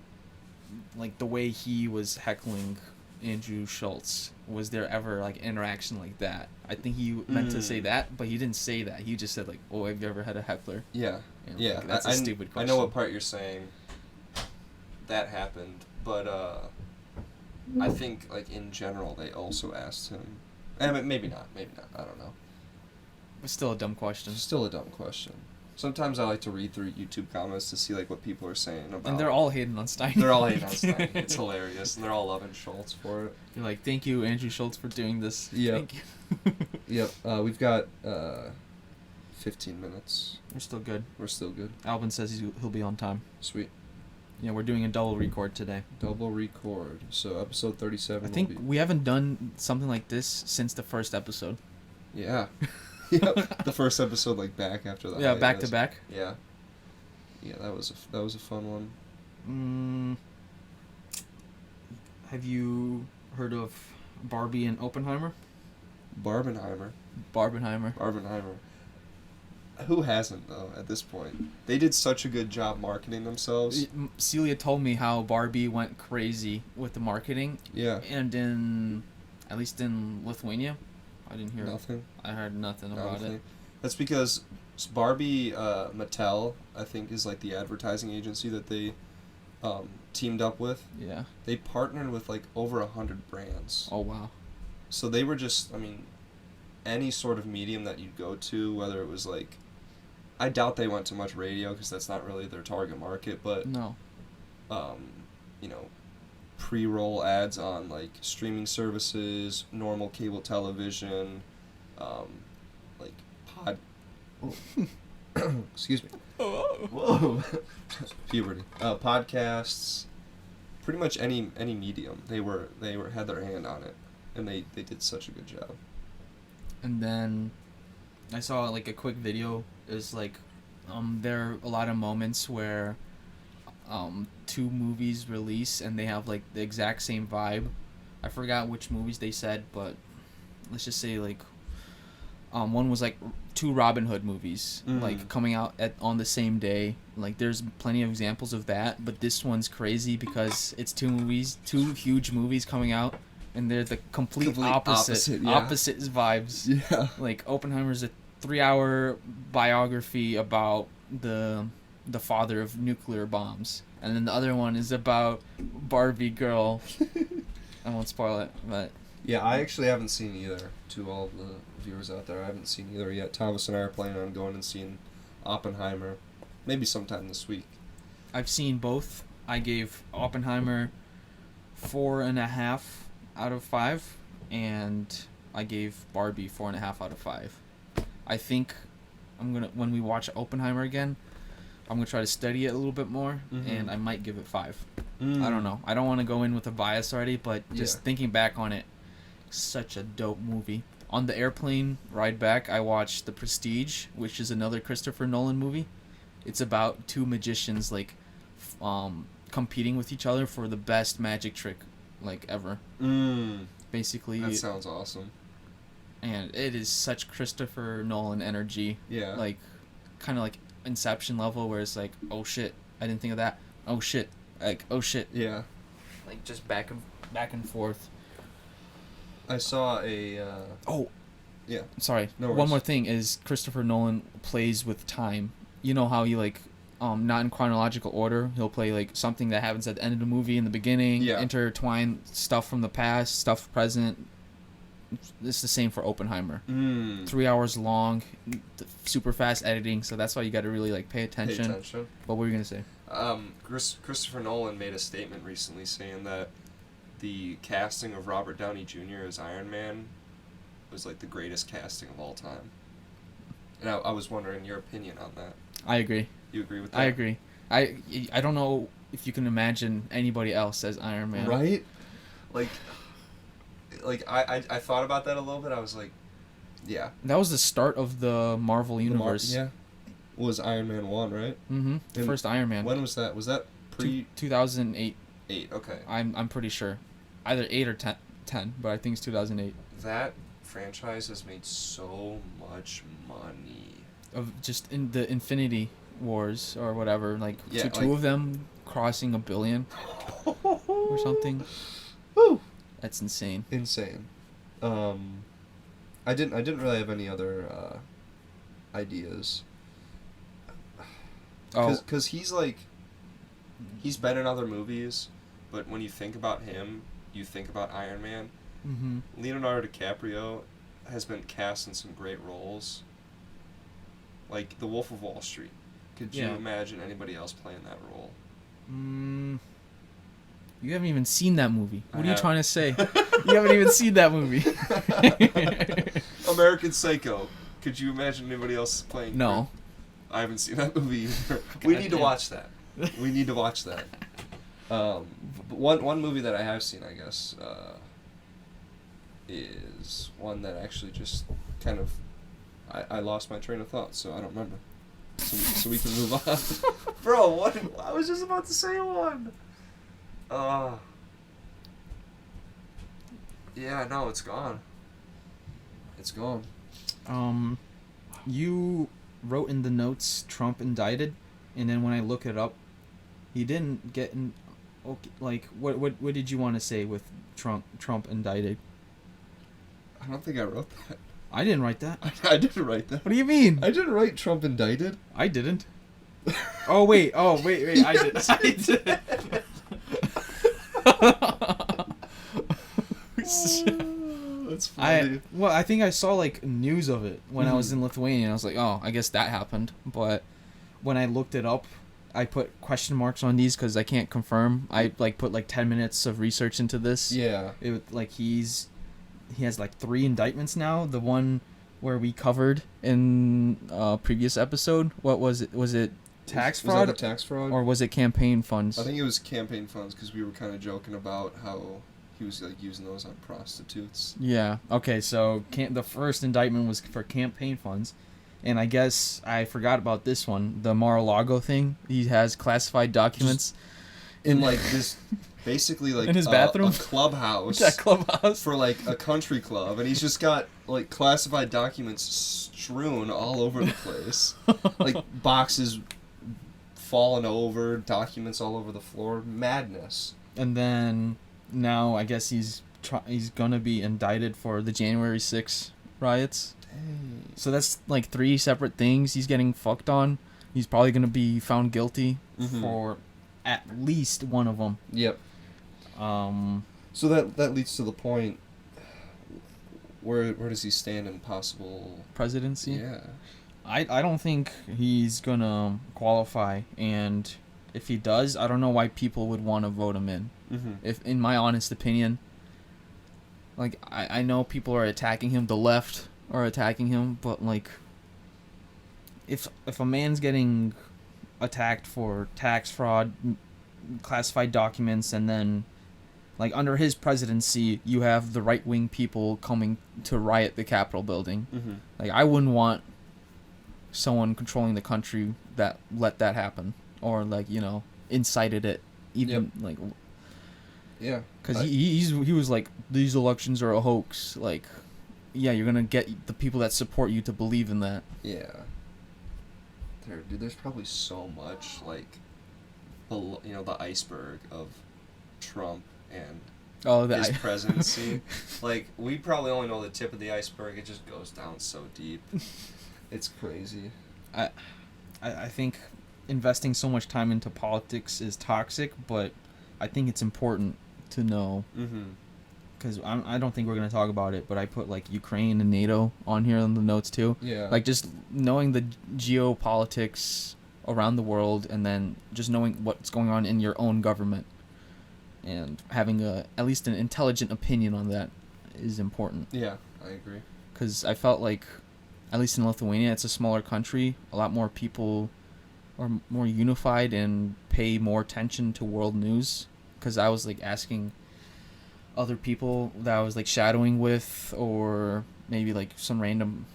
like, the way he was heckling Andrew Schultz, was there ever like interaction like that? I think he meant to say that, but he didn't say that. He just said like, "Oh, have you ever had a heckler?" Yeah. Like, that's a stupid question. I know what part you're saying. That happened, but I think like in general they also asked him. Maybe not. I don't know. It's still a dumb question. Still a dumb question. Sometimes I like to read through YouTube comments to see like what people are saying about. And they're all hating on Steiny. They're all hating on Steiny. It's hilarious, and they're all loving Schultz for it. You're like, "Thank you, Andrew Schultz, for doing this." Yep. Thank you. Yep. We've got 15 minutes. We're still good. We're still good. Alvin says he'll be on time. Sweet. Yeah, we're doing a double record today. Double record. So episode 37. I think we haven't done something like this since the first episode. Yeah. Yep. The first episode, like, back after that. Yeah, back to back. Yeah. Yeah, that was a fun one. Have you heard of Barbie and Oppenheimer? Barbenheimer. Who hasn't, though, at this point? They did such a good job marketing themselves. Celia told me how Barbie went crazy with the marketing. Yeah. And at least in Lithuania, I didn't hear nothing. I heard nothing about it. That's because Barbie, Mattel, I think, is like the advertising agency that they teamed up with. Yeah. They partnered with like over 100 brands. Oh, wow. So they were just, any sort of medium that you'd go to, whether it was like, I doubt they went to much radio because that's not really their target market, but no. Pre-roll ads on like streaming services, normal cable television, like excuse me. Whoa. Puberty. Podcasts, pretty much any medium. They had their hand on it, and they did such a good job. And then I saw like a quick video. Is like there are a lot of moments where two movies release and they have like the exact same vibe. I forgot which movies they said, but let's just say like one was like two Robin Hood movies like coming out on the same day. Like there's plenty of examples of that, but this one's crazy because it's two huge movies coming out, and they're the complete opposite vibes. Yeah. Like Oppenheimer's a 3-hour biography about the father of nuclear bombs, and then the other one is about Barbie girl. I won't spoil it, but yeah, I actually haven't seen either. To all the viewers out there, I haven't seen either yet. Thomas and I are planning on going and seeing Oppenheimer, maybe sometime this week. I've seen both. I gave Oppenheimer 4.5 out of 5, and I gave Barbie 4.5 out of 5. I think when we watch Oppenheimer again, I'm gonna try to study it a little bit more, and I might give it 5. I don't know. I don't want to go in with a bias already, but just thinking back on it, such a dope movie. On the airplane ride back, I watched The Prestige, which is another Christopher Nolan movie. It's about two magicians like competing with each other for the best magic trick like ever. Basically, that sounds awesome. And it is such Christopher Nolan energy. Yeah. Like, kind of like Inception level, where it's like, oh shit, I didn't think of that. Oh shit, like oh shit. Yeah. Like just back and forth. I saw a. Oh. Yeah. Sorry. No worries. One more thing is Christopher Nolan plays with time. You know how he like, not in chronological order. He'll play like something that happens at the end of the movie in the beginning. Yeah. Intertwine stuff from the past, stuff present. It's the same for Oppenheimer. 3 hours long, super fast editing, so that's why you got to really like pay attention. What were you gonna say? Christopher Nolan made a statement recently saying that the casting of Robert Downey Jr. as Iron Man was like the greatest casting of all time. And I was wondering your opinion on that. I agree. You agree with that? I agree. I don't know if you can imagine anybody else as Iron Man. Right? Like I thought about that a little bit. I was like, yeah. That was the start of the Marvel universe. Yeah. Was Iron Man 1, right? Mm-hmm. The first Iron Man. When was that? Was that pre 2008? 8, okay. I'm pretty sure. Either 8 or 10, but I think it's 2008. That franchise has made so much money. Of just in the Infinity Wars or whatever, like two of them crossing $1 billion or something. Woo! That's insane. Insane. I didn't really have any other ideas. Because he's been in other movies, but when you think about him, you think about Iron Man. Mm-hmm. Leonardo DiCaprio has been cast in some great roles. Like The Wolf of Wall Street. Could you imagine anybody else playing that role? You haven't even seen that movie. What are you trying to say? You haven't even seen that movie. American Psycho. Could you imagine anybody else playing? No. I haven't seen that movie either. We need to watch that. We need to watch that. But one movie that I have seen, I guess, is one that actually just kind of... I lost my train of thought, so I don't remember. So we can move on. Bro, what? I was just about to say one. Yeah, no, it's gone. It's gone. You wrote in the notes Trump indicted, and then when I look it up, he didn't get in. Okay, like what did you want to say with Trump indicted? I don't think I wrote that. I didn't write that. I didn't write that. What do you mean? I didn't write Trump indicted. I didn't. Oh wait. I did. I did. That's funny. I think I saw like news of it when I was in Lithuania. And I was like, oh, I guess that happened. But when I looked it up, I put question marks on these because I can't confirm. I put 10 minutes of research into this. Yeah. He has 3 indictments now. The one where we covered in a previous episode. What was it? Was it tax fraud? Was that the tax fraud? Or was it campaign funds? I think it was campaign funds because we were kind of joking about how he was using those on prostitutes. Yeah. Okay. So the first indictment was for campaign funds, and I guess I forgot about this one, the Mar-a-Lago thing. He has classified documents in this, basically in his bathroom, a clubhouse. That clubhouse for a country club, and he's just got classified documents strewn all over the place, boxes falling over, documents all over the floor, madness. And then now I guess he's gonna be indicted for the January 6th riots. Dang. So that's 3 separate things he's getting fucked on. He's probably gonna be found guilty for at least one of them. Yep. So that leads to the point. Where does he stand in possible presidency? Yeah. I don't think he's gonna qualify, and if he does, I don't know why people would want to vote him in. If, in my honest opinion, I know people are attacking him, the left are attacking him, but if a man's getting attacked for tax fraud, classified documents, and then under his presidency, you have the right-wing people coming to riot the Capitol building. I wouldn't want someone controlling the country that let that happen, or incited it, even yeah, because he was these elections are a hoax. Yeah, you're gonna get the people that support you to believe in that. Yeah. There's probably so much the iceberg of Trump and his presidency. We probably only know the tip of the iceberg. It just goes down so deep. It's crazy. I think investing so much time into politics is toxic, but I think it's important to know. Because I don't think we're going to talk about it, but I put Ukraine and NATO on here on the notes too. Yeah. Just knowing the geopolitics around the world, and then just knowing what's going on in your own government. and having at least an intelligent opinion on that is important. Yeah, I agree. Because I felt like, at least in Lithuania, it's a smaller country. A lot more people are more unified and pay more attention to world news. Because I was like asking other people that I was like shadowing with, or maybe like some random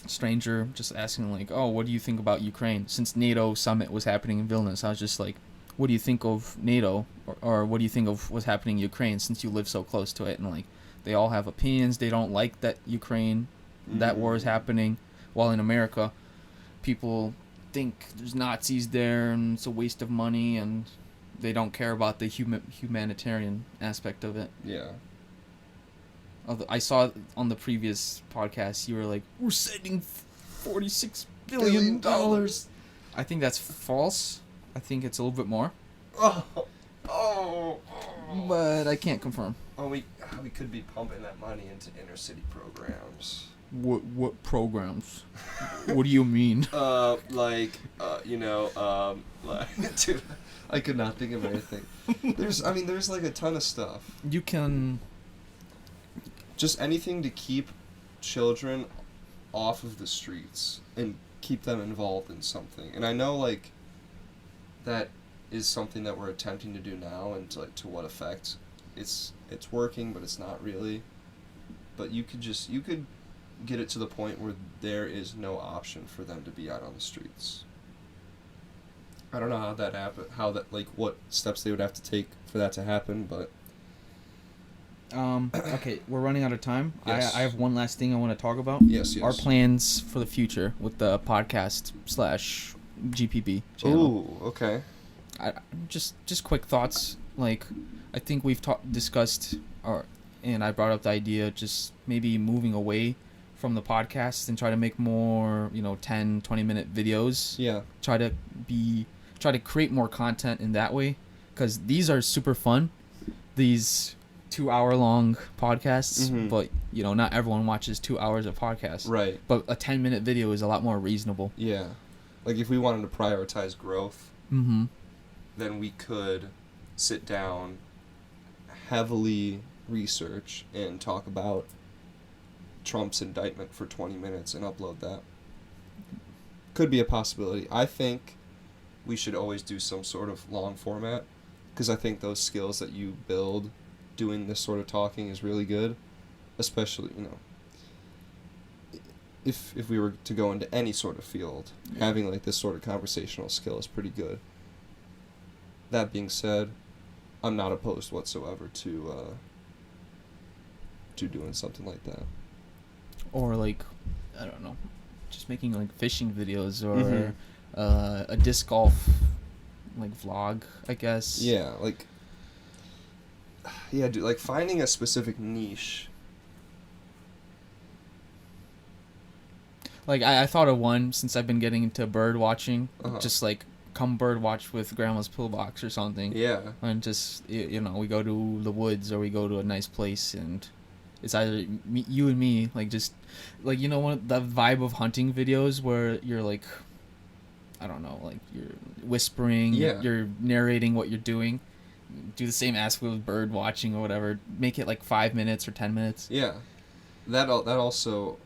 stranger, just asking like, oh, what do you think about Ukraine? Since NATO summit was happening in Vilnius, I was just like, what do you think of NATO, or what do you think of what's happening in Ukraine, since you live so close to it? And like, they all have opinions. They don't like that Ukraine, that war is happening, while in America, people think there's Nazis there and it's a waste of money, and they don't care about the humanitarian aspect of it. Yeah. I saw on the previous podcast you were like, we're sending $46 billion. I think that's false. I think it's a little bit more. Oh. But I can't confirm. Oh, we could be pumping that money into inner city programs. What programs? What do you mean? Like, dude, I could not think of anything. There's like a ton of stuff. You can... Just anything to keep children off of the streets and keep them involved in something. And I know, like, that is something that we're attempting to do now, and to what effect. It's working, but it's not really. But you could get it to the point where there is no option for them to be out on the streets. I don't know how that happen, what steps they would have to take for that to happen, but okay, we're running out of time. Yes. I have one last thing I want to talk about. Yes. Our plans for the future with the podcast / GPB channel. Ooh, okay. Just quick thoughts. Like, I think we've discussed, and I brought up the idea just maybe moving away from the podcast and try to make more, 10, 20-minute videos. Yeah. Try to create more content in that way, because these are super fun. These 2-hour-long podcasts, but not everyone watches 2 hours of podcasts. Right. But a 10-minute video is a lot more reasonable. Yeah. Like, if we wanted to prioritize growth, then we could sit down, heavily research, and talk about Trump's indictment for 20 minutes and upload that. Could be a possibility. I think we should always do some sort of long format, because I think those skills that you build doing this sort of talking is really good, especially, if we were to go into any sort of field, having like this sort of conversational skill is pretty good. That being said, I'm not opposed whatsoever to doing something like that. Or like, I don't know, just making like fishing videos, or a disc golf like vlog, I guess. Yeah, dude, like finding a specific niche. Like, I thought of one, since I've been getting into bird watching, just like come bird watch with Grandma's Pillbox or something. Yeah. And just, we go to the woods, or we go to a nice place, and it's either you and me, like, just, like, the vibe of hunting videos where you're like, I don't know, like, you're whispering, you're narrating what you're doing. Do the same aspect with bird watching or whatever. Make it like 5 minutes or 10 minutes. Yeah, that also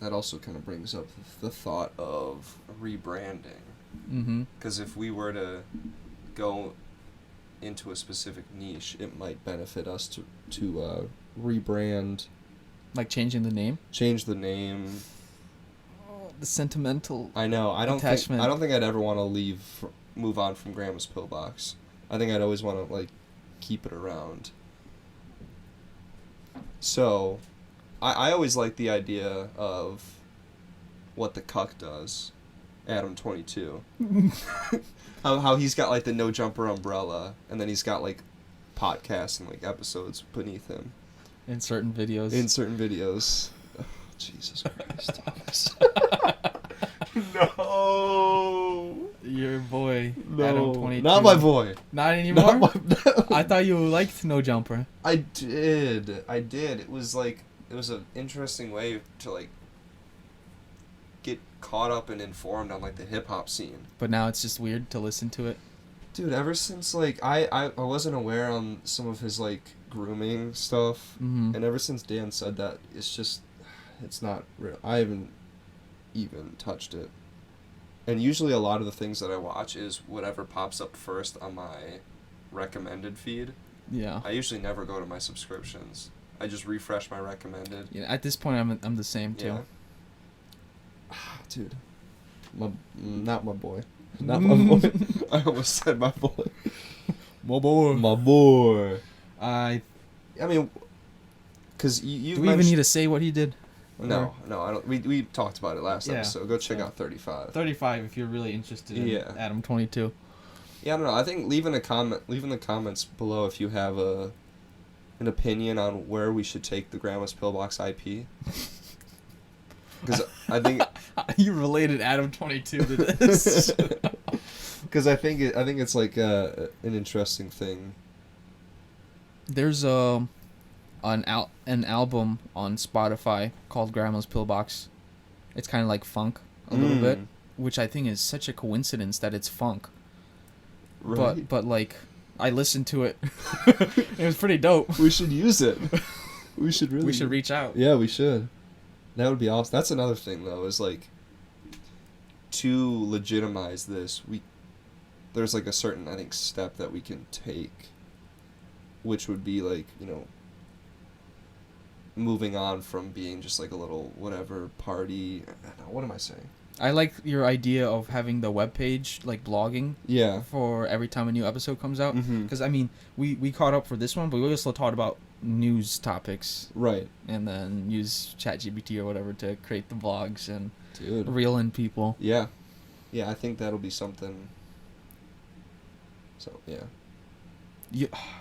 kind of brings up the thought of rebranding. Because if we were to go into a specific niche, it might benefit us to rebrand. Like changing the name. Change the name. Oh, the sentimental. I know. I don't attachment. think I'd ever want to move on from Grandma's Pillbox. I think I'd always want to, like, keep it around. So, I always like the idea of what the cuck does, Adam 22. how he's got, like, the no jumper umbrella, and then he's got, like, podcasts and, like, episodes beneath him. In certain videos. Oh, Jesus Christ, Thomas. No. Your boy, No. Adam 22. Not my boy. Not anymore? No. I thought you liked No Jumper. I did. It was an interesting way to, like, get caught up and informed on, like, the hip-hop scene. But now it's just weird to listen to it. Dude, ever since, like, I wasn't aware on some of his, like, grooming stuff, and ever since Dan said that, it's not real. I haven't even touched it. And usually a lot of the things that I watch is whatever pops up first on my recommended feed. Yeah. I usually never go to my subscriptions. I just refresh my recommended. Yeah, at this point, I'm the same, too. Yeah. Dude. Not my boy. Not my boy. I almost said my boy. My boy. My boy. I mean, because you. Do we even need to say what he did? No, I don't. We talked about it last episode. Go check out 35. 35 if you're really interested in Adam 22. Yeah, I don't know. I think leave in the comments below if you have an opinion on where we should take the Grandma's Pillbox IP. Because I think you related Adam 22 to this. Because I think it's like an interesting thing. There's an album on Spotify called Grandma's Pillbox. It's kind of like funk a little bit, which I think is such a coincidence that it's funk. Right. But like I listened to it. It was pretty dope. We should use it. We should reach out. Yeah, we should. That would be awesome. That's another thing, though, is, like, to legitimize this, there's, like, a certain, I think, step that we can take, which would be, like, you know, moving on from being just, like, a little whatever party. I don't know, what am I saying? I like your idea of having the webpage, like, blogging. Yeah. For every time a new episode comes out. Mm-hmm. Because, I mean, we caught up for this one, but we also talked about news topics. Right. And then use ChatGPT or whatever to create the vlogs and Dude. reel in people. Yeah. Yeah, I think that'll be something. So, yeah.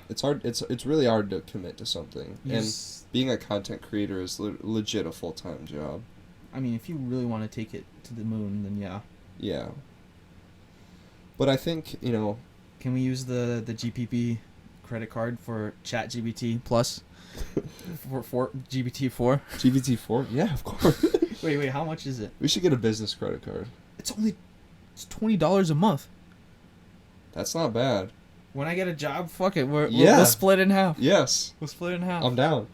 It's hard. It's really hard to commit to something. And being a content creator is legit a full-time job. I mean, if you really want to take it to the moon, then yeah. Yeah. But I think, you know... Can we use the GPP credit card for ChatGPT Plus? for GPT-4? GPT-4? Yeah, of course. Wait, how much is it? We should get a business credit card. It's $20 a month. That's not bad. When I get a job, fuck it. We'll split in half. Yes. We'll split in half. I'm down.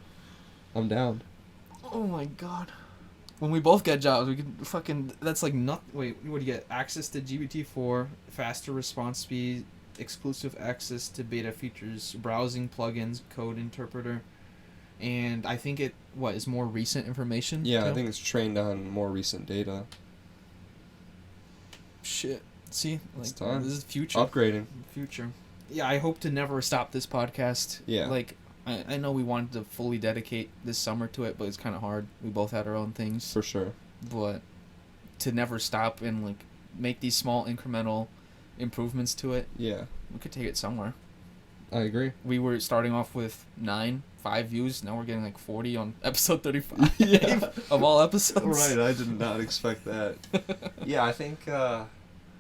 Oh my god. When we both get jobs, we can fucking... That's like nothing... Wait, what do you get? Access to GPT-4, faster response speed, exclusive access to beta features, browsing plugins, code interpreter, and I think it, is more recent information? Yeah, I think it's trained on more recent data. Shit. See? It's time. This is future. Upgrading. Future. Yeah, I hope to never stop this podcast. Yeah. Like... I know we wanted to fully dedicate this summer to it, but it's kind of hard. We both had our own things. For sure. But to never stop and, like, make these small incremental improvements to it. Yeah. We could take it somewhere. I agree. We were starting off with 5 views. Now we're getting, like, 40 on episode 35 of all episodes. Right, I did not expect that. Yeah, I think,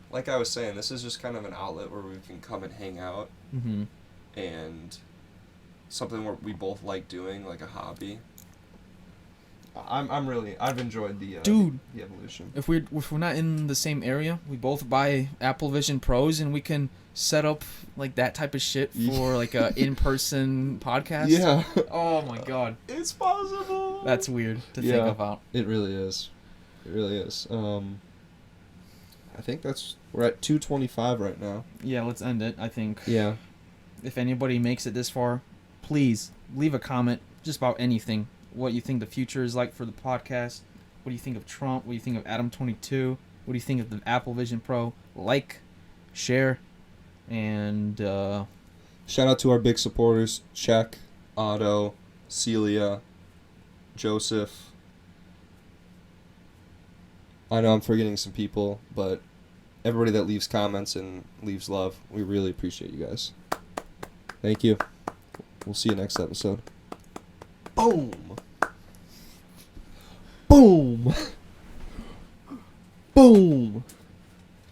like I was saying, this is just kind of an outlet where we can come and hang out. Mm-hmm. And... something where we both like doing, like a hobby. I've enjoyed the evolution. If we're not in the same area, we both buy Apple Vision Pros and we can set up like that type of shit for like a in-person podcast. Yeah. Oh my god. It's possible. That's weird to think about. It really is. I think we're at 2:25 right now. Yeah, let's end it, I think. Yeah. If anybody makes it this far, please leave a comment just about anything. What you think the future is like for the podcast. What do you think of Trump? What do you think of Adam 22? What do you think of the Apple Vision Pro? Like, share, and shout out to our big supporters: Czech, Otto, Celia, Joseph. I know I'm forgetting some people, but everybody that leaves comments and leaves love, we really appreciate you guys. Thank you. We'll see you next episode. Boom! Boom! Boom!